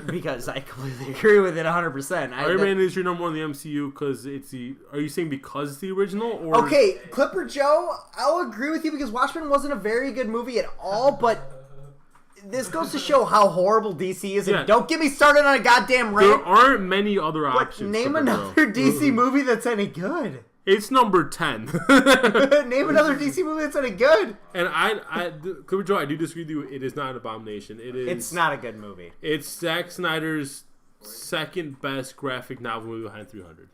Because I completely agree with it 100%. Iron Man is your number 1 in the MCU because it's the... Are you saying because it's the original? Or Okay, Clipper Joe, I'll agree with you because Watchmen wasn't a very good movie at all, but this goes to show how horrible DC is. And Yeah. don't get me started on a goddamn there rant. aren't many other But options. name Clipper another Joe. DC movie that's any good. It's number 10. Name another DC movie that's any good. And Clipper Joe, I do disagree with you. It is not an abomination. It is. It's not a good movie. It's Zack Snyder's second best graphic novel movie behind 300.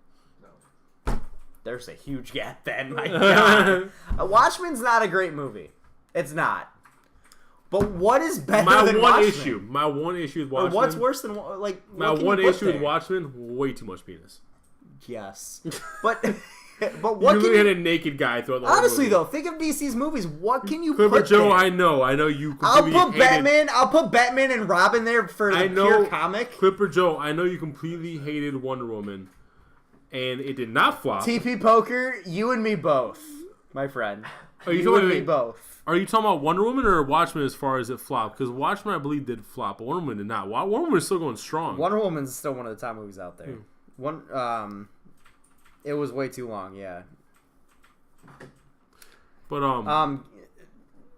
There's a huge gap then. My God. Watchmen's not a great movie. It's not. But what is better than Watchmen? My one issue with Or Watchmen. what's worse than like? My what can one you put issue with there? Watchmen: way too much penis. Yes, but what You can literally had you, a naked guy throughout the whole honestly movie. though? Think of DC's movies. What can you Clipper put Joe, there? I know you I'll completely put hated. Batman. I'll put Batman and Robin there for the I know pure comic. Clipper Joe, I know you completely hated Wonder Woman, and it did not flop. TP Poker, you and me both, my friend. Are you You talking and me wait, both. Are you talking about Wonder Woman or Watchmen as far as it flopped? Because Watchmen, I believe, did flop, but Wonder Woman did not. Wonder Woman is still going strong. Wonder Woman's still one of the top movies out there. It was way too long. Yeah. But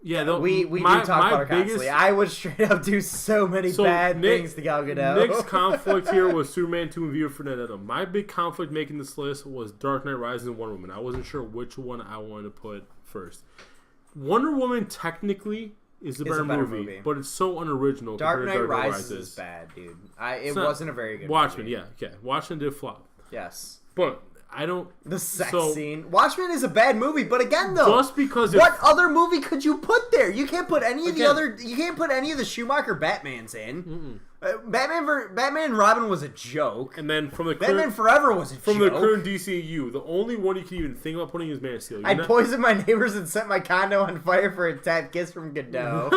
yeah, We do talk about her constantly. I would straight up do so many bad things to Gal Gadot. Nick's conflict here was Superman 2 and V for Vendetta. My big conflict making this list was Dark Knight Rises and Wonder Woman. I wasn't sure which one I wanted to put first. Wonder Woman technically is a better movie, but it's so unoriginal. Dark Knight Rises is bad, dude. It wasn't a very good Watchmen, movie. yeah. Watchmen did flop. Yes. But I don't. The sex scene. Watchmen is a bad movie, but again, though, just because what other movie could you put there? You can't put any of the Again. other. You can't put any of the Schumacher Batmans in. Batman and Robin was a joke. And then from the Batman Forever was a joke. from the current DCU, the only one you can even think about putting is Man of Steel. I poisoned my neighbors and set my condo on fire for a tap kiss from Godot.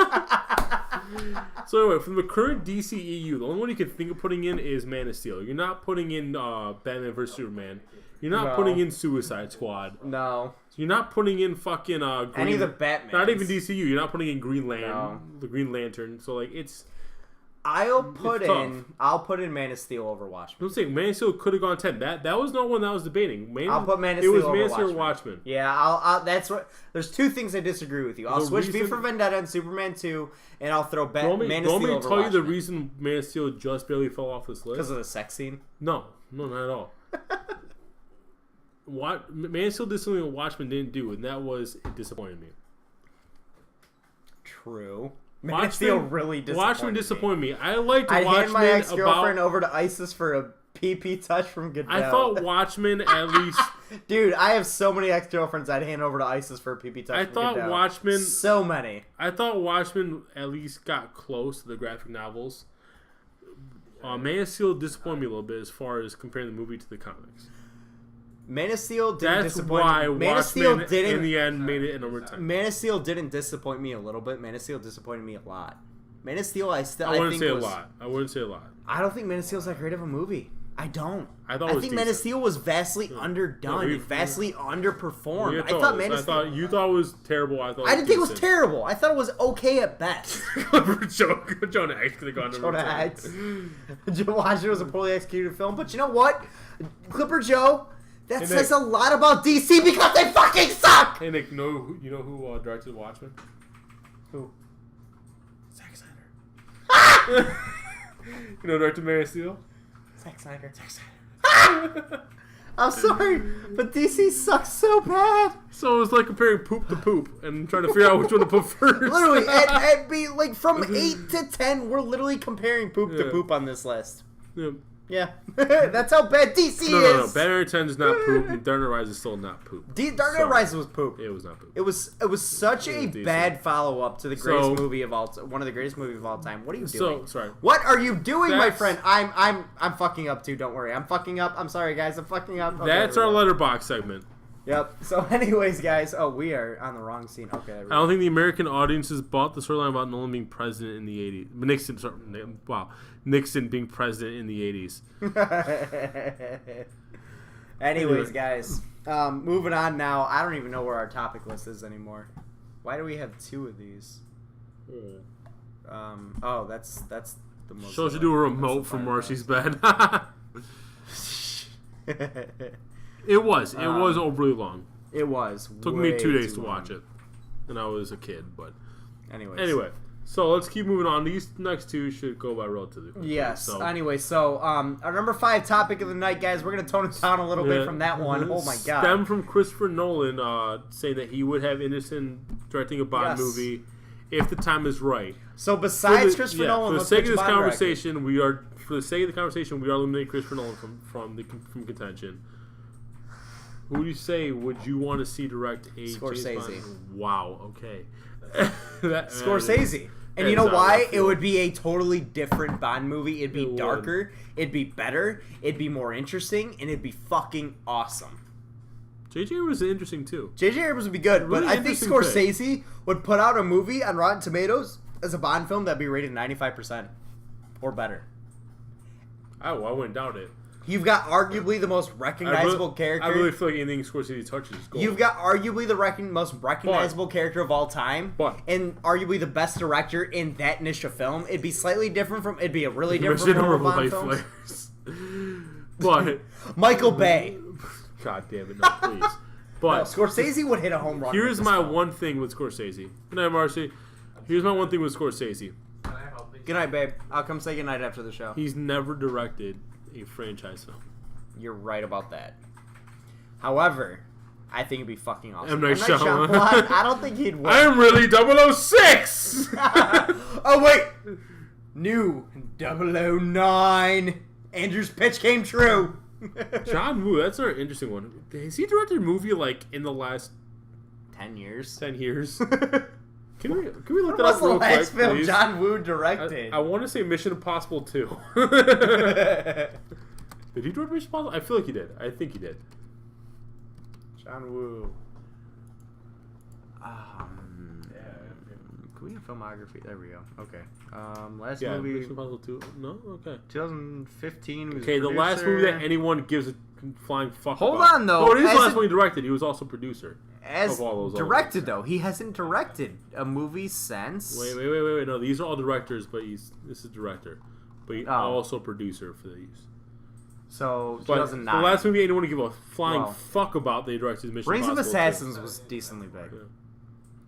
So anyway, from the current DCEU, the only one you can think of putting in is Man of Steel. You're not putting in Batman vs Superman. You're not putting in Suicide Squad. No. You're not putting in fucking any of the Batman. Not even DCU. You're not putting in the Green Lantern. So like it's. I'll put in Man of Steel over Watchmen. I'm saying Man of Steel could have gone 10. That was not one that I was debating. I'll put Man of Steel over Man of Steel or Watchmen. Watchmen. Yeah, I'll that's what. There's two things I disagree with you. I'll switch V for Vendetta and Superman 2, and I'll throw Man of Steel over Watchmen. Tell you the reason Man of Steel just barely fell off this list? Because of the sex scene? No, not at all. Man of Steel did something that Watchmen didn't do, and that was it disappointed me. True. Man of Steel really disappointed Watchmen disappointed me. I liked I'd Watchmen hand my ex-girlfriend over to ISIS for a PP touch from Godot. I thought Watchmen at least... Dude, I have so many ex-girlfriends I'd hand over to ISIS for a PP touch from Godot. Watchmen... So many. I thought Watchmen at least got close to the graphic novels. Man of Steel disappointed me a little bit as far as comparing the movie to the comics. Man of Steel didn't disappoint me. That's why Man of Steel Watchmen, in the end, made it a number 10. Man of Steel didn't disappoint me a little bit. Man of Steel disappointed me a lot. Man of Steel, I wouldn't say a lot. I wouldn't say a lot. I don't think Man of Steel's that great of a movie. I don't. I think Man of Steel was vastly underdone, vastly underperformed. I thought Man of Steel. You thought it was terrible. I didn't think it was terrible. I thought it was okay at best. Jonah Hex could have gone number 10. Jonah Hex. Watchmen was a poorly executed film, but you know what? Clipper Joe. That says a lot about DC because they fucking suck! Hey Nick, you know who directed Watchmen? Who? Zack Snyder. You know who directed Man of Steel? Zack Snyder. I'm sorry, but DC sucks so bad. So it was like comparing poop to poop and trying to figure out which one to put first. Literally, like from 8 to 10, we're literally comparing poop to poop on this list. Yeah, that's how bad DC is. No. Batman Returns is not poop, and Dark Knight Rises is still not poop. Dark Knight Rises was poop. It was not poop. It was such a bad follow up to the greatest movie of all time. One of the greatest movies of all time. What are you doing? Sorry. What are you doing, my friend? I'm fucking up too. Don't worry. I'm fucking up. I'm sorry, guys. I'm fucking up. Okay, that's our letterbox segment. Yep. So, anyways, guys. Oh, we are on the wrong scene. Okay. I don't think the American audiences bought the storyline about Nolan being president in the 80s. Nixon being president in the 80s. Anyways, guys. Moving on now. I don't even know where our topic list is anymore. Why do we have two of these? That's the most. Shows you do a remote from Marcy's bed. It was overly long. It was. Took me 2 days to watch it, and I was a kid. But anyway, so let's keep moving on. These next two should go by relatively quickly. Yes. So. Anyway, so our number 5 topic of the night, guys. We're gonna tone it down a little bit from that one. Oh my god. Stem from Christopher Nolan saying that he would have Innocent directing a Bond movie if the time is right. So besides Christopher Nolan, for the sake of this conversation, we are eliminating Christopher Nolan from contention. Who do you say would you want to see direct a Scorsese? James Bond? Wow. Okay. Scorsese. And you know why? It would be a totally different Bond movie. It'd be darker. It'd be better. It'd be more interesting, and it'd be fucking awesome. J.J. Abrams is interesting too. J.J. Abrams would be good, but I think Scorsese would put out a movie on Rotten Tomatoes as a Bond film that'd be rated 95% or better. I wouldn't doubt it. You've got arguably the most recognizable character. I really feel like anything Scorsese touches is gold. You've got arguably the most recognizable character of all time, and arguably the best director in that niche of film. It'd be slightly different from. It'd be a really different from Bond films. But Michael Bay. God damn it, no, please. But no, Scorsese would hit a home run. Here's my one thing with Scorsese. Good night, Marcy. Here's my one thing with Scorsese. Good night, babe. I'll come say good night after the show. He's never directed a franchise film. You're right about that. However, I think it'd be fucking awesome. M. Night Shyamalan. I don't think he'd win. I am really 006! Oh, wait! New 009. Andrew's pitch came true. John Woo, that's an interesting one. Has he directed a movie like in the last 10 years. 10 years? Can we look What that was up the real quick, last film please? John Woo directed? I want to say Mission Impossible 2. Did he direct Mission Impossible? I feel like he did. I think he did. John Woo. Can we have filmography? There we go. Okay. Last Yeah, movie. Mission Impossible 2. No? Okay. 2015. He was Okay, the last movie that anyone gives a flying fuck Hold about. on, though. No, it is the As last a- one he directed. He was also producer. As of all those directed, though. He hasn't directed a movie since. Wait. No, these are all directors, but this is director. But he's also producer for these. So, But 2009. the last movie anyone would give a flying Well, fuck about, they directed Mission Rings of Impossible 2. Assassins was decently big.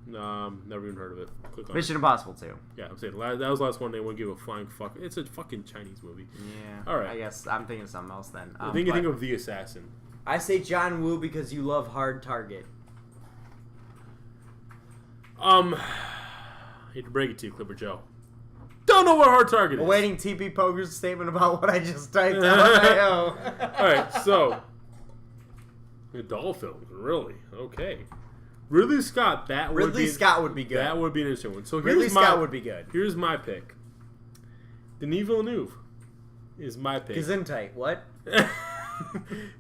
No, never even heard of it. Click on it. Mission Impossible 2. Yeah, I'm saying that was the last one they wouldn't give a flying fuck. It's a fucking Chinese movie. Yeah. All right. I guess I'm thinking of something else then. I think you think of The Assassin. I say John Woo because you love Hard Target. Hate to break it to you, Clipper Joe. Don't know what Hard Target is. Awaiting TP Poker's statement about what I just typed out. Alright, so. Adult films, really? Okay. Ridley Scott, Ridley Scott would be good. That would be an interesting one. So Ridley Scott would be good. Here's my pick. Denis Villeneuve is my pick. Gesundheit. What?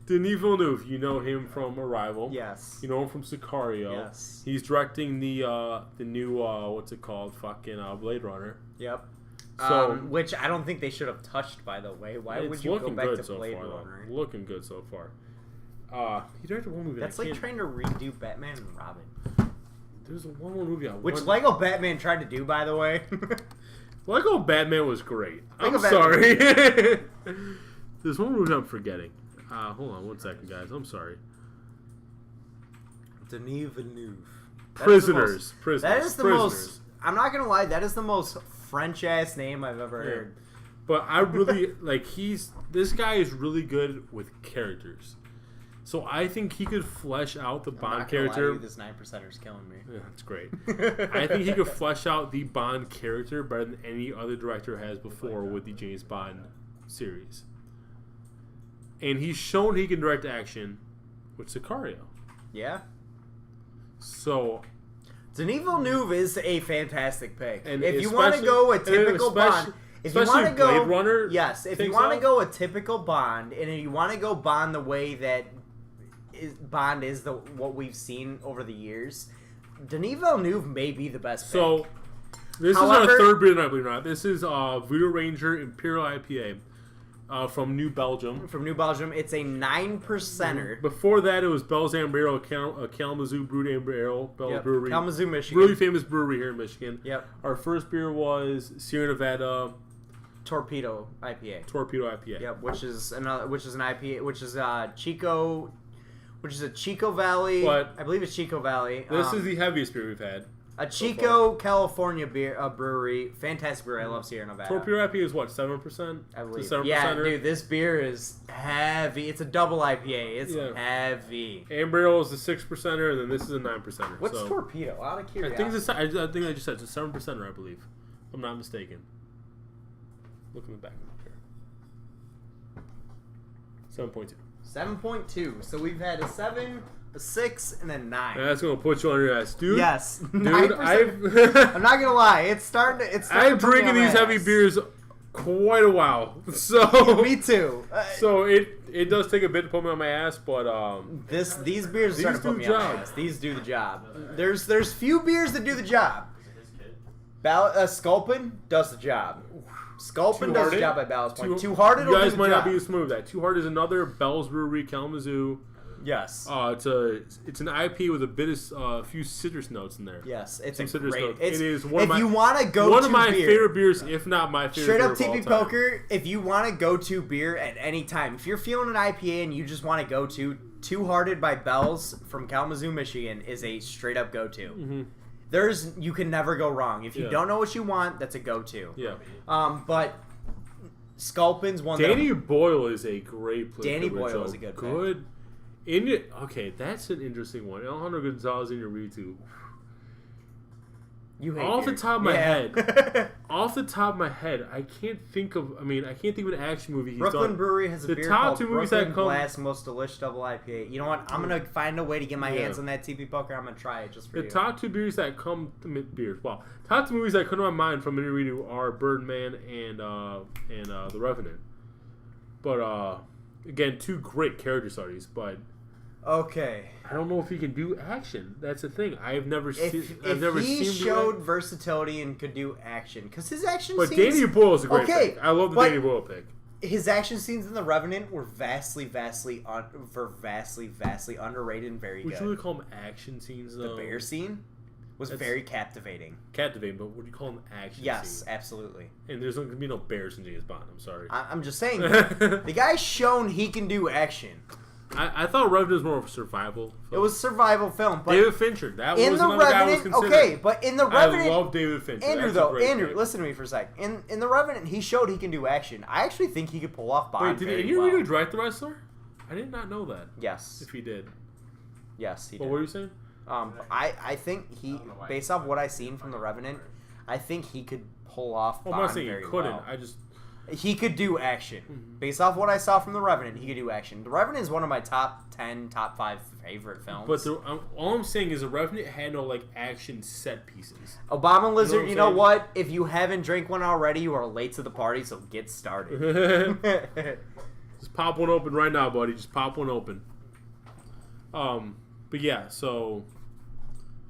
Denis Villeneuve, you know him from Arrival. Yes. You know him from Sicario. Yes. He's directing the new what's it called? Fucking Blade Runner. Yep. So Which I don't think they should have touched, by the way. Why would it's you go looking back good to so Blade far, Runner? though. Looking good so far. He directed one movie. That's I like can't- trying to redo Batman and Robin. There's one more movie Which Lego Batman tried to do, by the way. Lego Batman was great. Lego I'm Batman- sorry. There's one movie I'm forgetting. Hold on 1 second, guys. I'm sorry. Denis Villeneuve. Prisoners. That is the Prisoners. most... I'm not going to lie, that is the most French-ass name I've ever heard. But I really like this guy is really good with characters. So I think he could flesh out the Bond character. This 9%er's killing me. Yeah, that's great. I think he could flesh out the Bond character better than any other director has before with the James Bond series. And he's shown he can direct action with Sicario. Yeah. So Denis Villeneuve is a fantastic pick. And if you want to go a typical Bond, if you want to go Blade Runner, yes, if you thinks want to so? go a typical Bond, and if you want to go Bond the way that Bond is what we've seen over the years, Denis Villeneuve may be the best pick. So this However, is our third beer night, believe it or not. This is Voodoo Ranger Imperial IPA from New Belgium. From New Belgium, it's a 9%er. Before that, it was Bell's Amber Ale, Kalamazoo Brewed Amber Ale, Bell's Yep. Brewery. Kalamazoo, Michigan. Really famous brewery here in Michigan. Yep. Our first beer was Sierra Nevada Torpedo IPA. Torpedo IPA. Yep, which is an IPA, which is Chico, which is a Chico Valley. But I believe it's Chico Valley. This is the heaviest beer we've had. A Chico, California brewery. Fantastic brewery. I love Sierra Nevada. Torpedo IPA is what, 7%? I believe. It's a 7%? Yeah, dude, this beer is heavy. It's a double IPA. It's Yeah. heavy. Amber Ale is a 6%er, and then this is a 9%er. What's so Torpedo? Out of I curiosity. think I just said it's a 7%er, I believe. If I'm not mistaken. Look in the back of the beer. 7.2. 7.2. So we've had a 7, a 6, and then 9. That's gonna put you on your ass, dude. Yes, dude. 9%. I'm not gonna lie. It's starting to. I've put me drinking on my these heavy ass. beers quite a while, so Me too. so it does take a bit to put me on my ass, but These beers start to do put me the on my job. ass. These do the job. There's few beers that do the job. Is it his kid? Sculpin does the job. Sculpin does the Two-Hearted? job at Ballast Point. Two Hearted. You guys might not be as familiar with that. Two Hearted is another Bell's Brewery, Kalamazoo. Yes. It's an IP with a bit of few citrus notes in there. Yes, it's Some a citrus great. notes. It's, It is one if of my, you want to go one to of my beer, favorite beers, if not my favorite. straight up beer of all TP time. Poker. If you want to go to beer at any time, if you're feeling an IPA and you just want to go to Two Hearted by Bell's from Kalamazoo, Michigan, is a straight up go to. Mm-hmm. You can never go wrong. If you Yeah. don't know what you want, that's a go to. Yeah. But Sculpin's one. Danny Boyle is a great player. Danny Boyle is a good pick. Good. Okay, that's an interesting one. Alejandro Gonzalez in your YouTube. You hate Off the beards. top of my Yeah. head, off the top of my head, I can't think of. I mean, I can't think of an action movie he's Brooklyn done. Brewery has a The beer top called two movies Brooklyn that come- Blast Most Delicious Double IPA. You know what? I'm gonna find a way to get my Yeah. hands on that TP poker. I'm gonna try it just for The you. top two beers that come beers. Wow, top two movies that come to my mind from any redo are Birdman and The Revenant. But again, two great character studies. But Okay. I don't know if he can do action. That's the thing. I've never seen. If I've never he seen him showed do that. versatility and could do action, because his action But scenes, Danny Boyle is a great Okay, pick. I love the but- Danny Boyle pick. his action scenes in The Revenant were vastly underrated and very Would good. you really call them action scenes though? The bear scene was That's- very captivating. Captivating, but would you call them action Yes, scenes? absolutely. And there's not gonna be no bears in James Bond. I'm sorry. I'm just saying, the guy's shown he can do action. I thought Revenant was more of a survival film. It was a survival film, but David Fincher. That in was The another guy I was Revenant, considering. okay, but in The Revenant, I love David Fincher. Andrew, That's a though, great Andrew, pick. listen to me for a sec. In The Revenant, he showed he can do action. I actually think he could pull off Bond Wait, did very he well. really direct The Wrestler? I did not know that. Yes, If he did. yes, he What did. were you saying? I think he, based off what I've seen from The Revenant, I think he could pull off Well, Bond I'm not saying he very couldn't. well. I just He could do action. Mhm. Based off what I saw from The Revenant, he could do action. The Revenant is one of my top 10, top 5 favorite films. But all I'm saying is The Revenant had no like action set pieces. Obama Lizard, what you I'm know saying? what? If you haven't drank one already, you are late to the party, so get started. Just pop one open right now, buddy. Just pop one open. But yeah, so,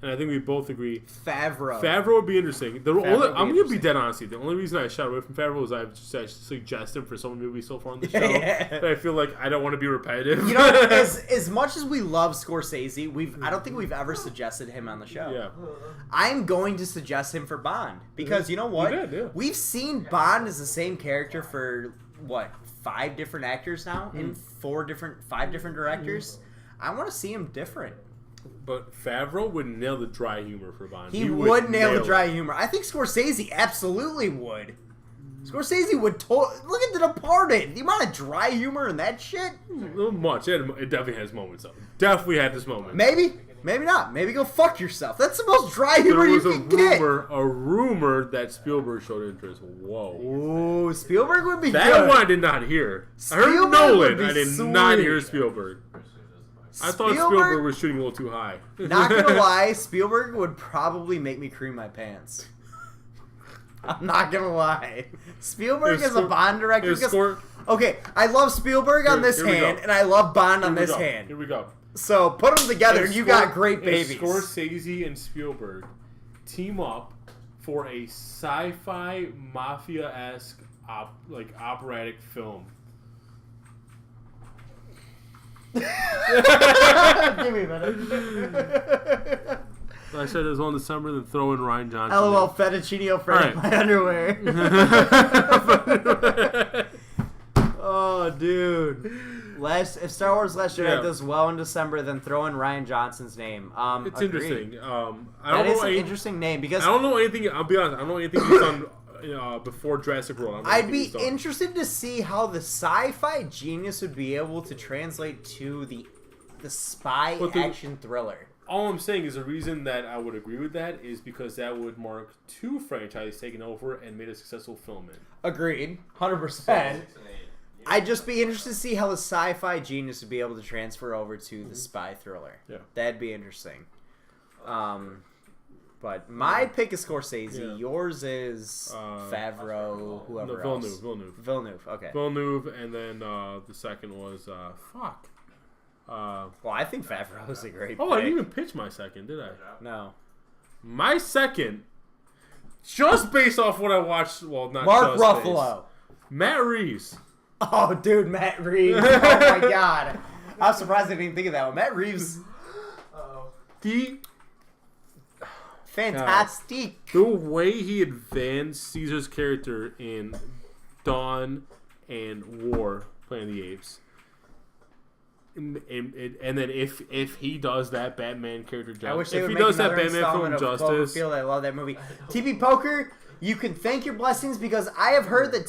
and I think we both agree. Favreau. Favreau would be interesting. would be I'm going to be interesting. dead honest with you. The only reason I shied away from Favreau is I've suggested him for some movies so far on the show. Yeah. That I feel like I don't want to be repetitive. You know, as much as we love Scorsese, I don't think we've ever suggested him on the show. yeah. I'm going to suggest him for Bond because you know what? You did, yeah. We've seen Bond as the same character for what 5 different actors now in 5 different directors. I want to see him different. But Favreau would nail the dry humor for Bond. He would nail the dry humor. I think Scorsese absolutely would. Scorsese would look at The Departed. The amount of dry humor in that shit. A little much. It definitely has moments of it. Definitely had this moment. Maybe not. Maybe go fuck yourself. That's the most dry There humor you was can get. a rumor that Spielberg showed interest. Whoa. Ooh, Spielberg would be That good. one I did not hear. I heard Spielberg Nolan. would be I did not sweet. hear Spielberg. I thought Spielberg- Spielberg was shooting a little too high. Not gonna lie, Spielberg would probably make me cream my pants. I'm not gonna lie. Spielberg If is a Scor- Bond director. if Because, Scor- okay, I love Spielberg on Here- this here we hand, go. and I love Bond on Here we this go. hand. Here we go. So put them together, If and you Scor- got great if babies. Scorsese and Spielberg team up for a sci-fi mafia-esque operatic film. Give me a minute. I said it was on December, then throw in Ryan Johnson. LOL, fettuccine Alfredo in Alright. my underwear. Oh, dude. If Star Wars Last Jedi Yeah. does well in December, then throw in Ryan Johnson's name. It's Agreed. interesting. I That don't is know an any- interesting name because I don't know anything. I'll be honest. I don't know anything he's done before Jurassic World. I don't know I'd anything be he's done. interested to see how the sci-fi genius would be able to translate to the spy But the- action thriller. All I'm saying is the reason that I would agree with that is because that would mark 2 franchises taking over and made a successful film in. Agreed, 100%. 6 and 8. Yeah. I'd just be interested to see how the sci-fi genius would be able to transfer over to the spy thriller. Yeah. That'd be interesting. But my pick is Scorsese. Yeah. Yours is Favreau, whoever No, else. Villeneuve, okay. Villeneuve, and then the second was fuck. Well, I think Favreau is a great Oh, I pick. didn't even pitch my second, did I? No. My second, just based off what I watched. Well, not Mark just Ruffalo. based. Matt Reeves. Oh, dude, Matt Reeves. Oh, my God. I'm surprised I didn't think of that one. Matt Reeves, The fantastic. The way he advanced Caesar's character in Dawn and War, playing the Apes, and then if he does that Batman character I job, wish they if would he make does that another Batman film installment of justice, Cloverfield. I love that movie. TP Poker, you can thank your blessings because I have heard that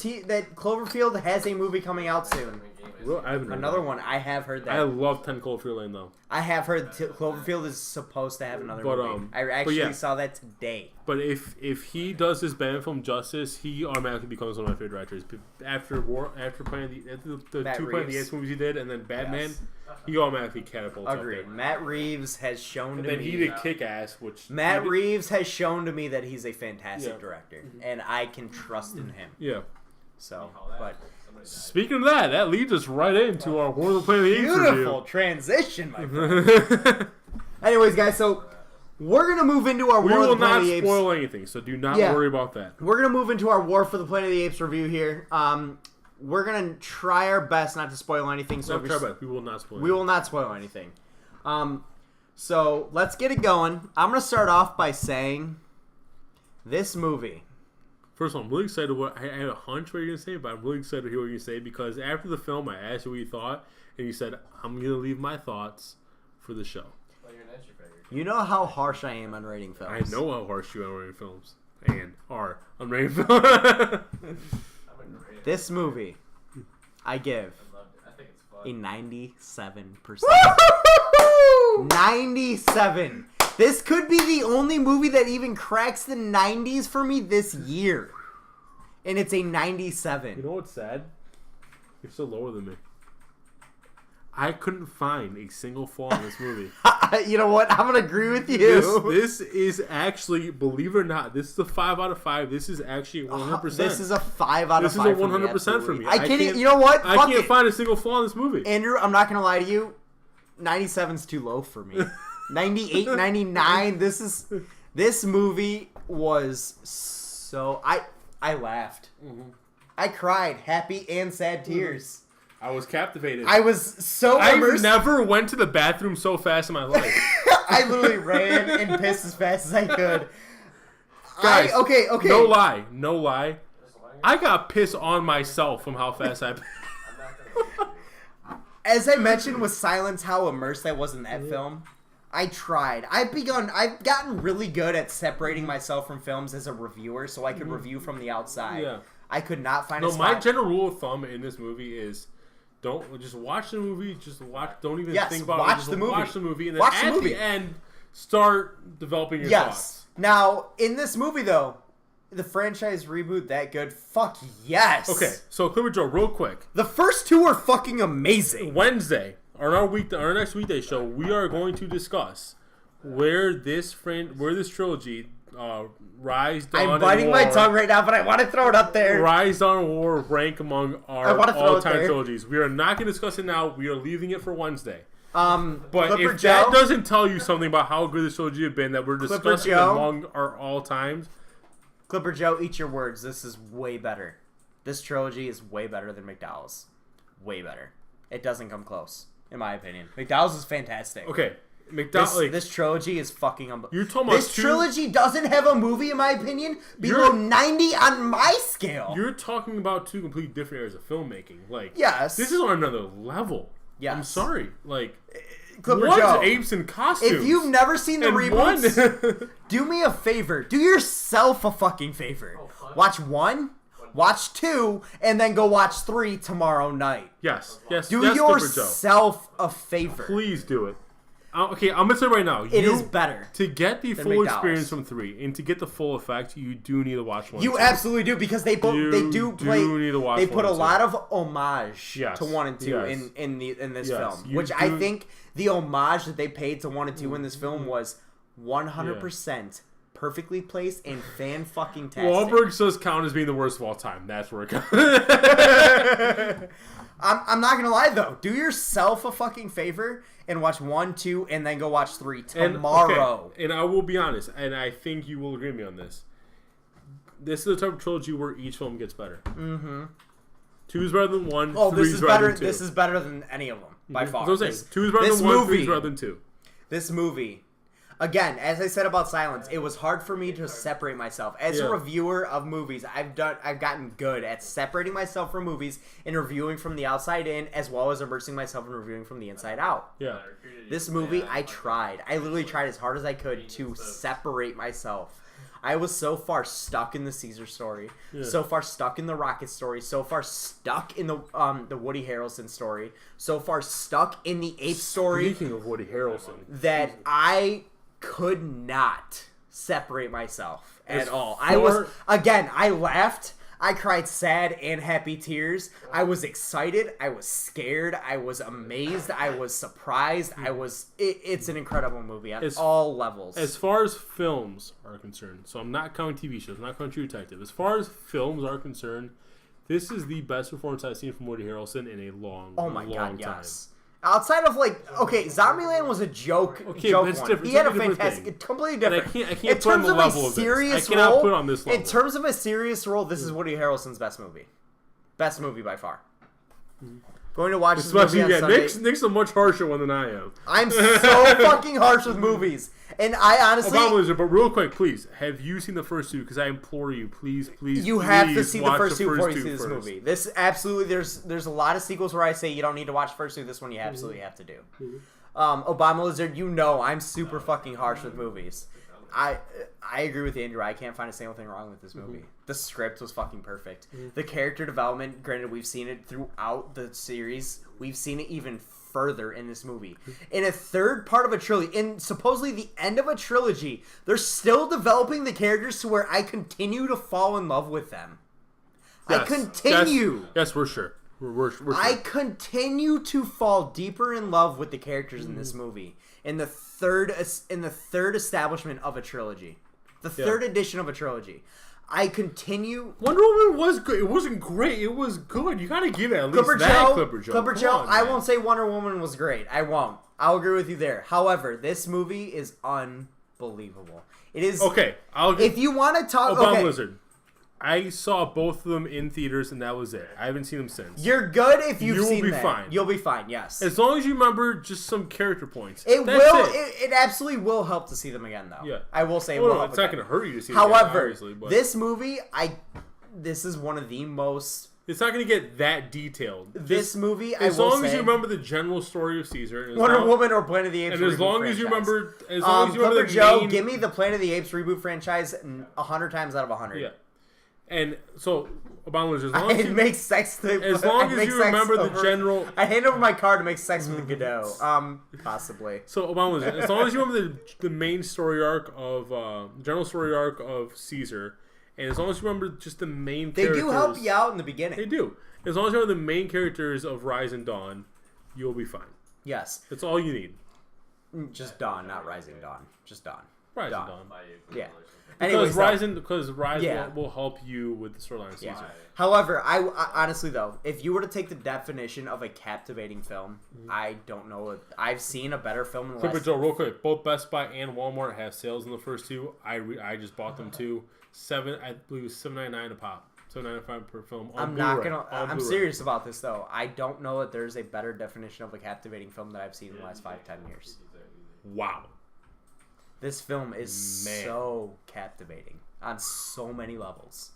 Cloverfield has a movie coming out soon. Well, I haven't heard Another that. one. I have heard that. I love 10 Cloverfield Lane though. I have heard Cloverfield is supposed to have another movie. I actually saw that today. But if he does this Batman film justice, he automatically becomes one of my favorite directors. After playing the Matt two Reeves. Planet of the Apes movies he did, and then Batman, Yes. he automatically catapults up Agreed. there. Matt Reeves has shown And to then me. he did Kick-Ass, which Matt he did- Reeves has shown to me that he's a fantastic Yeah. director, and I can trust in him. Yeah. So, but Speaking of that leads us right into our War of the Planet of the Apes beautiful transition, my friend. review. Anyways, guys, so we're gonna move into our We War of will the Planet not of the Apes. spoil anything, so do not Yeah. worry about that. We're gonna move into our War for the Planet of the Apes review here. We're gonna try our best not to spoil anything. So No, try back. We will not spoil. we will not spoil anything. So let's get it going. I'm gonna start off by saying this movie. First of all, I'm really excited. I had a hunch what you're gonna say, but I'm really excited to hear what you say because after the film, I asked you what you thought, and you said I'm gonna leave my thoughts for the show. Well, you're an extra favorite. You know how harsh I am on rating films. I know how harsh you are on rating films and are on rating films. I'm underrated. This movie, I give I loved it. I think it's fun. a 97%. 97. This could be the only movie that even cracks the 90s for me this year. And it's a 97. You know what's sad? You're still lower than me. I couldn't find a single flaw in this movie. You know what? I'm going to agree with you. This is actually, believe it or not, this is a 5 out of 5. This is actually 100%. This is a 5 out of 5. This is a 100% for me. I can't, you know what? I Fuck can't it. find a single flaw in this movie. Andrew, I'm not going to lie to you. 97's too low for me. 98, 99. This movie was so I laughed. Mm-hmm. I cried, happy and sad tears. I was captivated. I was so I immersed. never went to the bathroom so fast in my life. I literally ran and pissed as fast as I could. Guys, okay. No lie. I got pissed on myself from how fast I. I'm not gonna. As I mentioned with Silence, how immersed I was in that film. I tried. I've gotten really good at separating myself from films as a reviewer, so I could review from the outside. Yeah. I could not find a No, spot. my general rule of thumb in this movie is don't just watch the movie. Just watch. Don't even Yes, think about watch it. Just the movie. Watch the movie, and then Watch the at movie. the end, start developing your Yes. thoughts. Now, in this movie, though, the franchise reboot that good? Fuck yes. Okay, so Clipper Joe, real quick. The first two are fucking amazing. Wednesday, on our next weekday show, we are going to discuss where this trilogy, Rise, Dawn, I'm biting and my War, tongue right now, but I want to throw it up there. Rise, Dawn, and War rank among I our wanna throw it all-time there. trilogies. We are not going to discuss it now. We are leaving it for Wednesday. But But if that doesn't tell you something about how good this trilogy has been, that we're Clipper discussing Joe? among our all-times, Clipper Joe, eat your words. This is way better. This trilogy is way better than McDowell's. Way better. It doesn't come close, in my opinion. McDowell's is fantastic. okay, McDowell, This trilogy is fucking you're talking about This trilogy doesn't have a movie, in my opinion, below 90 on my scale. You're talking about two completely different areas of filmmaking. Like, Yes. this is on another level. Yes. I'm sorry. Like, Clipper one's Joe, apes in costumes. if you've never seen the and reboots, one, do me a favor. Do yourself a fucking favor. Watch 1, watch 2, and then go watch 3 tomorrow night. yes, Do yes, Clipper Joe. yourself a favor. Please do it. Okay, I'm gonna say right now. It is better. To get the than full McDowell's. experience from 3 and to get the full effect, you do need to watch 1. You and 2. absolutely do, because they You play. need to watch They 1 put a and 2. lot of homage Yes, to 1 and 2 yes. in this Yes, film, you which I do- think the homage that they paid to 1 and 2 in this film was 100% perfectly placed and fan fucking tastic. Wahlberg does count as being the worst of all time. That's where it counts. I'm not gonna lie though. Do yourself a fucking favor and watch 1, 2, and then go watch 3 tomorrow. And I will be honest, and I think you will agree with me on this. This is the type of trilogy where each film gets better. Mm-hmm. 2 is better than 1. Oh, 3 this is better. Than 2. This is better than any of them by far. That's what I'm saying. 2 is better this than 1. 3 movie- is better than 2. This movie, again, as I said about Silence, it was hard for me to separate myself. As a Yeah. reviewer of movies, I've gotten good at separating myself from movies and reviewing from the outside in, as well as immersing myself in reviewing from the inside out. Yeah. This movie, I tried. I literally tried as hard as I could to separate myself. I was so far stuck in the Caesar story, so far stuck in the Rocket story, so far stuck in the Woody Harrelson story, so far stuck in the Ape story. Speaking of Woody Harrelson, that I could not separate myself at all. I laughed. I cried sad and happy tears. I was excited. I was scared. I was amazed. I was surprised. It's an incredible movie on all levels. As far as films are concerned, so I'm not counting TV shows, I'm not counting True Detective. As far as films are concerned, this is the best performance I've seen from Woody Harrelson in a long time. Yes. Outside of Zombieland was a joke. Okay, joke but it's one. different. He had a fantastic, completely different. I can't put on the level of this. I cannot put on this level. In terms of a serious role, this is Woody Harrelson's best movie. Best movie by far. Going to watch this movie on Sunday. Nick's a much harsher one than I am. I'm so fucking harsh with movies. And I honestly... But real quick, please, have you seen the first two? Because I implore you, please, you have to see the first two before you see this movie. This absolutely... There's a lot of sequels where I say you don't need to watch the first two. This one you absolutely have to do. Obama Lizard, I'm super fucking harsh with movies. I agree with Andrew. I can't find a single thing wrong with this movie. The script was fucking perfect. The character development, granted, we've seen it throughout the series. We've seen it even further in this movie. In a third part of a trilogy, in supposedly the end of a trilogy, they're still developing the characters to where I continue to fall in love with them. Yes, I continue. Yes, we're sure. We're sure. I continue to fall deeper in love with the characters in this movie. In the third establishment of a trilogy, the third edition of a trilogy, I continue. Wonder Woman was good. It wasn't great. It was good. You gotta give it at least Clipper Joe. Clipper Joe. I won't say Wonder Woman was great. I won't. I'll agree with you there. However, this movie is unbelievable. It is okay. If you want to talk, Obama Lizard. I saw both of them in theaters, and that was it. I haven't seen them since. You're good if you've seen them. You'll be fine. You'll be fine, yes. As long as you remember just some character points. It absolutely will help to see them again, though. Yeah. I will say it will help. It's not going to hurt you to see them again, obviously. But this movie, this is one of the most... It's not going to get that detailed. This movie, as long as you remember the general story of Caesar. Wonder Woman or Planet of the Apes and as long as you remember... Clipper Joe, give me the Planet of the Apes reboot franchise 100 times out of 100. Yeah. And so, Obama Lizard, as long as you make sex. As long as you remember the general, I hand over my card to make sex with Godot. Possibly. So, Obama Lizard, as long as you remember the main story arc of general story arc of Caesar, and as long as you remember just the main characters, they do help you out in the beginning. They do. As long as you remember the main characters of Rise and Dawn, you'll be fine. Yes, that's all you need. Just Dawn, not Rising Dawn. Just Dawn. Rise and Dawn. Yeah. Because Rise will help you with the storyline of Caesar. Yeah. However, I honestly though, if you were to take the definition of a captivating film, I don't know. I've seen a better film in the last. Joe, real quick, both Best Buy and Walmart have sales in the first two. I just bought them too. I believe it was $7.99 a pop. $7.95 per film. I'm serious about this though. I don't know that there's a better definition of a captivating film that I've seen in the last 5-10 years. Wow. This film is so captivating on so many levels.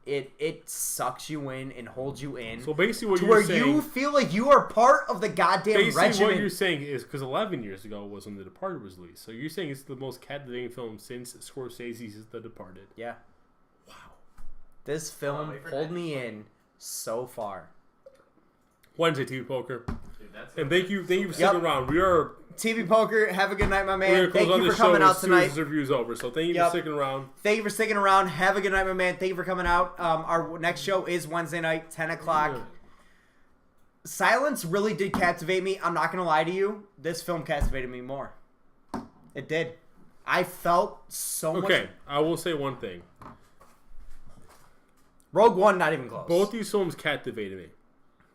It sucks you in and holds you in. So basically, what you're saying, you feel like you are part of the goddamn regiment. What you're saying is because 11 years ago was when The Departed was released. So you're saying it's the most captivating film since Scorsese's The Departed. Yeah. Wow. This film pulled me in so far. Wednesday TV Poker. And thank you for sticking around. We are TV Poker. Have a good night, my man. Thank you for coming out tonight. This review's over, so thank you for sticking around. Thank you for sticking around. Have a good night, my man. Thank you for coming out. Our next show is Wednesday night, 10 o'clock. Yeah. Silence really did captivate me. I'm not gonna lie to you. This film captivated me more. It did. I felt so much. Okay, I will say one thing. Rogue One, not even close. Both these films captivated me.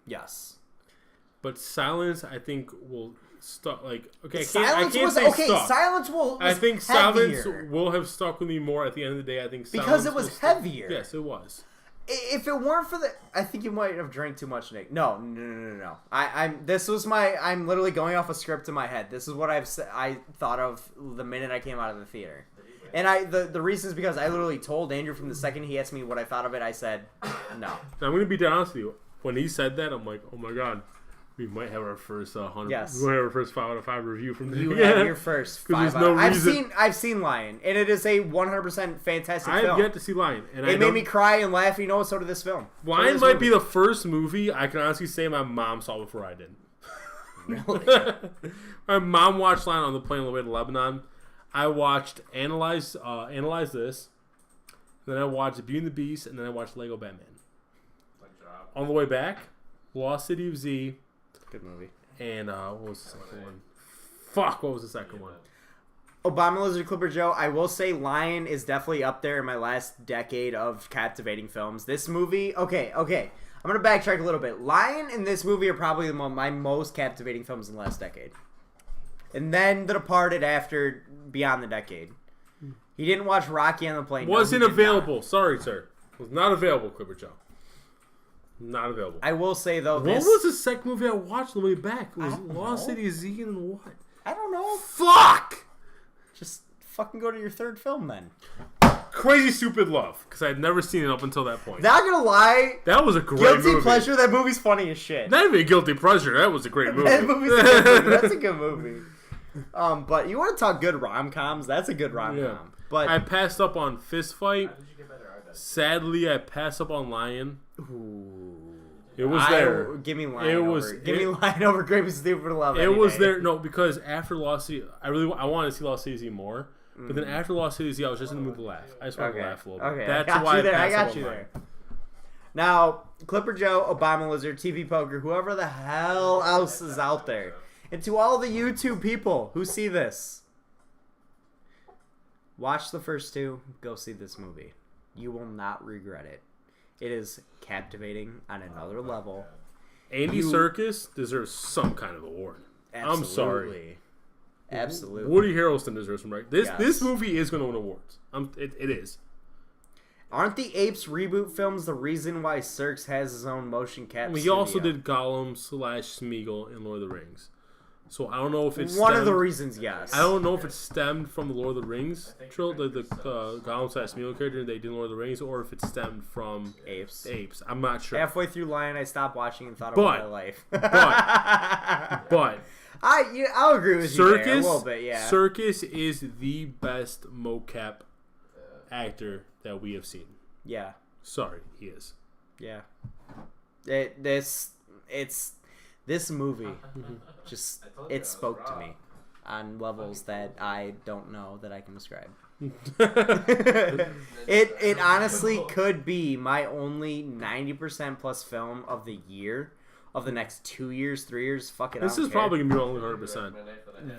Yes. But Silence, I think, will stuck. Silence will. I think Silence will have stuck with me more at the end of the day. I think because it was heavier. Yes, it was. If it weren't for I think you might have drank too much, Nick. No. I'm literally going off a script in my head. This is what I thought of the minute I came out of the theater. And the reason is because I literally told Andrew from the second he asked me what I thought of it, I said no. I'm going to be honest with you. When he said that, I'm like, oh my god. We might have our first 100. Yes. We might have our first 5 out of 5 review from the You have your first 5 there's no out. reason- I've seen Lion, and it is a 100% fantastic I film. have yet to see Lion, and It made me cry and laugh. You know what? So did this film. Lion might be the first movie I can honestly say my mom saw before I did. Really? My mom watched Lion on the plane on the way to Lebanon. I watched Analyze This. Then I watched Beauty and the Beast, and then I watched Lego Batman. Good job. On the way back, Lost City of Z, Good movie. and what was the second one? Fuck, what was the second one? Obama Lizard Clipper Joe, I will say Lion is definitely up there in my last decade of captivating films. This movie, okay. I'm going to backtrack a little bit. Lion and this movie are probably my most captivating films in the last decade. And then The Departed after Beyond the Decade. He didn't watch Rocky on the plane. Wasn't No, he did available. Sorry, sir. Was not available, Clipper Joe. Not available. I will say, though, What this... was the second movie I watched on the way back? It was I don't Lost know. City of Z and then what? I don't know. Fuck! Just fucking go to your third film, then. Crazy Stupid Love, because I had never seen it up until that point. Not gonna lie, That was a great guilty movie. pleasure. That movie's funny as shit. Not even a guilty pleasure. That was a great movie. That movie's a good movie. That's a good movie. But you want to talk good rom-coms? That's a good rom-com. Yeah. But I passed up on Fist Fight. How did you get better art? Sadly, I passed up on Lion. ooh, It was there. Give me Lion It over. was- Give me Lion over Great and Stupid Love. It any was day. there. No, because after Lost City, I wanted to see Lost City Z more. But then after Lost City Z, I was just in the mood to laugh. I just wanted Okay. to laugh a little bit. Okay, That's I got why you there. I passed up got on you Lion. there. Now, Clipper Joe, Obama Lizard, TV Poker, whoever the hell else is out there, and to all the YouTube people who see this, watch the first 2. Go see this movie. You will not regret it. It is captivating on another level. Andy Serkis deserves some kind of award. I'm sorry. Absolutely. Absolutely. Woody Harrelson deserves some right. This Yes. movie is going to win awards. It is. Aren't the Apes reboot films the reason why Serkis has his own motion cap? I mean, he also did Gollum / Smeagol in Lord of the Rings. So I don't know if it's one of the reasons. Yes. I don't know if it stemmed from the Lord of the Rings trilogy, the Gollum / Smeagol character they did in Lord of the Rings, or if it stemmed from Apes. Apes. I'm not sure. Halfway through Lion, I stopped watching and thought about my life. But I'll agree with you there a little Serkis, bit. Yeah. Serkis is the best mocap actor that we have seen. Yeah. Sorry, he is. Yeah. This movie just it spoke to me on levels that I don't know that I can describe. It honestly could be my only 90% plus film of the year, of the next 2 years, 3 years. Fuck it. This is probably gonna be only 100%.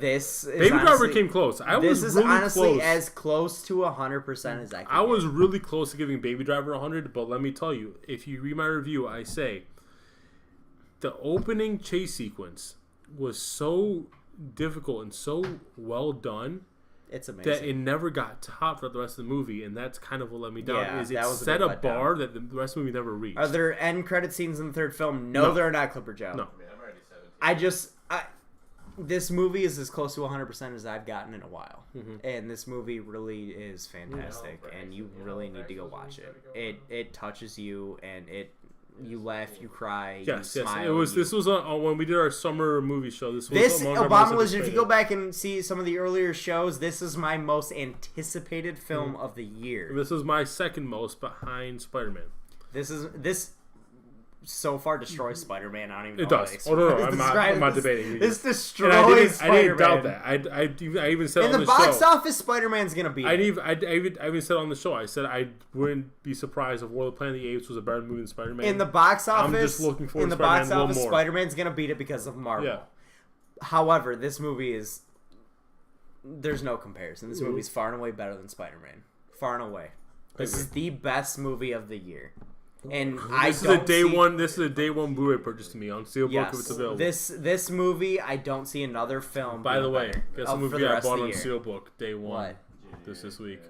This is Baby Driver honestly, came close. This is really honestly close. as close to 100% as I can. I was get. really close to giving Baby Driver 100, but let me tell you, if you read my review, I say the opening chase sequence was so difficult and so well done It's amazing. that it never got topped throughout the rest of the movie, and that's kind of what let me down. Yeah, is that it was a set big a letdown. bar that the rest of the movie never reached. Are there end credit scenes in the third film? No, No. there are not, Clipper Joe. No. I mean, I'm already 17. This movie is as close to 100% as I've gotten in a while. Mhm. And this movie really is fantastic, and you really need to go watch it. It touches you, and you laugh, you cry, Yes, you yes. smile. It was. This was when we did our summer movie show. This was This among our most Obama Lizard, if you anticipated. go back and see some of the earlier shows, this is my most anticipated film of the year. This is my second most behind Spider-Man. This so far destroys Spider-Man. I don't even know It how to does. explain Oh no, it. I'm Describe not this- debating. This And destroys I didn't Spider-Man. doubt that. I even said In on the the box show. office, Spider-Man's gonna beat it. I even said on the show. I said I wouldn't be surprised if War of the Planet of the Apes was a better movie than Spider-Man. In the box office, I'm just looking forward in to the box Spider-Man a office, little more. Spider-Man's gonna beat it because of Marvel. Yeah. However, this movie is there's no comparison. This Mhm. movie's far and away better than Spider-Man. Far and away. This agree. is the best movie of the year. And This is a day one. This is a day one Blu-ray purchase to me on Steelbook if it's available. This movie, I don't see another film. By the being way, better. guess Oh, the for movie the I rest of bought the on year. Steelbook day one What? this week.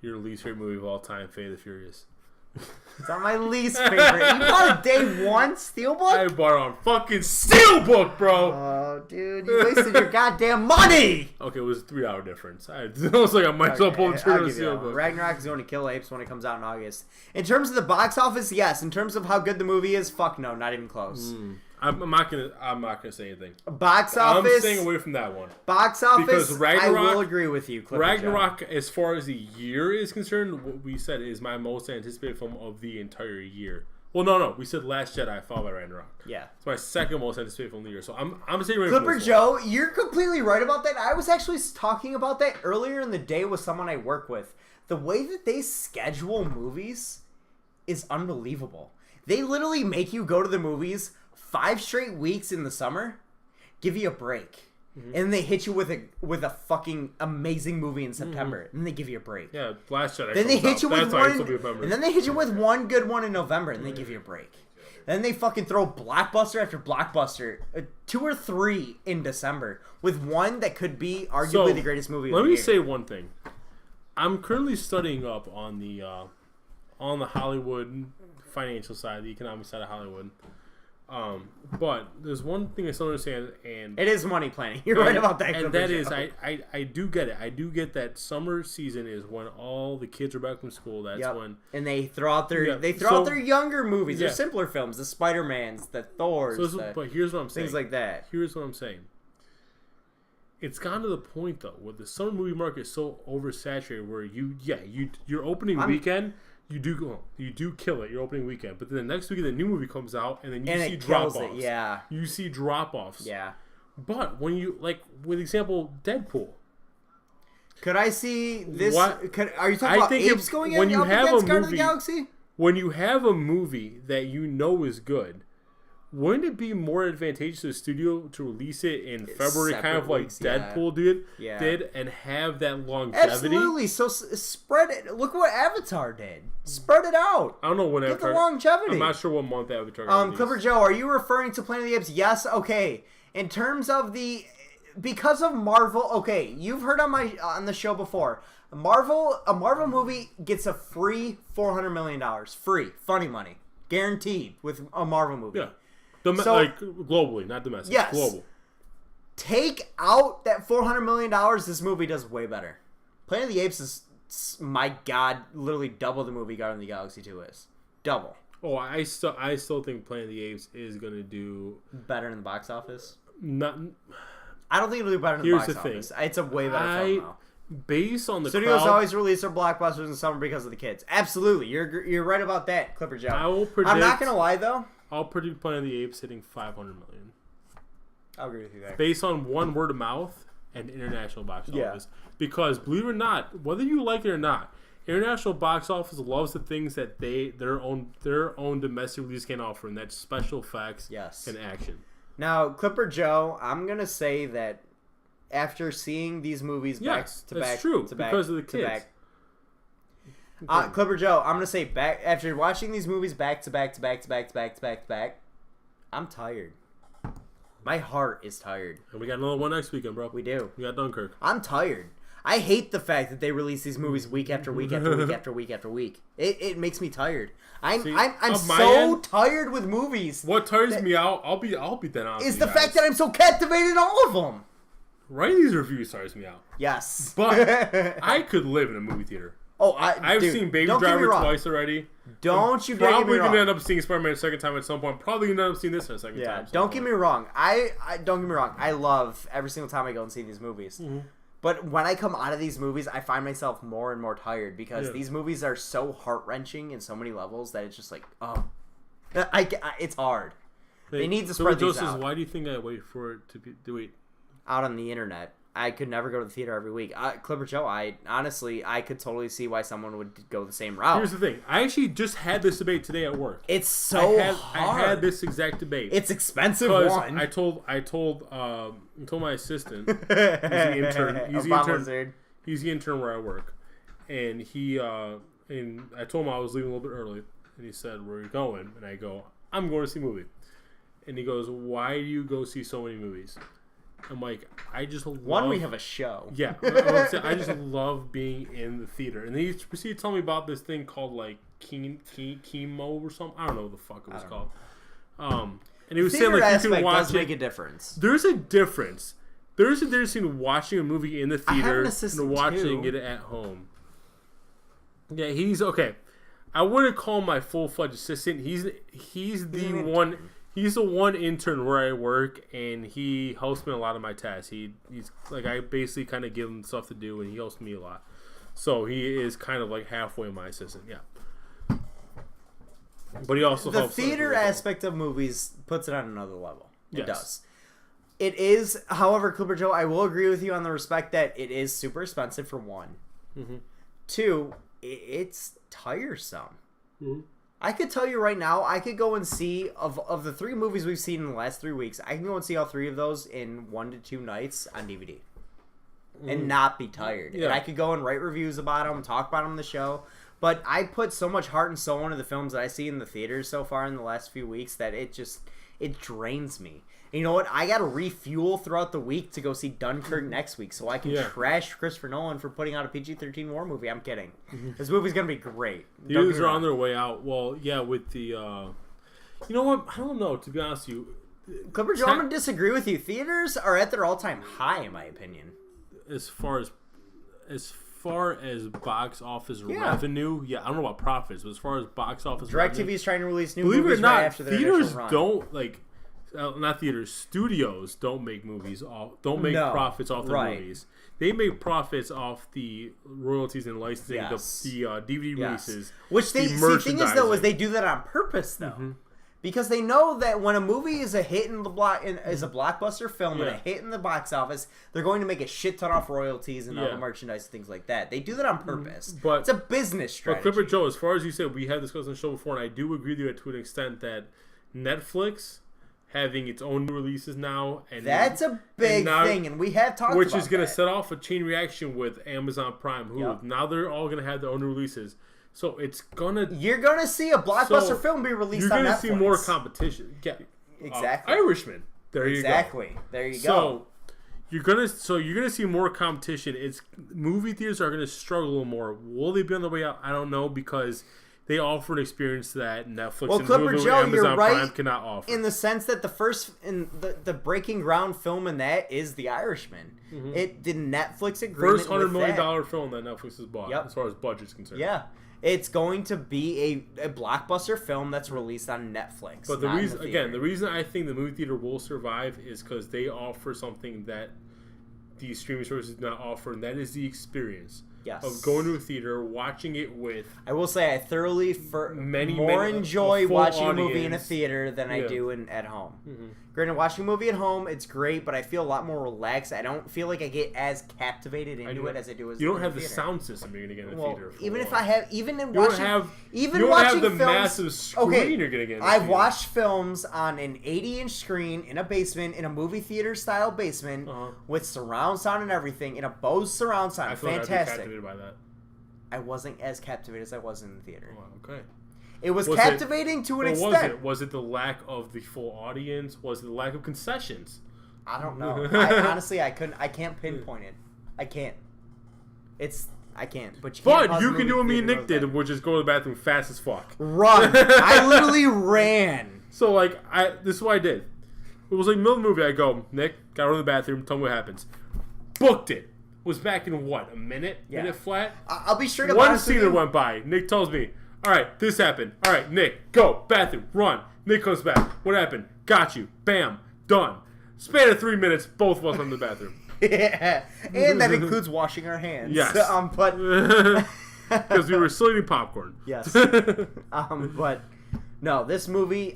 Your least favorite movie of all time, Fate of the Furious. It's not my least favorite. You bought a day one Steelbook? I bought it on fucking Steelbook, bro. Oh, dude, you wasted your goddamn money. Okay, it was a 3 hour difference. I was like I might as well pull the Okay, trigger I'll on give you that one. Steelbook. Ragnarok is going to kill Apes when it comes out in August. In terms of the box office, yes. In terms of how good the movie is, fuck no, not even close. I'm not gonna say anything. Box office. I'm staying away from that one. Box office. Because Ragnarok, I will agree with you. Clipper Ragnarok, Joe. as far as the year is concerned, what we said is my most anticipated film of the entire year. Well, no. We said Last Jedi followed by Ragnarok. Yeah. It's my second most anticipated film of the year. So I'm saying Clipper Joe, you're completely right about that. I was actually talking about that earlier in the day with someone I work with. The way that they schedule movies is unbelievable. They literally make you go to the movies 5 straight weeks in the summer, give you a break. Mm-hmm. And they hit you with a fucking amazing movie in September, and then they give you a break. Yeah, Last Jedi. Then they hit you with one, and and then they hit you with one good one in November, and they give you a break. Then they fucking throw blockbuster after blockbuster, 2 or 3 in December, with one that could be arguably the greatest movie. Let me say one thing. I'm currently studying up on the Hollywood financial side, the economic side of Hollywood. But there's one thing I still understand, and it is money planning. You're right about that. And that is, I do get it. I do get that summer season is when all the kids are back from school. That's when, and they throw out their younger movies, their simpler films, the Spider-Mans, the Thors. But here's what I'm saying. Things like that. Here's what I'm saying. It's gotten to the point though where the summer movie market is so oversaturated, where your opening weekend. You do kill it your opening weekend, but then the next weekend the new movie comes out, and then you see drop offs. Yeah, you see drop offs. Yeah, but when you with example Deadpool, could I see this? Are you talking about Apes going when you up have against a Guardians of movie, the Galaxy? When you have a movie that you know is good, wouldn't it be more advantageous to the studio to release it in February, kind of like Deadpool did, and have that longevity? Absolutely. So spread it. Look what Avatar did. Spread it out. I don't know when Get the longevity. I'm not sure what month Avatar. Clipper Joe, are you referring to Planet of the Apes? Yes. Okay. In terms of because of Marvel. Okay, you've heard on the show before. A Marvel movie gets a free $400 million. Free, funny money, guaranteed with a Marvel movie. Yeah. Like globally, not domestic. Yes. Global. Take out that $400 million, this movie does way better. Planet of the Apes is, my God, literally double the movie Guardians of the Galaxy 2 is. Double. Oh, I still think Planet of the Apes is going to do better in the box office. I don't think it'll do better in the box office. It's a way better film now. Based on the studios always release their blockbusters in summer because of the kids. Absolutely, you're right about that, Clipper Joe. I'm not gonna lie though. I'll predict Planet of the Apes hitting 500 million. I'll agree with you there. Based on one word of mouth and international box office. Because believe it or not, whether you like it or not, international box office loves the things that their own domestic release can offer, and that's special effects and action. Now, Clipper Joe, I'm gonna say that after seeing these movies back to back, because of the kids. Clipper Joe, I'm gonna say after watching these movies back to back, I'm tired. My heart is tired. And we got another one next weekend, bro. We do. We got Dunkirk. I'm tired. I hate the fact that they release these movies week after week after week after week after week. It makes me tired. I'm so tired with movies. What tires me out, I'll be that honest. Is the fact that I'm so captivated in all of them. Writing these reviews tires me out. Yes. But I could live in a movie theater. Oh, I've seen Baby Driver twice already. Don't you probably gonna end up seeing Spider-Man a second time at some point. Probably gonna end up seeing this a second time. Don't get me wrong. I don't get me wrong. I love every single time I go and see these movies. Mm-hmm. But when I come out of these movies, I find myself more and more tired because these movies are so heart-wrenching in so many levels that it's just like, it's hard. They need to spread these out. Why do you think I wait for it to wait? Out on the internet. I could never go to the theater every week. Clipper Joe, I could totally see why someone would go the same route. Here's the thing. I actually just had this debate today at work. It's so hard. I had this exact debate. It's expensive. One. I told my assistant. He's the intern. He's the intern where I work, and and I told him I was leaving a little bit early, and he said, "Where are you going?" And I go, "I'm going to see a movie." And he goes, "Why do you go see so many movies?" I'm like, I just love... we have a show. Yeah. I just love being in the theater. And then he proceeded to tell me about this thing called, like, chemo or something. I don't know what the fuck it was called. And he was saying, like, you can watch does make a difference. There's a difference. There's a difference between watching a movie in the theater and watching it at home. Yeah, he's... Okay. I wouldn't call him my full-fledged assistant. He's the one... He's the one intern where I work, and he helps me in a lot of my tasks. He's like, I basically kind of give him stuff to do, and he helps me a lot. So he is kind of like halfway my assistant, yeah. But he also the helps theater well. aspect of movies puts it on another level. It Yes. does. It is, however, Clipper Joe, I will agree with you on the respect that it is super expensive for one. Mm-hmm. Two, it's tiresome. Mm-hmm. I could tell you right now, I could go and see, of the 3 movies we've seen in the last 3 weeks, I can go and see all 3 of those in 1 to 2 nights on DVD. And not be tired. Yeah. And I could go and write reviews about them, talk about them on the show. But I put so much heart and soul into the films that I see in the theaters so far in the last few weeks that it drains me. And you know what? I got to refuel throughout the week to go see Dunkirk next week so I can trash Christopher Nolan for putting out a PG-13 war movie. I'm kidding. This movie's going to be great. Theaters are on their way out. Well, yeah, with the... you know what? I don't know, to be honest with you. Clipper Joe, I'm going to disagree with you. Theaters are at their all-time high, in my opinion. As far as box office revenue, I don't know about profits, but as far as box office DirecTV is trying to release new believe movies it or not, right after their theaters initial run. don't not theaters, studios don't make profits off their movies. They make profits off the royalties and licensing, the DVD releases. Which the thing is though, is they do that on purpose though. Mm-hmm. Because they know that when a movie is a hit in the is a blockbuster film and a hit in the box office, they're going to make a shit ton off royalties and other merchandise and things like that. They do that on purpose. But it's a business strategy. But Clipper Joe, as far as you said, we had discussed on the show before, and I do agree with you to an extent that Netflix having its own releases now, and that's a big thing, and we have talked about which is going to set off a chain reaction with Amazon Prime, who now they're all going to have their own releases. So you're gonna see a blockbuster film be released on Netflix. You're gonna see more competition. Yeah, exactly. Irishman. There you go. Exactly. There you go. You're gonna see more competition. Movie theaters are gonna struggle a little more. Will they be on the way out? I don't know, because they offer an experience that Netflix and Amazon Prime cannot offer. In the sense that the breaking ground film in that is The Irishman. Mm-hmm. It did Netflix agreement first $100 million film that Netflix has bought, as far as budget's concerned. Yeah. It's going to be a blockbuster film that's released on Netflix. But the reason I think the movie theater will survive is because they offer something that these streaming services do not offer, and that is the experience of going to a theater, watching it with. I will say I thoroughly enjoy watching a movie in a theater than I do at home. Mm-hmm. Granted, watching a movie at home, it's great, but I feel a lot more relaxed. I don't feel like I get as captivated into it as I do as you don't have the sound system you're gonna get in a theater. Even if I have, even in you watching, you don't have the films, massive screen you're gonna get. I've watched films on an 80-inch screen in a basement, in a movie theater style basement with surround sound and everything, in a Bose surround sound. I feel fantastic. Like I'd be captivated by that. I wasn't as captivated as I was in the theater. Oh, okay. It was captivating to an extent. Was it the lack of the full audience? Was it the lack of concessions? I don't know. Honestly, I can't pinpoint it. I can't. I can't. But you can do what me and Nick did, which is go to the bathroom fast as fuck. Run. I literally ran. So this is what I did. It was like middle of the movie. I go, Nick, gotta run to the bathroom. Tell me what happens. Booked it. Was back in what, a minute? Yeah. Minute flat? I'll be straight up One scene went by. Nick tells me, all right, this happened. All right, Nick, go. Bathroom. Run. Nick comes back. What happened? Got you. Bam. Done. Span of 3 minutes, both of us in the bathroom. Yeah. And that includes washing our hands. Yes. Because we were still eating popcorn. Yes. But no, this movie,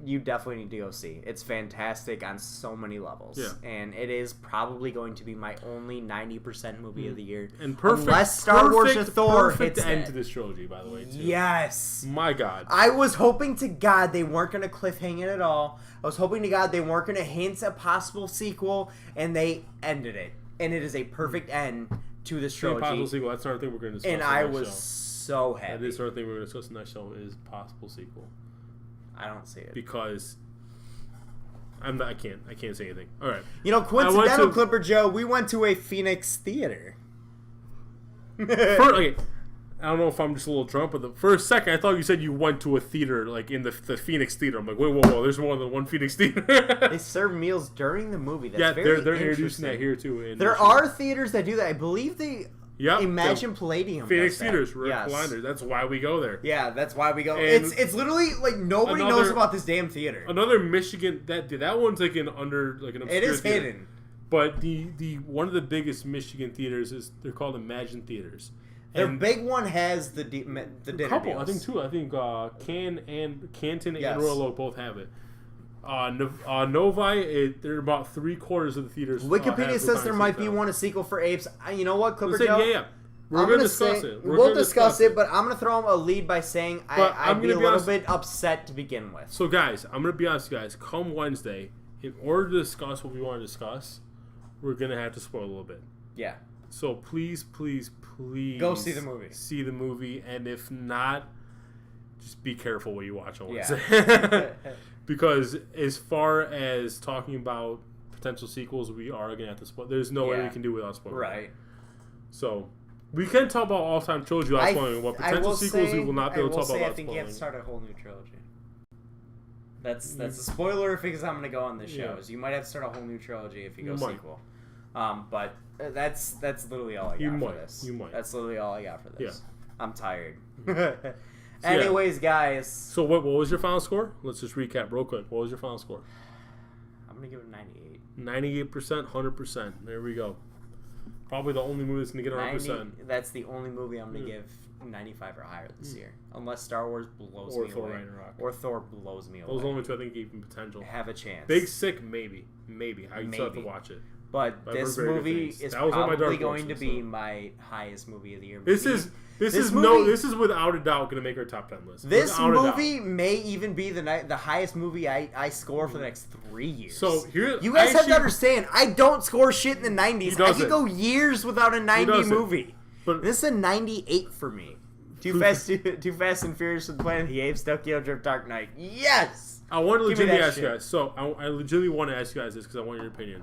you definitely need to go see. It's fantastic on so many levels. Yeah. And it is probably going to be my only 90% movie of the year. And perfect. Unless Star Wars or Thor perfect hits end to this trilogy, by the way, too. Yes. My God. I was hoping to God they weren't going to cliffhang it at all. I was hoping to God they weren't going to hint a possible sequel, and they ended it. And it is a perfect end to this trilogy. Possible sequel. That's another thing we're going to discuss. And I was so happy. That is another thing we're going to discuss in that show is possible sequel. I don't see it because I can't say anything. All right. You know, coincidental Clipper Joe, we went to a Phoenix theater. Okay, I don't know if I'm just a little drunk, but for a second I thought you said you went to a theater like in the Phoenix theater. I'm like, whoa, there's more than one Phoenix theater. They serve meals during the movie. That's they're very introducing that here too. There are theaters that do that. I believe Yep. Imagine Palladium. Phoenix does that. Theaters, Rick Yes. Blinder. That's why we go there. Yeah, that's why we go. And It's literally like nobody knows about this damn theater. Another Michigan that one's like an obscure It is theater. hidden. But the one of the biggest Michigan theaters is they're called Imagine Theaters. Their And big one has the dinner couple, deals. I think two. I think Canton Yes. and Royal Oak both have it. Novi, they're about 3/4 of the theaters. Wikipedia have says there reclined might seats be now. one a sequel for Apes. You know what, Clipper Listen, Joe? yeah. We're I'm gonna gonna discuss say, it. We'll discuss it, but I'm gonna throw him a lead by saying But I'd I'm be gonna a be little honest- bit upset to begin with. So, guys, I'm gonna be honest, with you guys. Come Wednesday, in order to discuss what we want to discuss, we're gonna have to spoil a little bit. Yeah. So please Go see the movie. See the movie, and if not, just be careful what you watch on Yeah. Wednesday. Because as far as talking about potential sequels, we are gonna have to spoil. There's no way we can do it without spoiling. Right. So we can talk about all-time trilogy without spoiling. What potential sequels we will not be able to talk about I without think you have spoiling. to start a whole new trilogy. That's a spoiler because I'm gonna go on this show. Yeah. So you might have to start a whole new trilogy if you go You might. sequel. But that's literally all I got You for might. this. You might. That's literally all I got for this. I'm tired. yeah. Anyways, guys, So what was your final score? Let's just recap real quick. What was your final score? I'm gonna give it 98. 98%, 100%. There we go. Probably the only movie that's going to get 100%. That's the only movie I'm gonna give 95 or higher this year, unless Star Wars blows Or me Thor away, Ragnarok. or Thor blows me Those away. are the only two I think even potential. Have a chance. Big Sick, maybe. I still have to Maybe. watch it. But I've this heard very good movie things. is That was on my probably dark going horse to list, be so. my highest movie of the year. This is without a doubt going to make our top 10 list. This Without a doubt. movie may even be the highest movie I score for the next 3 years. So here, you guys I have actually- to understand, I don't score shit in the 90s. He I doesn't. could go years without a 90 doesn't. movie. But This is a 98 for me. Too Fast and Furious with Planet of the Apes, Tokyo Drift, Dark Knight. Yes! I want to Give me legitimately that ask you shit. guys. So I legitimately want to ask you guys this because I want your opinion.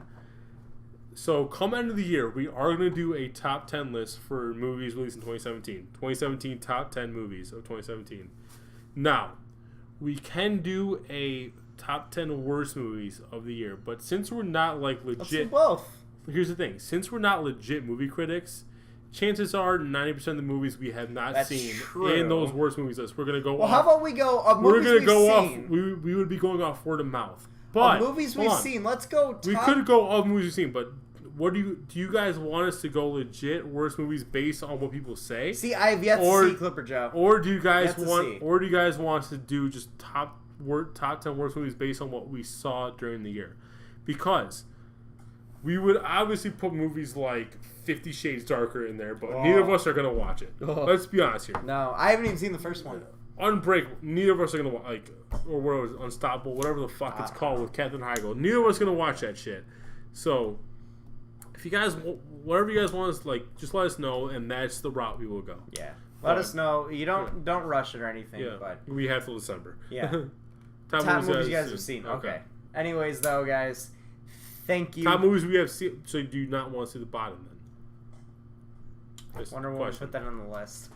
So come end of the year, we are going to do a top 10 list for movies released in 2017. 2017 top 10 movies of 2017. Now, we can do a top 10 worst movies of the year, but since we're not like Let's do legit, both. here's the thing: since we're not legit movie critics, chances are 90% of the movies we have not That's seen true. in those worst movies lists. We're gonna go. Well, off. how about we go of We're movies gonna we've go seen? off. We would be going off word of mouth. But Of movies hold we've on. seen. Let's go top... We could go off movies we've seen, but what do you guys want us to go legit worst movies based on what people say? See, I have yet Or- to see Clipper Joe. Or do you guys Yet to see. want us to do just top 10 worst movies based on what we saw during the year? Because we would obviously put movies like 50 Shades Darker in there, but neither of us are gonna watch it. Oh. Let's be honest here. No, I haven't even seen the first one. Unbreakable. Neither of us are gonna like, or what was it, Unstoppable, whatever the fuck it's called with Captain Heigl. Neither of us are gonna watch that shit. So, if you guys, whatever you guys want us, like, just let us know, and that's the route we will go. Yeah. Let us know. You don't rush it or anything, Yeah, but we have till December. yeah. Top Top movies you guys have seen. Okay. Anyways, though, guys, thank you. Top movies we have seen. So, do you not want to see the bottom then? That's Wonder the Woman question. put that on the list.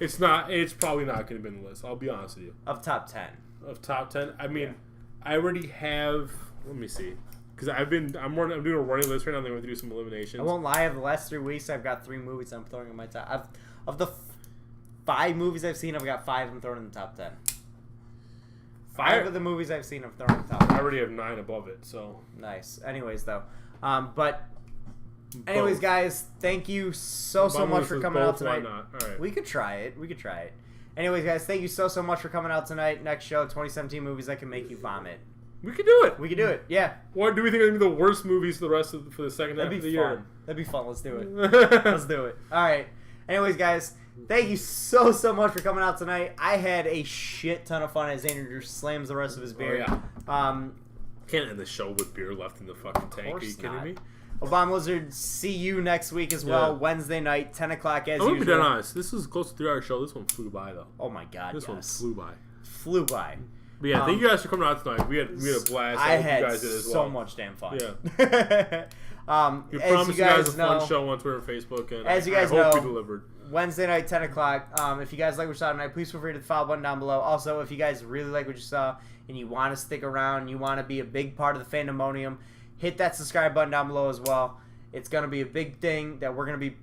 It's not. It's probably not going to be in the list. I'll be honest with you. Of top 10. Of top 10, I mean, I already have. Let me see, because I'm doing a running list right now. I'm going to do some eliminations. I won't lie. Of the last 3 weeks, I've got 3 movies I'm throwing in my top. Of the 5 movies I've seen, I've got 5 I'm throwing in the top 10. 5 of the movies I've seen, I'm throwing in the top 10. I already have 9 above it, so. Nice. Anyways, though, anyways, guys, thank you so much for coming out tonight. Why not? All right. We could try it. Anyways, guys, thank you so much for coming out tonight. Next show, 2017 movies that can make you vomit. We could do it. We could do it. Yeah. What do we think are going to be the worst movies for the second half That'd of be the fun. year? That'd be fun. Let's do it. Let's do it. All right. Anyways, guys, thank you so much for coming out tonight. I had a shit ton of fun as Andrew slams the rest of his beer. Oh, Can't end the show with beer left in the fucking tank. Are you kidding not. me? Obama Lizard, see you next week as well. Yeah. Wednesday night, 10 o'clock as I'm going to be usual. dead honest. This is close to 3-hour show. This one flew by, though. Oh my God, This one yes. flew by. Flew by. But yeah, thank you guys for coming out tonight. We had a blast. I hope had you guys did as so well. much damn fun. Yeah. We as promised you guys a fun know, show on Twitter and Facebook, and As you guys I hope we know, delivered. Wednesday night, 10 o'clock. If you guys like what you saw tonight, please feel free to hit the follow button down below. Also, if you guys really like what you saw and you want to stick around, you want to be a big part of the Fandomonium, hit that subscribe button down below as well. It's going to be a big thing that we're going to be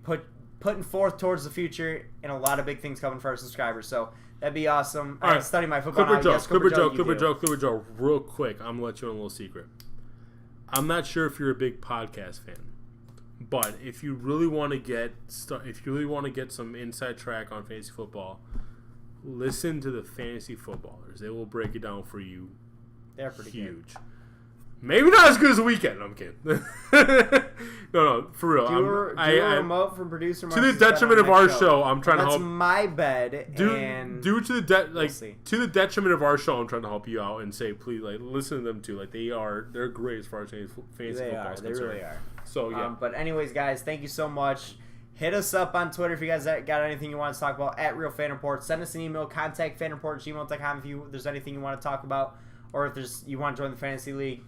putting forth towards the future, and a lot of big things coming for our subscribers. So that'd be awesome. All right. Study my football. Clipper now. joke, Yes, Clipper joke, you Clipper do. joke, Clipper joke. Real quick, I'm gonna let you in a little secret. I'm not sure if you're a big podcast fan, but if you really want to get some inside track on fantasy football, listen to the Fantasy Footballers. They will break it down for you. They're pretty huge. Maybe not as good as the Weekend. I'm kidding. no, for real. Do a remote from producer. To the detriment of our show, I'm trying to help. That's my bed. Due to the to the detriment of our show, I'm trying to help you out and say, please, listen to them too. They're great as far as fantasy football is concerned. They really are. So yeah. But anyways, guys, thank you so much. Hit us up on Twitter if you guys got anything you want to talk about at Real Fan Report. Send us an email, contactfanreport@gmail.com if there's anything you want to talk about, or if you want to join the fantasy league.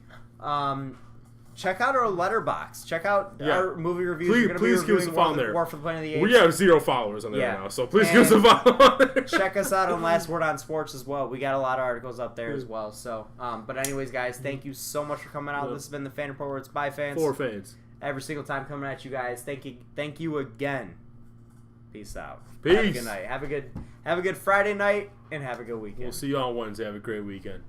Check out our letterbox. Check out our movie reviews. Please give us a follow there. War for the Planet of the Apes. We have 0 followers on there now, so please give us a follow. Check us out on Last Word on Sports as well. We got a lot of articles up there as well. So, but anyways, guys, thank you so much for coming out. This has been the Fan Report, where it's by fans. For fans. Every single time coming at you guys. Thank you again. Peace out. Peace. Have a good night. Have a good Friday night, and have a good weekend. We'll see you on Wednesday. Have a great weekend.